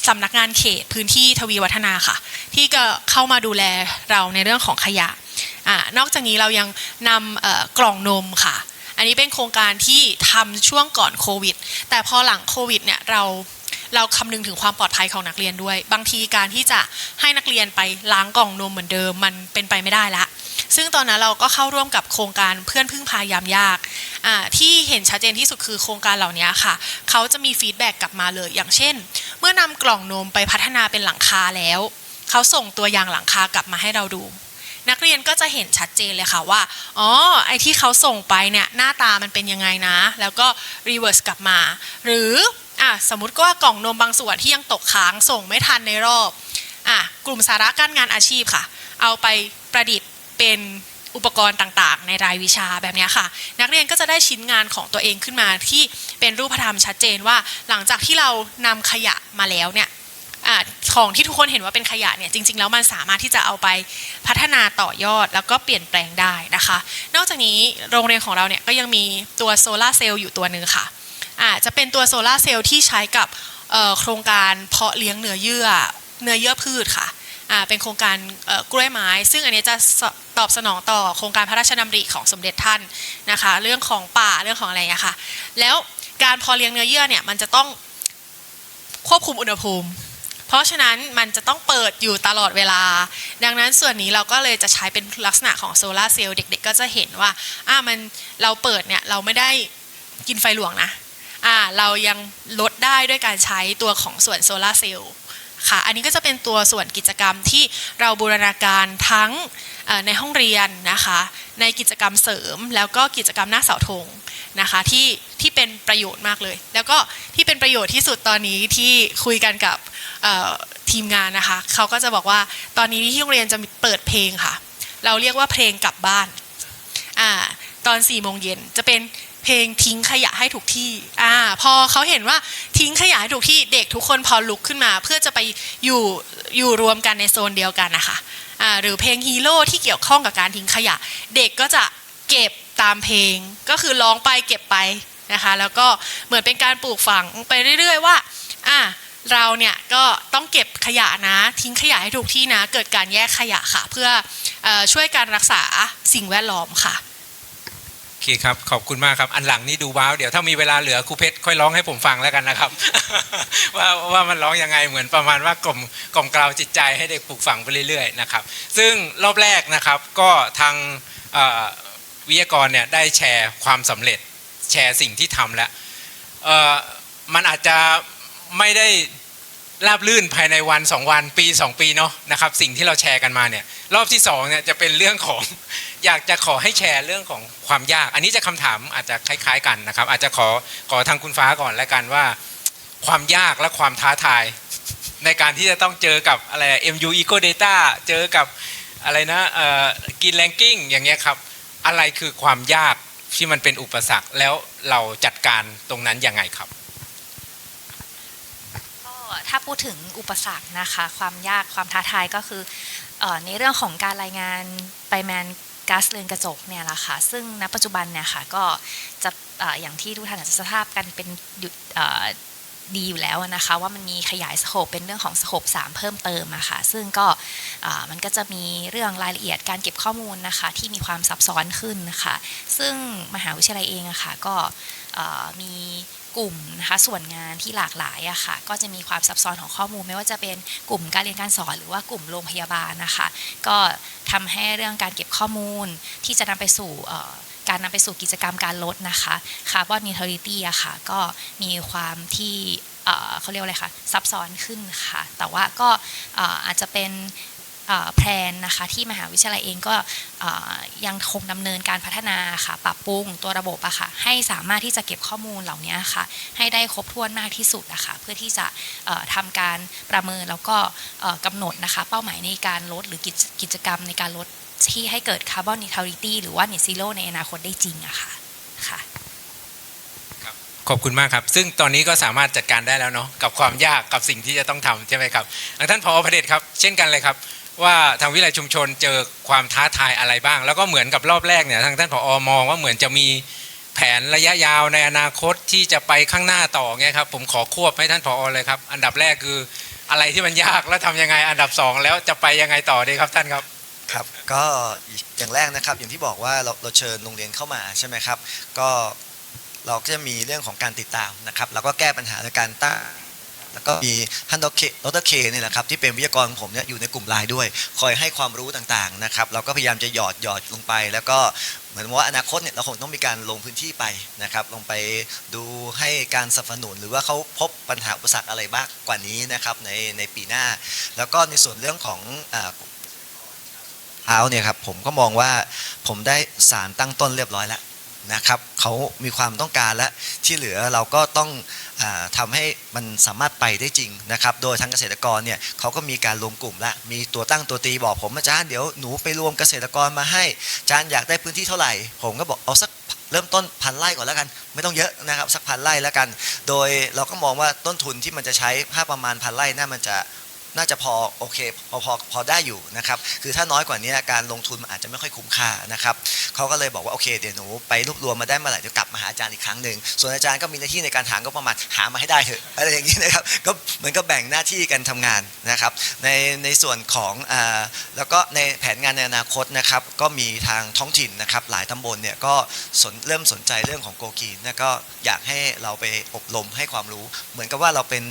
สำนักงานเขตพื้นที่ทวีวัฒนาค่ะที่ก็เข้ามาดูแลเราในเรื่องของขยะนอกจากนี้เรายังนำกล่องนมค่ะอันนี้เป็นโครงการที่ทำช่วงก่อนโควิดแต่พอหลังโควิดเนี่ยเราคำนึงถึงความปลอดภัยของนักเรียนด้วยบางทีการที่จะให้นักเรียนไปล้างกล่องนมเหมือนเดิมมันเป็นไปไม่ได้ละซึ่งตอนนั้นเราก็เข้าร่วมกับโครงการเพื่อนพึ่งพายามยากที่เห็นชัดเจนที่สุดคือโครงการเหล่านี้ค่ะเขาจะมีฟีดแบ็กกลับมาเลยอย่างเช่นเมื่อนำกล่องนมไปพัฒนาเป็นหลังคาแล้วเขาส่งตัวอย่างหลังคากลับมาให้เราดูนักเรียนก็จะเห็นชัดเจนเลยค่ะว่าไอ้ที่เขาส่งไปเนี่ยหน้าตามันเป็นยังไงนะแล้วก็รีเวิร์สกลับมาหรือสมมุติว่ากล่องนมบางส่วนที่ยังตกค้างส่งไม่ทันในรอบกลุ่มสาระการงานอาชีพค่ะเอาไปประดิษฐ์เป็นอุปกรณ์ต่างๆในรายวิชาแบบนี้ค่ะนักเรียนก็จะได้ชิ้นงานของตัวเองขึ้นมาที่เป็นรูปธรรมชัดเจนว่าหลังจากที่เรานำขยะมาแล้วเนี่ยของที่ทุกคนเห็นว่าเป็นขยะเนี่ยจริงๆแล้วมันสามารถที่จะเอาไปพัฒนาต่อยอดแล้วก็เปลี่ยนแปลงได้นะคะนอกจากนี้โรงเรียนของเราเนี่ยก็ยังมีตัวโซลาร์เซลล์อยู่ตัวหนึ่งค่ะจะเป็นตัวโซลาร์เซลล์ที่ใช้กับโครงการเพาะเลี้ยงเนื้อเยื่อพืชค่ะเป็นโครงการกล้วยไม้ซึ่งอันนี้จะตอบสนองต่อโครงการพระราชดำริของสมเด็จท่านนะคะเรื่องของป่าเรื่องของอะไรอย่างเงี้ยค่ะแล้วการเพาะเลี้ยงเนื้อเยื่อเนี่ยมันจะต้องควบคุมอุณหภูมิเพราะฉะนั้นมันจะต้องเปิดอยู่ตลอดเวลาดังนั้นส่วนนี้เราก็เลยจะใช้เป็นลักษณะของโซลาร์เซลล์เด็กๆก็จะเห็นว่าเราเปิดเนี่ยเราไม่ได้กินไฟหลวงนะเรายังลดได้ด้วยการใช้ตัวของส่วนโซลาร์เซลล์ค่ะอันนี้ก็จะเป็นตัวส่วนกิจกรรมที่เราบูรณาการทั้งในห้องเรียนนะคะในกิจกรรมเสริมแล้วก็กิจกรรมหน้าเสาธงนะคะที่เป็นประโยชน์มากเลยแล้วก็ที่เป็นประโยชน์ที่สุดตอนนี้ที่คุยกันกับทีมงานนะคะเขาก็จะบอกว่าตอนนี้ที่โรงเรียนจะเปิดเพลงค่ะเราเรียกว่าเพลงกลับบ้านตอน4 โมงเย็นจะเป็นเพลงทิ้งขยะให้ถูกที่พอเขาเห็นว่าทิ้งขยะให้ถูกที่เด็กทุกคนพอลุกขึ้นมาเพื่อจะไปอยู่รวมกันในโซนเดียวกันนะคะหรือเพลงฮีโร่ที่เกี่ยวข้องกับการทิ้งขยะเด็กก็จะเก็บตามเพลงก็คือร้องไปเก็บไปนะคะแล้วก็เหมือนเป็นการปลูกฝังไปเรื่อยๆว่าเราเนี่ยก็ต้องเก็บขยะนะทิ้งขยะให้ถูกที่นะเกิดการแยกขยะค่ะเพื่อช่วยการรักษาสิ่งแวดล้อมค่ะโอเคครับขอบคุณมากครับอันหลังนี่ดูว้าวเดี๋ยวถ้ามีเวลาเหลือครูเพชรค่อยร้องให้ผมฟังแล้วกันนะครับ ว่ามันร้องยังไงเหมือนประมาณว่ากล่อมกล่าวจิตใจให้เด็กปลูกฝังไปเรื่อยๆนะครับซึ่งรอบแรกนะครับก็ทางวิทยากรเนี่ยได้แชร์ความสำเร็จแชร์สิ่งที่ทำแล้วมันอาจจะไม่ได้ราบลื่นภายในวัน2 วันปี2 ปีเนาะนะครับสิ่งที่เราแชร์กันมาเนี่ยรอบที่2เนี่ยจะเป็นเรื่องของอยากจะขอให้แชร์เรื่องของความยากอันนี้จะคำถามอาจจะคล้ายๆกันนะครับอาจจะขอทางคุณฟ้าก่อนแล้วกันว่าความยากและความท้าทายในการที่จะต้องเจอกับอะไร MU Eco Data เจอกับอะไรนะGreen Ranking อย่างเงี้ยครับอะไรคือความยากที่มันเป็นอุปสรรคแล้วเราจัดการตรงนั้นยังไงครับถ้าพูดถึงอุปสรรคนะคะความยากความท้าทายก็คือในเรื่องของการรายงาน ก๊าซเรือนกระจกเนี่ยแหละค่ะซึ่งณปัจจุบันเนี่ยค่ะก็จะอย่างที่ทุกท่านอาจจะทราบกันเป็นดีอยู่แล้วนะคะว่ามันมีขยายสโคปเป็นเรื่องของสโคป3เพิ่มเติมอะค่ะซึ่งก็มันก็จะมีเรื่องรายละเอียดการเก็บข้อมูลนะคะที่มีความซับซ้อนขึ้นนะคะซึ่งมหาวิทยาลัยเองอะค่ะก็มีกลุ่มนะคะส่วนงานที่หลากหลายอะค่ะก็จะมีความซับซ้อนของข้อมูลไม่ว่าจะเป็นกลุ่มการเรียนการสอนหรือว่ากลุ่มโรงพยาบาลนะคะก็ทำให้เรื่องการเก็บข้อมูลที่จะนำไปสู่การนำไปสู่กิจกรรมการลดนะคะคาร์บอนนิวทรัลิตี้อะค่ะก็มีความที่เขาเรียกว่าอะไรคะซับซ้อนขึ้นค่ะแต่ว่าก็อาจจะเป็นแพลนนะคะที่มหาวิทยาลัยเองก็ยังคงดำเนินการพัฒนาค่ะปรับปรุงตัวระบบอะค่ะให้สามารถที่จะเก็บข้อมูลเหล่านี้ค่ะให้ได้ครบถ้วนมากที่สุดนะคะเพื่อที่จะทำการประเมินแล้วก็กำหนดนะคะเป้าหมายในการลดหรือกิจกรรมในการลดที่ให้เกิดคาร์บอนนิวทรัลิตี้หรือว่าเน็ตซีโร่ในอนาคตได้จริงอะค่ะขอบคุณมากครับซึ่งตอนนี้ก็สามารถจัดการได้แล้วเนาะกับความยากกับสิ่งที่จะต้องทำใช่ไหมครับท่านผอ.พระเดชครับเช่นกันเลยครับว่าทางวิทยาลัยชุมชนเจอความท้าทายอะไรบ้างแล้วก็เหมือนกับรอบแรกเนี่ยทางท่านผอ.มองว่าเหมือนจะมีแผนระยะยาวในอนาคตที่จะไปข้างหน้าต่อไงครับผมขอควบให้ท่านผอ.เลยครับอันดับแรกคืออะไรที่มันยากแล้วทำยังไงอันดับ2แล้วจะไปยังไงต่อดีครับท่านครับครับก็อย่างแรกนะครับอย่างที่บอกว่าเราเชิญโรงเรียนเข้ามาใช่ไหมครับก็เราก็จะมีเรื่องของการติดตามนะครับแล้วก็แก้ปัญหาในการตั้งแล้วก็มีท่านดรเคนี่แหละครับที่เป็นวิทยากรของผมเนี่ยอยู่ในกลุ่มไลน์ด้วยคอยให้ความรู้ต่างๆนะครับเราก็พยายามจะหยอดลงไปแล้วก็เหมือนว่าอนาคตเนี่ยเราคงต้องมีการลงพื้นที่ไปนะครับลงไปดูให้การสนับสนุนหรือว่าเขาพบปัญหาอุปสรรคอะไรบ้างกว่านี้นะครับในปีหน้าแล้วก็ในส่วนเรื่องของเนี่ยครับผมก็มองว่าผมได้สารตั้งต้นเรียบร้อยแล้วนะครับเขามีความต้องการและที่เหลือเราก็ต้องทำให้มันสามารถไปได้จริงนะครับโดยทางเกษตรกรเนี่ยเขาก็มีการรวมกลุ่มและมีตัวตั้งตัวตีบอกผมอาจารย์เดี๋ยวหนูไปรวมเกษตรกรมาให้อาจารย์อยากได้พื้นที่เท่าไหร่ผมก็บอกเอาสักเริ่มต้น1,000 ไร่ก่อนแล้วกันไม่ต้องเยอะนะครับสัก1,000 ไร่แล้วกันโดยเราก็มองว่าต้นทุนที่มันจะใช้ถ้าประมาณ1,000 ไร่น่าจะพอโอเคพอได้อยู่นะครับคือถ้าน้อยกว่านี้การลงทุนมันอาจจะไม่ค่อยคุ้มค่านะครับเขาก็เลยบอกว่าโอเคเดี๋ยวหนูไปรวบรวมมาได้เมื่อไหร่เดี๋ยวกลับมาหาอาจารย์อีกครั้งหนึ่งส่วนอาจารย์ก็มีหน้าที่ในการหาก็ประมาณหามาให้ได้เถอะอะไรอย่างนี้นะครับก็เหมือนก็แบ่งหน้าที่กันทำงานนะครับในส่วนของแล้วก็ในแผนงานในอนาคตนะครับก็มีทางท้องถิ่นนะครับหลายตำบลเนี่ยก็เริ่มสนใจเรื่องของโกกีนก็อยากให้เราไปอบรมให้ความรู้เหมือนกับว่าเราเป็น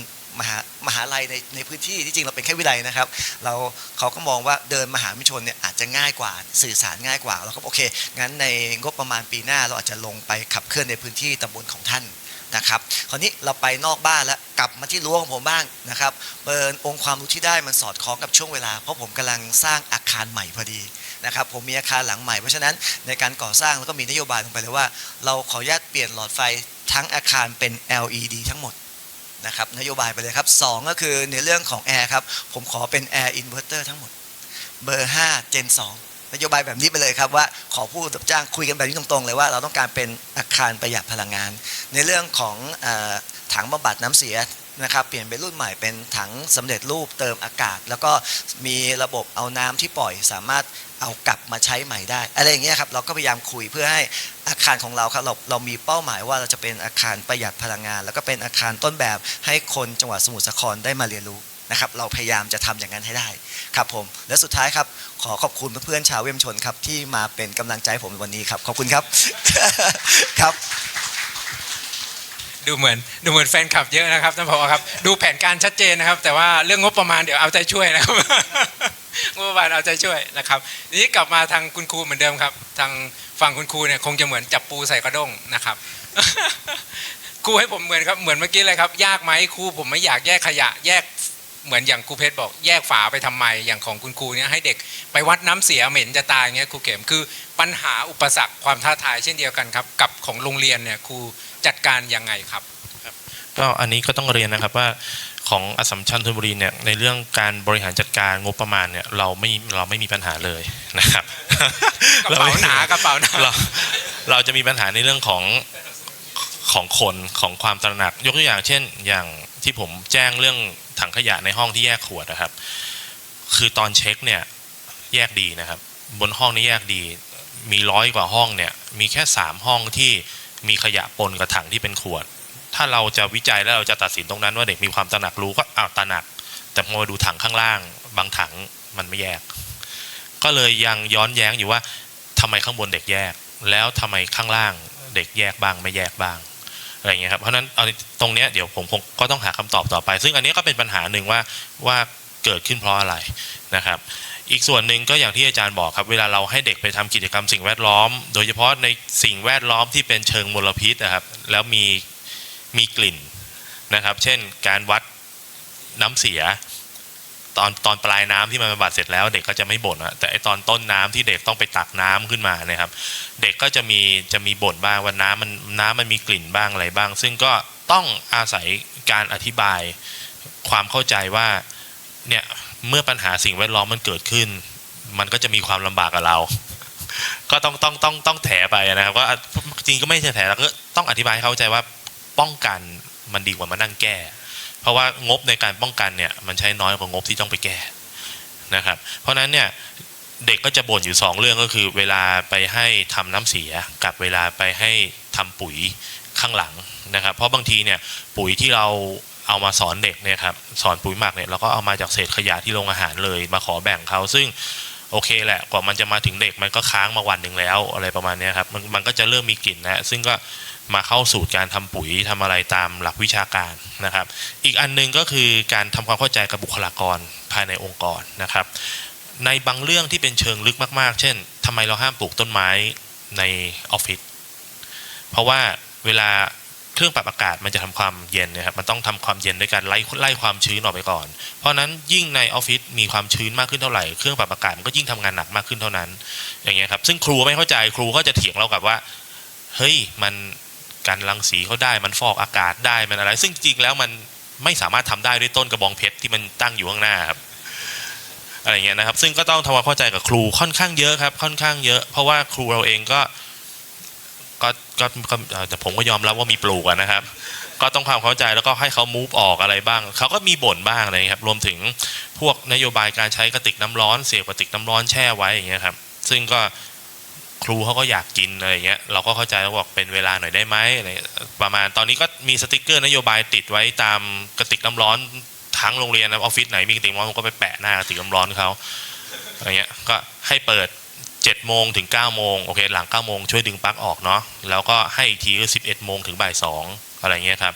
มหาลัยในพื้นที่ที่จริงเราเป็นแค่วิทยาลัยนะครับเขาก็มองว่าเดินมหาวิทยาลัยเนี่ยอาจจะง่ายกว่าสื่อสารง่ายกว่าเราก็โอเคงั้นในงบประมาณปีหน้าเราอาจจะลงไปขับเคลื่อนในพื้นที่ตำบลของท่านนะครับคราวนี้เราไปนอกบ้านแล้วกลับมาที่รั้วของผมบ้างนะครับเปิดองค์ความรู้ที่ได้มันสอดคล้องกับช่วงเวลาเพราะผมกำลังสร้างอาคารใหม่พอดีนะครับผมมีอาคารหลังใหม่เพราะฉะนั้นในการก่อสร้างแล้วก็มีนโยบายลงไปเลยว่าเราขออนุญาตเปลี่ยนหลอดไฟทั้งอาคารเป็น LED ทั้งหมดนะครับนโยบายไปเลยครับ2ก็คือในเรื่องของแอร์ครับผมขอเป็นแอร์อินเวอร์เตอร์ทั้งหมดเบอร์5 Gen 2นโยบายแบบนี้ไปเลยครับว่าขอผู้รับจ้างคุยกันแบบนี้ตรงๆเลยว่าเราต้องการเป็นอาคารประหยัดพลังงานในเรื่องของถังบำบัดน้ำเสียนะครับเปลี่ยนเป็นรุ่นใหม่เป็นถังสำเร็จรูปเติมอากาศแล้วก็มีระบบเอาน้ำที่ปล่อยสามารถเอากลับมาใช้ใหม่ได้อะไรอย่างเงี้ยครับเราก็พยายามคุยเพื่อให้อาคารของเราครับเรามีเป้าหมายว่าเราจะเป็นอาคารประหยัดพลังงานแล้วก็เป็นอาคารต้นแบบให้คนจังหวัดสมุทรสาครได้มาเรียนรู้นะครับเราพยายามจะทำอย่างนั้นให้ได้ครับผมและสุดท้ายครับขอขอบคุณเพื่อนๆชาวเวียงชนครับที่มาเป็นกำลังใจผมในวันนี้ครับขอบคุณครับ ครับดูเหมือนแฟนคลับเยอะนะครับท่านผอ.ครับดูแผนการชัดเจนนะครับแต่ว่าเรื่องงบประมาณเดี๋ยวเอาใจช่วยนะครับ งบประมาณเอาใจช่วยนะครับทีนี้กลับมาทางคุณครูเหมือนเดิมครับทางฝั่งคุณครูเนี่ยคงจะเหมือนจับปูใส่กระด้งนะครับ ครูให้ผมเหมือนครับเหมือนเมื่อกี้เลยครับยากไหมครูผมไม่อยากแยกขยะแยกเหมือนอย่างครูเพชรบอกแยกฝาไปทำไมอย่างของคุณครูเนี่ยให้เด็กไปวัดน้ำเสียเหม็นจะตายเงี้ยครูเข็มคือปัญหาอุปสรรคความท้าทายเช่นเดียวกันครับกับของโรงเรียนเนี่ยครูจัดการยังไงครับก็อันนี้ก็ต้องเรียนนะครับว่าของอัสสัมชัญธนบุรีเนี่ยในเรื่องการบริหารจัดการงบประมาณเนี่ยเราไม่มีปัญหาเลยนะครับกระเป๋าหนเราจะมีปัญหาในเรื่องของคนของความตระหนักยกตัวอย่างเช่นอย่างที่ผมแจ้งเรื่องถังขยะในห้องที่แยกขวดนะครับคือตอนเช็คเนี่ยแยกดีนะครับบนห้องนี้แยกดี มี100 กว่าห้องเนี่ยมีแค่3 ห้องที่มีขยะปนกับถังที่เป็นขวดถ้าเราจะวิจัยแล้วเราจะตัดสินตรงนั้นว่าเด็กมีความตระหนักรู้ก็ตระหนักแต่พอมาดูถังข้างล่างบางถังมันไม่แยกก็เลยยังย้อนแย้งอยู่ว่าทำไมข้างบนเด็กแยกแล้วทำไมข้างล่างเด็กแยกบ้างไม่แยกบ้างอะไรเงี้ยครับเพราะนั้นตรงเนี้ยเดี๋ยวผมคงก็ต้องหาคำตอบต่อไปซึ่งอันนี้ก็เป็นปัญหาหนึ่งว่าเกิดขึ้นเพราะอะไรนะครับอีกส่วนหนึ่งก็อย่างที่อาจารย์บอกครับเวลาเราให้เด็กไปทำกิจกรรมสิ่งแวดล้อมโดยเฉพาะในสิ่งแวดล้อมที่เป็นเชิงมลพิษนะครับแล้วมีกลิ่นนะครับเช่นการวัดน้ำเสียตอนปลายน้ำที่มันบำบัดเสร็จแล้วเด็กก็จะไม่บ่นแต่ไอตอนต้นน้ำที่เด็กต้องไปตักน้ำขึ้นมานะครับเด็กก็จะมีบ่นบ้างว่าน้ำมันมีกลิ่นบ้างอะไรบ้างซึ่งก็ต้องอาศัยการอธิบายความเข้าใจว่าเนี่ยเมื่อปัญหาสิ่งแวดล้อมมันเกิดขึ้นมันก็จะมีความลำบากกับเราก็ต้องแถไปนะครับก็จริงก็ไม่ใช่แถแล้วก็ต้องอธิบายให้เข้าใจว่าป้องกันมันดีกว่ามานั่งแก้เพราะว่างบในการป้องกันเนี่ยมันใช้น้อยกว่างบที่ต้องไปแก้นะครับเพราะนั้นเนี่ยเด็กก็จะบ่นอยู่2 เรื่องก็คือเวลาไปให้ทำน้ำเสียกับเวลาไปให้ทำปุ๋ยข้างหลังนะครับเพราะบางทีเนี่ยปุ๋ยที่เราเอามาสอนเด็กเนี่ยครับสอนปุ๋ยหมักเนี่ยเราก็เอามาจากเศษขยะที่โรงอาหารเลยมาขอแบ่งเขาซึ่งโอเคแหละกว่ามันจะมาถึงเด็กมันก็ค้างมาวันหนึ่งแล้วอะไรประมาณนี้ครับมันก็จะเริ่มมีกลิ่นนะซึ่งก็มาเข้าสู่การทำปุ๋ยทำอะไรตามหลักวิชาการนะครับอีกอันนึงก็คือการทำความเข้าใจกับบุคลากรภายในองค์กรนะครับในบางเรื่องที่เป็นเชิงลึกมากๆเช่นทำไมเราห้ามปลูกต้นไม้ในออฟฟิศเพราะว่าเวลาเครื่องปรับอากาศมันจะทำความเย็นนะครับมันต้องทำความเย็นด้วยการไล่ความชื้นออกไปก่อนเพราะนั้นยิ่งในออฟฟิศมีความชื้นมากขึ้นเท่าไหร่เครื่องปรับอากาศมันก็ยิ่งทำงานหนักมากขึ้นเท่านั้นอย่างเงี้ยครับซึ่งครูไม่เข้าใจครูก็จะเถียงเรากับว่าเฮ้ยมันการรังสีเขาได้มันฟอกอากาศได้มันอะไรซึ่งจริงแล้วมันไม่สามารถทำได้ด้วยต้นกระบองเพชรที่มันตั้งอยู่ข้างหน้าครับอะไรเงี้ยนะครับซึ่งก็ต้องทำความเข้าใจกับครูค่อนข้างเยอะครับค่อนข้างเยอะเพราะว่าครูเราเองก็แต่ผมก็ยอมรับว่ามีปลูกนะครับก็ต้องความเข้าใจแล้วก็ให้เขา move ออกอะไรบ้างเขาก็มีบ่นบ้างอะไรครับรวมถึงพวกนโยบายการใช้กระติกน้ำร้อนเสียบกระติกน้ำร้อนแช่ไว้อย่างเงี้ยครับซึ่งก็ครูเขาก็อยากกินอะไรเงี้ยเราก็เข้าใจแล้วบอกเป็นเวลาหน่อยได้ไหมอะไรประมาณตอนนี้ก็มีสติ๊กเกอร์นโยบายติดไว้ตามกระติกน้ำร้อนทั้งโรงเรียนนะออฟฟิศไหนมีกระติกน้ำร้อนผมก็ไปแปะหน้ากระติกน้ำร้อนเขาอะไรเงี้ยก็ให้เปิด7 โมงถึง9 โมงโอเคหลัง9 โมงช่วยดึงปลั๊กออกเนาะแล้วก็ให้อีกทีก็11 โมงถึงบ่าย 2อะไรเงี้ยครับ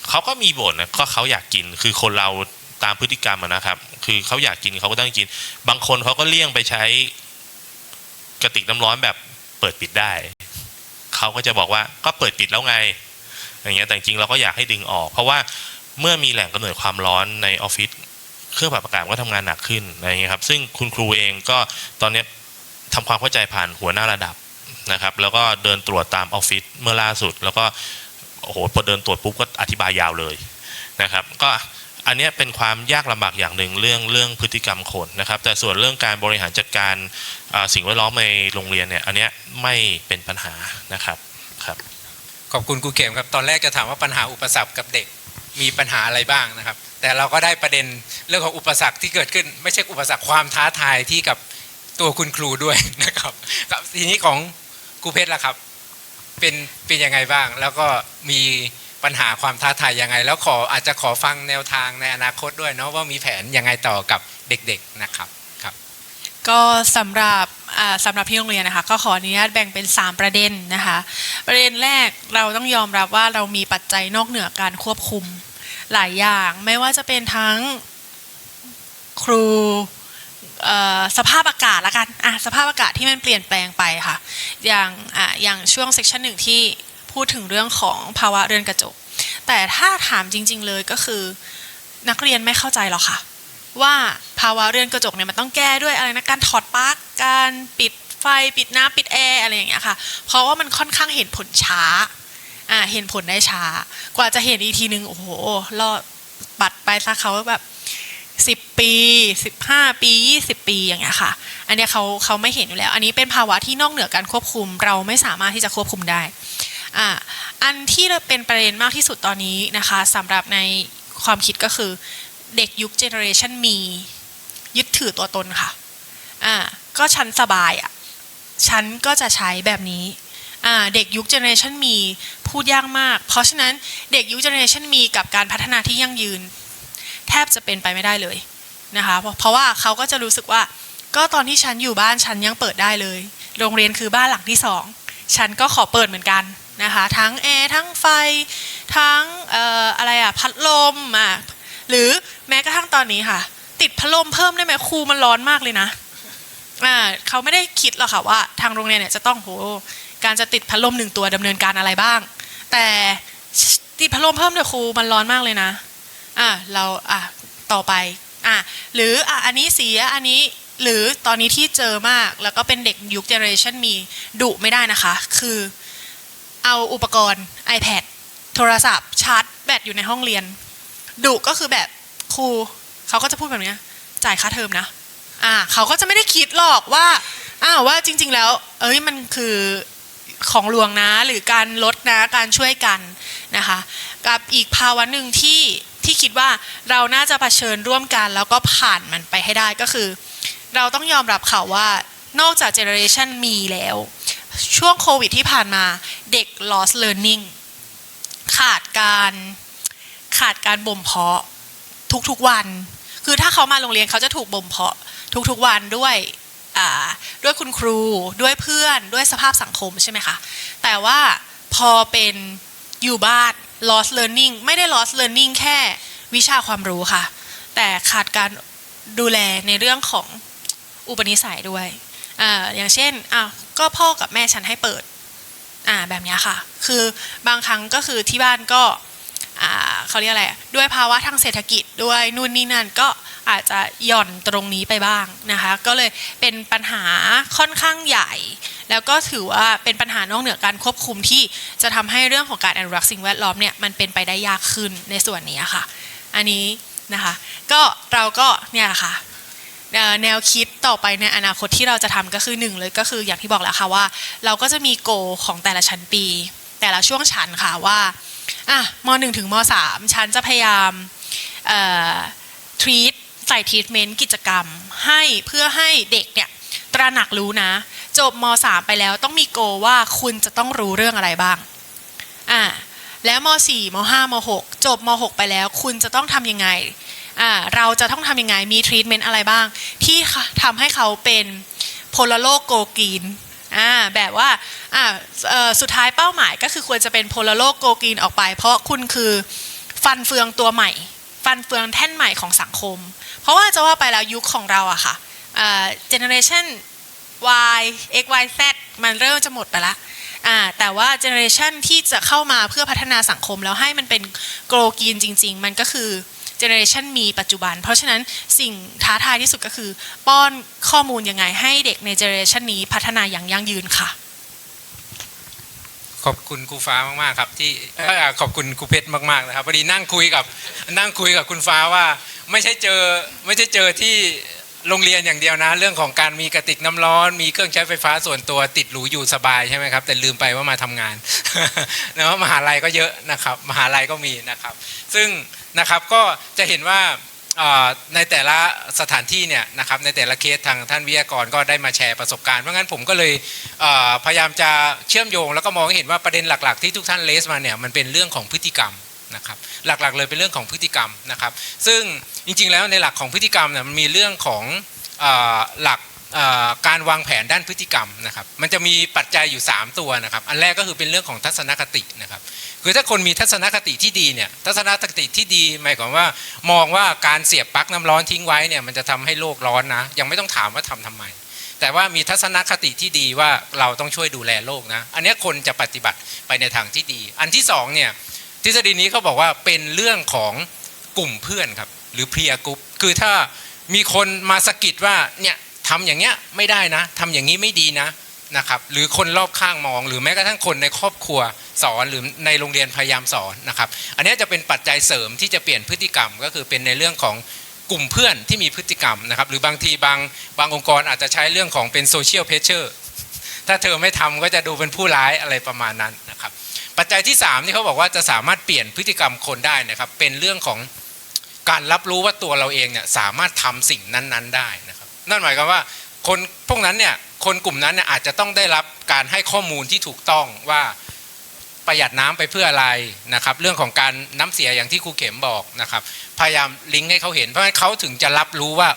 เขาก็มีบ่นนะก็เขาอยากกินคือคนเราตามพฤติกรรมนะครับคือเขาอยากกินเขาก็ต้องกินบางคนเขาก็เลี่ยงไปใช้กระติกน้ำร้อนแบบเปิดปิดได้เขาก็จะบอกว่าก็เปิดปิดแล้วไงอย่างเงี้ยแต่จริงเราก็อยากให้ดึงออกเพราะว่าเมื่อมีแหล่งกำเนิดความร้อนในออฟฟิศเครื่องปรับอากาศก็ทำงานหนักขึ้นอะไรเงี้ยครับซึ่งคุณครูเองก็ตอนนี้ทำความเข้าใจผ่านหัวหน้าระดับนะครับแล้วก็เดินตรวจตามออฟฟิศเมื่อล่าสุดแล้วก็โอ้โหพอเดินตรวจปุ๊บก็อธิบายยาวเลยนะครับก็อันนี้เป็นความยากลำบากอย่างหนึ่งเรื่องพฤติกรรมคนนะครับแต่ส่วนเรื่องการบริหารจัดการสิ่งแวดล้อมในโรงเรียนเนี่ยอันนี้ไม่เป็นปัญหานะครับครับขอบคุณครูเข็มครับตอนแรกจะถามว่าปัญหาอุปสรรคกับเด็กมีปัญหาอะไรบ้างนะครับแต่เราก็ได้ประเด็นเรื่องของอุปสรรคที่เกิดขึ้นไม่ใช่อุปสรรคความท้าทายที่กับตัวคุณครูด้วยนะครับครับทีนี้ของครูเพชรล่ะครับเป็นยังไงบ้างแล้วก็มีปัญหาความท้าทายยังไงแล้วอาจจะขอฟังแนวทางในอนาคตด้วยเนาะว่ามีแผนยังไงต่อกับเด็กๆนะครับครับก็สำหรับที่โรงเรียนนะคะก็ขออนุญาตแบ่งเป็น3ประเด็นนะคะประเด็นแรกเราต้องยอมรับว่าเรามีปัจจัยนอกเหนือการควบคุมหลายอย่างไม่ว่าจะเป็นทั้งครูสภาพอากาศละกันสภาพอากาศที่มันเปลี่ยนแปลงไปค่ะอย่างช่วงเซกชัน1ที่พูดถึงเรื่องของภาวะเรือนกระจกแต่ถ้าถามจริงๆเลยก็คือนักเรียนไม่เข้าใจหรอกค่ะว่าภาวะเรือนกระจกเนี่ยมันต้องแก้ด้วยอะไรนะการถอดปลั๊กการปิดไฟปิดน้ำปิดแอร์อะไรอย่างเงี้ยค่ะเพราะว่ามันค่อนข้างเห็นผลช้าเห็นผลได้ช้ากว่าจะเห็นอีกทีนึงโอ้โหรอปัดไปซะเขาแบบ10 ปี15 ปี20 ปีอย่างเงี้ยค่ะอันนี้เขาไม่เห็นอยู่แล้วอันนี้เป็นภาวะที่นอกเหนือการควบคุมเราไม่สามารถที่จะควบคุมได้อันที่เป็นประเด็นมากที่สุดตอนนี้นะคะสำหรับในความคิดก็คือเด็กยุคเจเนอเรชันมียึดถือตัวตนค่ะก็ฉันสบาย ฉันก็จะใช้แบบนี้เด็กยุคเจเนอเรชันมีพูดยากมากเพราะฉะนั้นเด็กยุคเจเนอเรชันมีกับการพัฒนาที่ยั่งยืนแทบจะเป็นไปไม่ได้เลยนะคะเพราะว่าเขาก็จะรู้สึกว่าก็ตอนที่ฉันอยู่บ้านฉันยังเปิดได้เลยโรงเรียนคือบ้านหลังที่2ฉันก็ขอเปิดเหมือนกันนะคะทั้งแอร์ทั้งไฟทั้งพัดลมหรือแม้กระทั่งตอนนี้ค่ะติดพัดลมเพิ่มได้ไหมครูมันร้อนมากเลยนะเขาไม่ได้คิดหรอกค่ะว่าทางโรงเรียนเนี่ยจะต้องการจะติดพัดลม1ตัวดำเนินการอะไรบ้างแต่ติดพัดลมเพิ่มเดี๋ยวครูมันร้อนมากเลยนะเราต่อไปหรืออันนี้เสียอันนี้หรือตอนนี้ที่เจอมากแล้วก็เป็นเด็กยุคเจเนอเรชันมีดุไม่ได้นะคะคือเอาอุปกรณ์ iPad โทรศัพท์ชาร์จแบตอยู่ในห้องเรียนดุก็คือแบบครูเขาก็จะพูดแบบนี้จ่ายค่าเทอมนะเขาก็จะไม่ได้คิดหรอกว่าว่าจริงๆแล้วมันคือของหลวงนะหรือการลดนะการช่วยกันนะคะกับอีกภาวะหนึ่งที่คิดว่าเราน่าจะเผชิญร่วมกันแล้วก็ผ่านมันไปให้ได้ก็คือเราต้องยอมรับค่ะว่านอกจากเจเนอเรชันมีแล้วช่วงโควิดที่ผ่านมาเด็ก lost learning ขาดการบ่มเพาะทุกๆวันคือถ้าเขามาโรงเรียนเขาจะถูกบ่มเพาะทุกๆวันด้วยคุณครูด้วยเพื่อนด้วยสภาพสังคมใช่ไหมคะแต่ว่าพอเป็นอยู่บ้าน lost learning ไม่ได้ lost learning แค่วิชาความรู้ค่ะแต่ขาดการดูแลในเรื่องของอุปนิสัยด้วยอย่างเช่นก็พ่อกับแม่ฉันให้เปิดแบบนี้ค่ะคือบางครั้งก็คือที่บ้านก็เขาเรียกอะไรด้วยภาวะทางเศรษฐกิจด้วยนู่นนี่นั่นก็อาจจะหย่อนตรงนี้ไปบ้างนะคะก็เลยเป็นปัญหาค่อนข้างใหญ่แล้วก็ถือว่าเป็นปัญหานอกเหนือการควบคุมที่จะทำให้เรื่องของการอนุรักษ์สิ่งแวดล้อมเนี่ยมันเป็นไปได้ยากขึ้นในส่วนนี้ค่ะอันนี้นะคะก็เราก็เนี่ยค่ะแนวคิดต่อไปในอนาคตที่เราจะทำก็คือ1เลยก็คืออย่างที่บอกแล้วค่ะว่าเราก็จะมีโกของแต่ละชั้นปีแต่ละช่วงชั้นค่ะว่าม.1 ถึงม.3 ชั้นจะพยายามใส่ทรีทเมนต์กิจกรรมให้เพื่อให้เด็กเนี่ยตระหนักรู้นะจบม.3 ไปแล้วต้องมีโกว่าคุณจะต้องรู้เรื่องอะไรบ้างแล้วม.4 ม.5 ม.6 จบม.6 ไปแล้วคุณจะต้องทำยังไงเราจะต้องทำยังไงมีทรีทเมนต์อะไรบ้างที่ทำให้เขาเป็นพลโลกโกกรีนแบบว่าสุดท้ายเป้าหมายก็คือควรจะเป็นพลโลกโกกรีนออกไปเพราะคุณคือฟันเฟืองตัวใหม่ฟันเฟืองแท่นใหม่ของสังคมเพราะว่าจะว่าไปแล้วยุคของเราอะค่ะเจเนอเรชัน Y X Y Z มันเริ่มจะหมดไปละแต่ว่าเจเนอเรชันที่จะเข้ามาเพื่อพัฒนาสังคมแล้วให้มันเป็นโกลกรีนจริงๆมันก็คือเจเนอเรชันมีปัจจุบันเพราะฉะนั้นสิ่งท้าทายที่สุดก็คือป้อนข้อมูลยังไงให้เด็กในเจเนอเรชันนี้พัฒนาอย่างยั่งยืนค่ะขอบคุณครูฟ้ามากๆครับที่ขอบคุณครูเพชรมากๆนะครับพอดีนั่งคุยกับคุณฟ้าว่าไม่ใช่เจอที่โรงเรียนอย่างเดียวนะเรื่องของการมีกระติกน้ำร้อนมีเครื่องใช้ไฟฟ้าส่วนตัวติดหรูอยู่สบายใช่ไหมครับแต่ลืมไปว่ามาทำงาน นะว่ามหาลัยก็เยอะนะครับมหาลัยก็มีนะครับซึ่งนะครับก็จะเห็นว่าในแต่ละสถานที่เนี่ยนะครับในแต่ละเคสทางท่านวิทยากรก็ได้มาแชร์ประสบการณ์เพราะงั้นผมก็เลยพยายามจะเชื่อมโยงแล้วก็มองให้เห็นว่าประเด็นหลักๆที่ทุกท่านเลสมาเนี่ยมันเป็นเรื่องของพฤติกรรมนะครับหลักๆเลยเป็นเรื่องของพฤติกรรมนะครับซึ่งจริงๆแล้วในหลักของพฤติกรรมเนี่ยมันมีเรื่องของหลักการวางแผนด้านพฤติกรรมนะครับมันจะมีปัจจัยอยู่3ตัวนะครับอันแรกก็คือเป็นเรื่องของทัศนคตินะครับคือถ้าคนมีทัศนคติที่ดีเนี่ยทัศนคติที่ดีหมายความว่ามองว่าการเสียบปลั๊กน้ำร้อนทิ้งไว้เนี่ยมันจะทำให้โลกร้อนนะยังไม่ต้องถามว่าทำไมแต่ว่ามีทัศนคติที่ดีว่าเราต้องช่วยดูแลโลกนะอันนี้คนจะปฏิบัติไปในทางที่ดีอันที่2เนี่ยทฤษฎีนี้เขาบอกว่าเป็นเรื่องของกลุ่มเพื่อนครับหรือ peer group คือถ้ามีคนมาสะกิดว่าเนี่ยทำอย่างเงี้ยไม่ได้นะทำอย่างนี้ไม่ดีนะครับหรือคนรอบข้างมองหรือแม้กระทั่งคนในครอบครัวสอนหรือในโรงเรียนพยายามสอนนะครับอันนี้จะเป็นปัจจัยเสริมที่จะเปลี่ยนพฤติกรรมก็คือเป็นในเรื่องของกลุ่มเพื่อนที่มีพฤติกรรมนะครับหรือบางทีบางองค์กรอาจจะใช้เรื่องของเป็นโซเชียลเพรสเชอร์ถ้าเธอไม่ทำก็จะดูเป็นผู้ร้ายอะไรประมาณนั้นนะครับปัจจัยที่3ที่เขาบอกว่าจะสามารถเปลี่ยนพฤติกรรมคนได้นะครับเป็นเรื่องของการรับรู้ว่าตัวเราเองเนี่ยสามารถทำสิ่งนั้นๆได้นะครับนั่นหมายความว่า คนพวกนั้นเนี่ยคนกลุ่มนั้นเนี่ยอาจจะต้องได้รับการให้ข้อมูลที่ถูกต้องว่าประหยัดน้ำไปเพื่ออะไรนะครับเรื่องของการน้ำเสียอย่างที่ครูเข็มบอกนะครับพยายามลิงก์ให้เขาเห็นเพราะงั้นเขาถึงจะรับรู้ว่า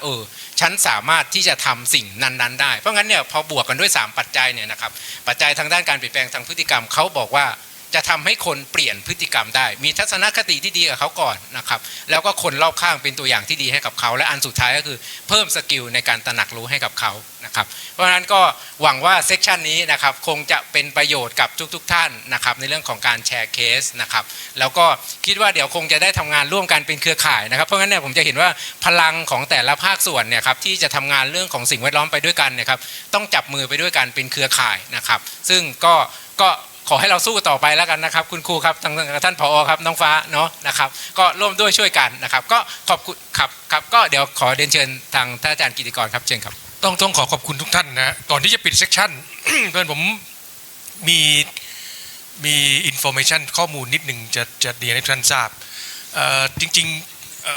ฉันสามารถที่จะทำสิ่งนั้นๆได้เพราะงั้นเนี่ยพอบวกกันด้วย3ปัจจัยเนี่ยนะครับปัจจัยทางด้านการเปลี่ยนแปลงทางพฤติกรรมเขาบอกว่าจะทำให้คนเปลี่ยนพฤติกรรมได้มีทัศนคติที่ดีกับเขาก่อนนะครับแล้วก็คนรอบข้างเป็นตัวอย่างที่ดีให้กับเขาและอันสุดท้ายก็คือเพิ่มสกิลในการตระหนักรู้ให้กับเขานะครับเพราะฉะนั้นก็หวังว่าเซสชันนี้นะครับคงจะเป็นประโยชน์กับทุกท่านนะครับในเรื่องของการแชร์เคสนะครับแล้วก็คิดว่าเดี๋ยวคงจะได้ทำงานร่วมกันเป็นเครือข่ายนะครับเพราะงั้นเนี่ยผมจะเห็นว่าพลังของแต่ละภาคส่วนเนี่ยครับที่จะทำงานเรื่องของสิ่งแวดล้อมไปด้วยกันเนี่ยครับต้องจับมือไปด้วยกันเป็นเครือข่ายนะครับซึ่งก็ขอให้เราสู้ต่อไปแล้วกันนะครับคุณครูครับท่านผอครับน้องฟ้าเนาะนะครับก็ร่วมด้วยช่วยกันนะครับก็ขอบคุณครับก็เดี๋ยวขอเรียนเชิญทางท่านอาจารย์กิติกรครับเชิญครับต้องขอบคุณทุกท่านนะก่อนที่จะปิดเซสชั่น เพื่อนผมมีอินโฟเมชันข้อมูลนิดหนึ่งจะเรียนให้ท่านทราบจริง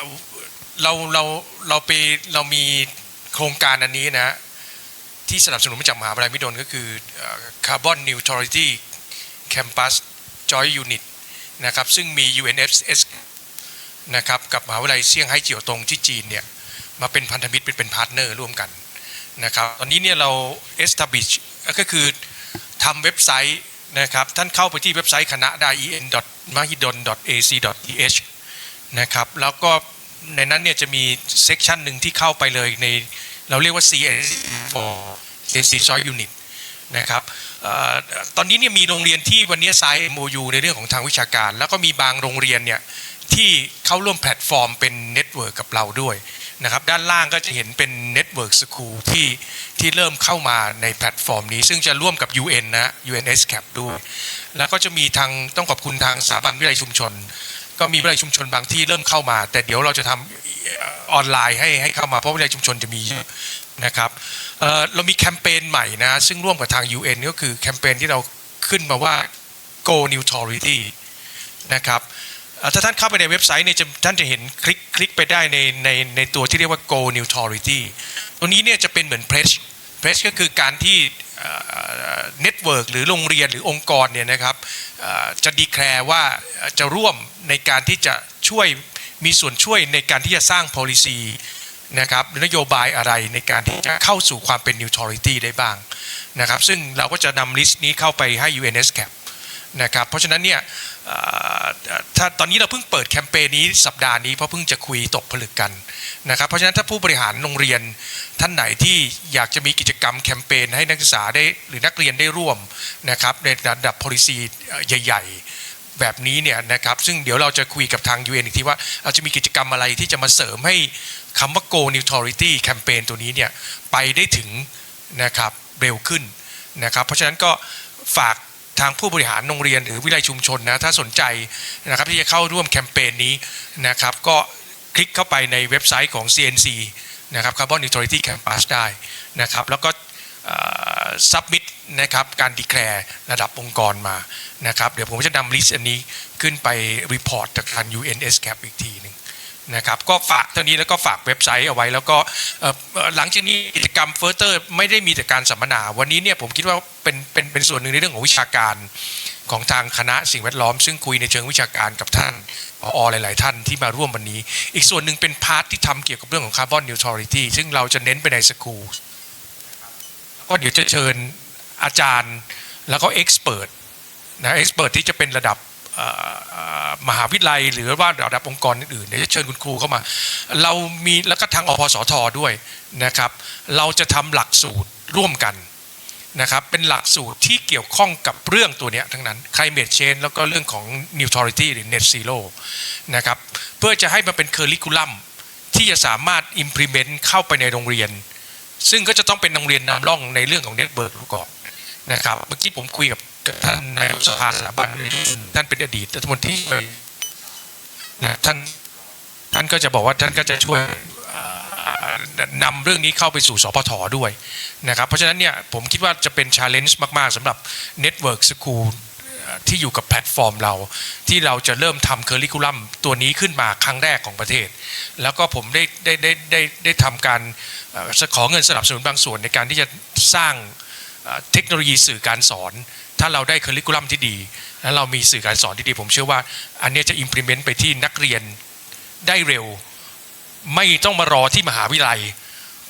ๆเรามีโครงการอันนี้นะที่สนับสนุนมาจากมหาวิทยาลัยมหิดลก็คือ Carbon Neutrality Campus Joint Unit นะครับซึ่งมี UNESCAP นะครับกับมหาวิทยาลัยเซี่ยงไฮ้เจียวตงที่จีนเนี่ยมาเป็นพันธมิตรเป็นพาร์ทเนอร์ร่วมกันนะครับตอนนี้เนี่ยเรา establish ก็คือทำเว็บไซต์นะครับท่านเข้าไปที่เว็บไซต์คณะได้ en.mahidol.ac.th นะครับแล้วก็ในนั้นเนี่ยจะมีเซกชันหนึ่งที่เข้าไปเลยในเราเรียกว่า CS for Joint Unit นะครับตอนนี้เนี่ยมีโรงเรียนที่วันนี้ sign MOU ในเรื่องของทางวิชาการแล้วก็มีบางโรงเรียนเนี่ยที่เข้าร่วมแพลตฟอร์มเป็นเน็ตเวิร์กกับเราด้วยนะครับด้านล่างก็จะเห็นเป็นเน็ตเวิร์กสคูลที่เริ่มเข้ามาในแพลตฟอร์มนี้ซึ่งจะร่วมกับ UN นะ UNESCAP ด้วยแล้วก็จะมีทางต้องขอบคุณทางสถาบันวิทยาลัยชุมชนก็มีวิทยาลัยชุมชนบางที่เริ่มเข้ามาแต่เดี๋ยวเราจะทำออนไลน์ให้เข้ามาเพราะวิทยาลัยชุมชนจะมีนะครับเรามีแคมเปญใหม่นะซึ่งร่วมกับทาง UN ก็คือแคมเปญที่เราขึ้นมาว่า Go Neutrality นะครับถ้าท่านเข้าไปในเว็บไซต์เนี่ยท่านจะเห็นคลิกไปได้ในตัวที่เรียกว่า Go Neutrality ตัวนี้เนี่ยจะเป็นเหมือน Pledge ก็คือการที่เน็ตเวิร์กหรือโรงเรียนหรือองค์กรเนี่ยนะครับจะดีแคลร์ว่าจะร่วมในการที่จะช่วยมีส่วนช่วยในการที่จะสร้าง policy นะครับนโยบายอะไรในการที่จะเข้าสู่ความเป็น neutrality ได้บ้างนะครับซึ่งเราก็จะนำลิสต์นี้เข้าไปให้ UNESCAP นะครับเพราะฉะนั้นเนี่ยถ้าตอนนี้เราเพิ่งเปิดแคมเปญนี้สัปดาห์นี้เพราะเพิ่งจะคุยตกผลึกกันนะครับเพราะฉะนั้นถ้าผู้บริหารโรงเรียนท่านไหนที่อยากจะมีกิจกรรมแคมเปญให้นักศึกษาได้หรือนักเรียนได้ร่วมนะครับในระดับ policy ใหญ่ๆแบบนี้เนี่ยนะครับซึ่งเดี๋ยวเราจะคุยกับทาง UN อีกทีว่าเราจะมีกิจกรรมอะไรที่จะมาเสริมให้คำว่า Go Neutrality แคมเปญตัวนี้เนี่ยไปได้ถึงนะครับเร็วขึ้นนะครับเพราะฉะนั้นก็ฝากทางผู้บริหารโรงเรียนหรือวิทยาลัยชุมชนนะถ้าสนใจนะครับที่จะเข้าร่วมแคมเปญนี้นะครับก็คลิกเข้าไปในเว็บไซต์ของ CNC นะครับ Carbon Neutrality Campus ได้นะครับแล้วก็submit นะครับการ declare ระดับองค์กรมานะครับเดี๋ยวผมจะนำลิสต์อันนี้ขึ้นไป report จากทาง UNESCAP อีกทีหนึ่งนะครับก็ฝากเท่านี้แล้วก็ฝากเว็บไซต์เอาไว้แล้วก็หลังจากนี้กิจกรรมเฟิร์สเตอร์ไม่ได้มีแต่การสัมมนาวันนี้เนี่ยผมคิดว่าเป็นส่วนหนึ่งในเรื่องของวิชาการของทางคณะสิ่งแวดล้อมซึ่งคุยในเชิงวิชาการกับท่านผอ.หลายๆท่านที่มาร่วมวันนี้อีกส่วนหนึ่งเป็นพาร์ทที่ทำเกี่ยวกับเรื่องของ Carbon Neutrality ซึ่งเราจะเน้นไปในสคูลก็เดี๋ยวจะเชิญอาจารย์แล้วก็เอ็กซ์เพรสนะเอ็กซ์เพรสที่จะเป็นระดับมหาวิทยาลัยหรือว่าระดับองค์กรอื่นๆเดี๋ยวจะเชิญคุณครูเข้ามาเรามีแล้วก็ทางอพสทด้วยนะครับเราจะทำหลักสูตรร่วมกันนะครับเป็นหลักสูตรที่เกี่ยวข้องกับเรื่องตัวนี้ทั้งนั้น climate change แล้วก็เรื่องของ neutrality หรือ net zero นะครับเพื่อจะให้มันเป็นเคอร์ริคูลัมที่จะสามารถ implement เข้าไปในโรงเรียนซึ่งก็จะต้องเป็นโรงเรียนนำร่องในเรื่องของ network ก่อนนะครับเมื่อกี้ผมคุยกับท่านนายกสภาสถาบันท่านเป็นอดีตรัฐมนตรีนะท่านก็จะบอกว่าท่านก็จะช่วยนำเรื่องนี้เข้าไปสู่สพทด้วยนะครับเพราะฉะนั้นเนี่ยผมคิดว่าจะเป็น challenge มากๆสำหรับ network school ที่อยู่กับแพลตฟอร์มเราที่เราจะเริ่มทำเคอริคูลัมตัวนี้ขึ้นมาครั้งแรกของประเทศแล้วก็ผมได้ทำการขอเงินสนับสนุนบางส่วนในการที่จะสร้างเทคโนโลยีสื่อการสอนถ้าเราได้เคอริคูลัมที่ดีและเรามีสื่อการสอนที่ดีผมเชื่อว่าอันนี้จะ implement ไปที่นักเรียนได้เร็วไม่ต้องมารอที่มหาวิทยาลัย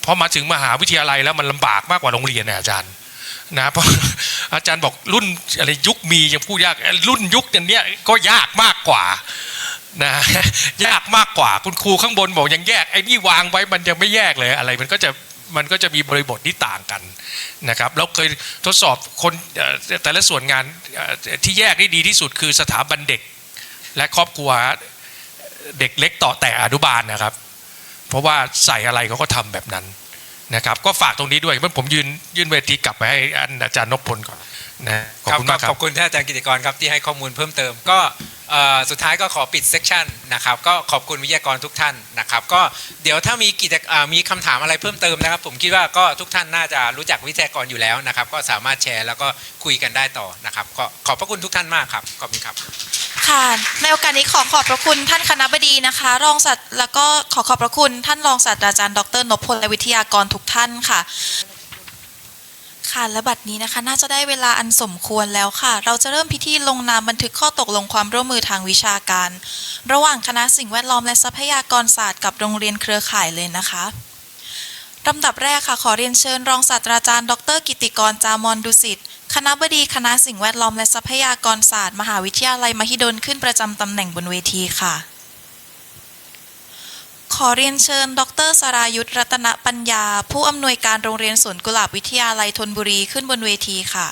เพราะมาถึงมหาวิทยาลัยแล้วมันลำบากมากกว่าโรงเรียนนะอาจารย์นะเพราะอาจารย์บอกรุ่นอะไรยุคมียังพูดยากรุ่นยุคนี้ก็ยากมากกว่านะยากมากกว่าคุณครูข้างบนบอกยังแยกไอ้นี่วางไว้มันยังไม่แยกเลยอะไรมันก็จะมีบริบทที่ต่างกันนะครับแล้วเคยทดสอบคนแต่ละส่วนงานที่แยกได้ดีที่สุดคือสถาบันเด็กและครอบครัวเด็กเล็กต่อแต่อนุบาลนะครับเพราะว่าใส่อะไรเขาก็ทำแบบนั้นนะครับก็ฝากตรงนี้ด้วยเมื่อผมยื่นเวทีกลับไปให้อาจารย์นพพลก่อนนะขอบคุณมากครับขอบคุณท่านอาจารย์กิติกรครับที่ให้ข้อมูลเพิ่มเติมก็สุดท้ายก็ขอปิดเซสชันนะครับก็ขอบคุณวิทยากรทุกท่านนะครับก็เดี๋ยวถ้ามีคำถามอะไรเพิ่มเติมนะครับผมคิดว่าก็ทุกท่านน่าจะรู้จักวิทยากรอยู่แล้วนะครับก็สามารถแชร์แล้วก็คุยกันได้ต่อนะครับก็ขอบพระคุณทุกท่านมากครับขอบคุณครับค่ะในโอกาสนี้ขอบพระคุณท่านคณบดีนะคะรองศาสตราแล้วก็ขอบพระคุณท่านรองศาสตราจารย์ดร.นพพลและวิทยากรทุกท่านค่ะค่ะและบัดนี้นะคะน่าจะได้เวลาอันสมควรแล้วค่ะเราจะเริ่มพิธีลงนามบันทึกข้อตกลงความร่วมมือทางวิชาการระหว่างคณะสิ่งแวดล้อมและทรัพยากรศาสตร์กับโรงเรียนเครือข่ายเลยนะคะลำดับแรกค่ะขอเรียนเชิญรองศาสตราจารย์ดร.กิติกรจามอนดุสิตคณบดีคณะสิ่งแวดล้อมและทรัพยากรศาสตร์มหาวิทยาลัยมหิดลขึ้นประจำตำแหน่งบนเวทีค่ะขอเรียนเชิญดร.สรายุทธรัตนปัญญาผู้อำนวยการโรงเรียนสวนกุหลาบวิทยาลัยธนบุรีขึ้นบนเวทีค่ะ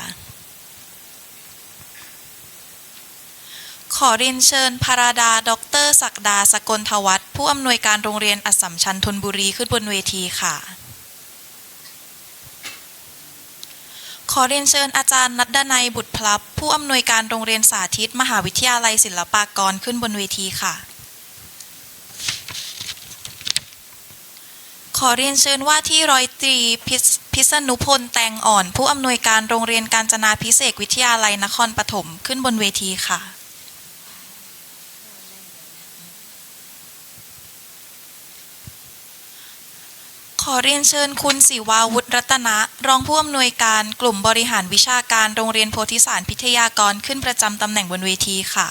ขอเรียนเชิญภราดาดร.ศักดาสกลทวัฒน์ผู้อำนวยการโรงเรียนอัสสัมชัญธนบุรีขึ้นบนเวทีค่ะขอเรียนเชิญอาจารย์นัดดนัยบุตรพลับผู้อำนวยการโรงเรียนสาธิตมหาวิทยาลัยศิลปากรขึ้นบนเวทีค่ะขอเรียนเชิญว่าที่ร้อยตรีพิษณุพลแตงอ่อนผู้อำนวยการโรงเรียนกาญจนาภิเษกวิทยาลัยนครปฐมขึ้นบนเวทีค่ะขอเรียนเชิญคุณศิวาวุฒิรัตนะรองผู้อำนวยการกลุ่มบริหารวิชาการโรงเรียนโพธิสารพิทยากรขึ้นประจำตำแหน่งบนเวทีค่ะ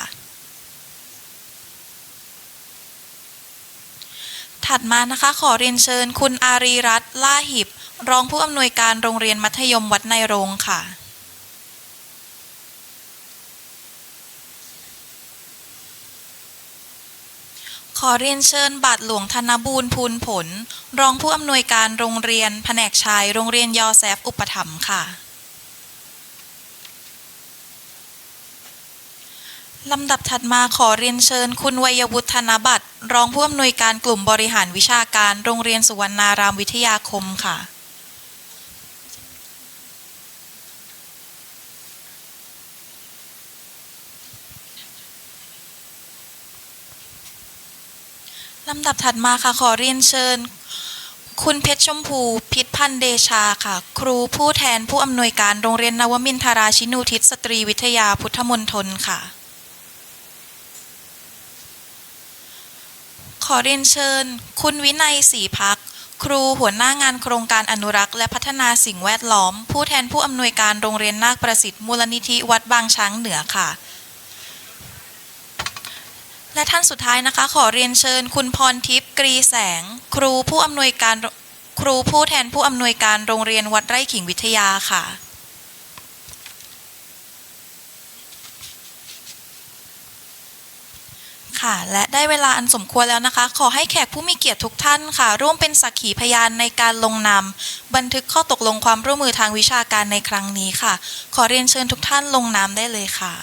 ถัดมานะคะขอเรียนเชิญคุณอารีรัตน์ล่าหิบรองผู้อำนวยการโรงเรียนมัธยมวัดในโรงค่ะขอเรียนเชิญบาทหลวงธนบูรณ์พูนผลรองผู้อำนวยการโรงเรียนแผนกชายโรงเรียนยอแซฟอุปถัมภ์ค่ะลำดับถัดมาขอเรียนเชิญคุณวัยวุฒิธนบัตรรองผู้อำนวยการกลุ่มบริหารวิชาการโรงเรียนสุวรรณารามวิทยาคมค่ะลำดับถัดมาค่ะขอเรียนเชิญคุณเพชรชมพูพิษพันธ์เดชาค่ะครูผู้แทนผู้อำนวยการโรงเรียนนวมินทราชินูทิศสตรีวิทยาพุทธมณฑลค่ะขอเรียนเชิญคุณวินัยศรีพักครูหัวหน้างานโครงการอนุรักษ์และพัฒนาสิ่งแวดล้อมผู้แทนผู้อำนวยการโรงเรียนนาคประสิทธิ์มูลนิธิวัดบางช้างเหนือค่ะและท่านสุดท้ายนะคะขอเรียนเชิญคุณพรทิพย์กรีแสงครูผู้แทนผู้อำนวยการโรงเรียนวัดไร่ขิงวิทยาค่ะค่ะและได้เวลาอันสมควรแล้วนะคะขอให้แขกผู้มีเกียรติทุกท่านค่ะร่วมเป็นสักขีพยานในการลงนามบันทึกข้อตกลงความร่วมมือทางวิชาการในครั้งนี้ค่ะขอเรียนเชิญทุกท่านลงนามได้เลยค่ะ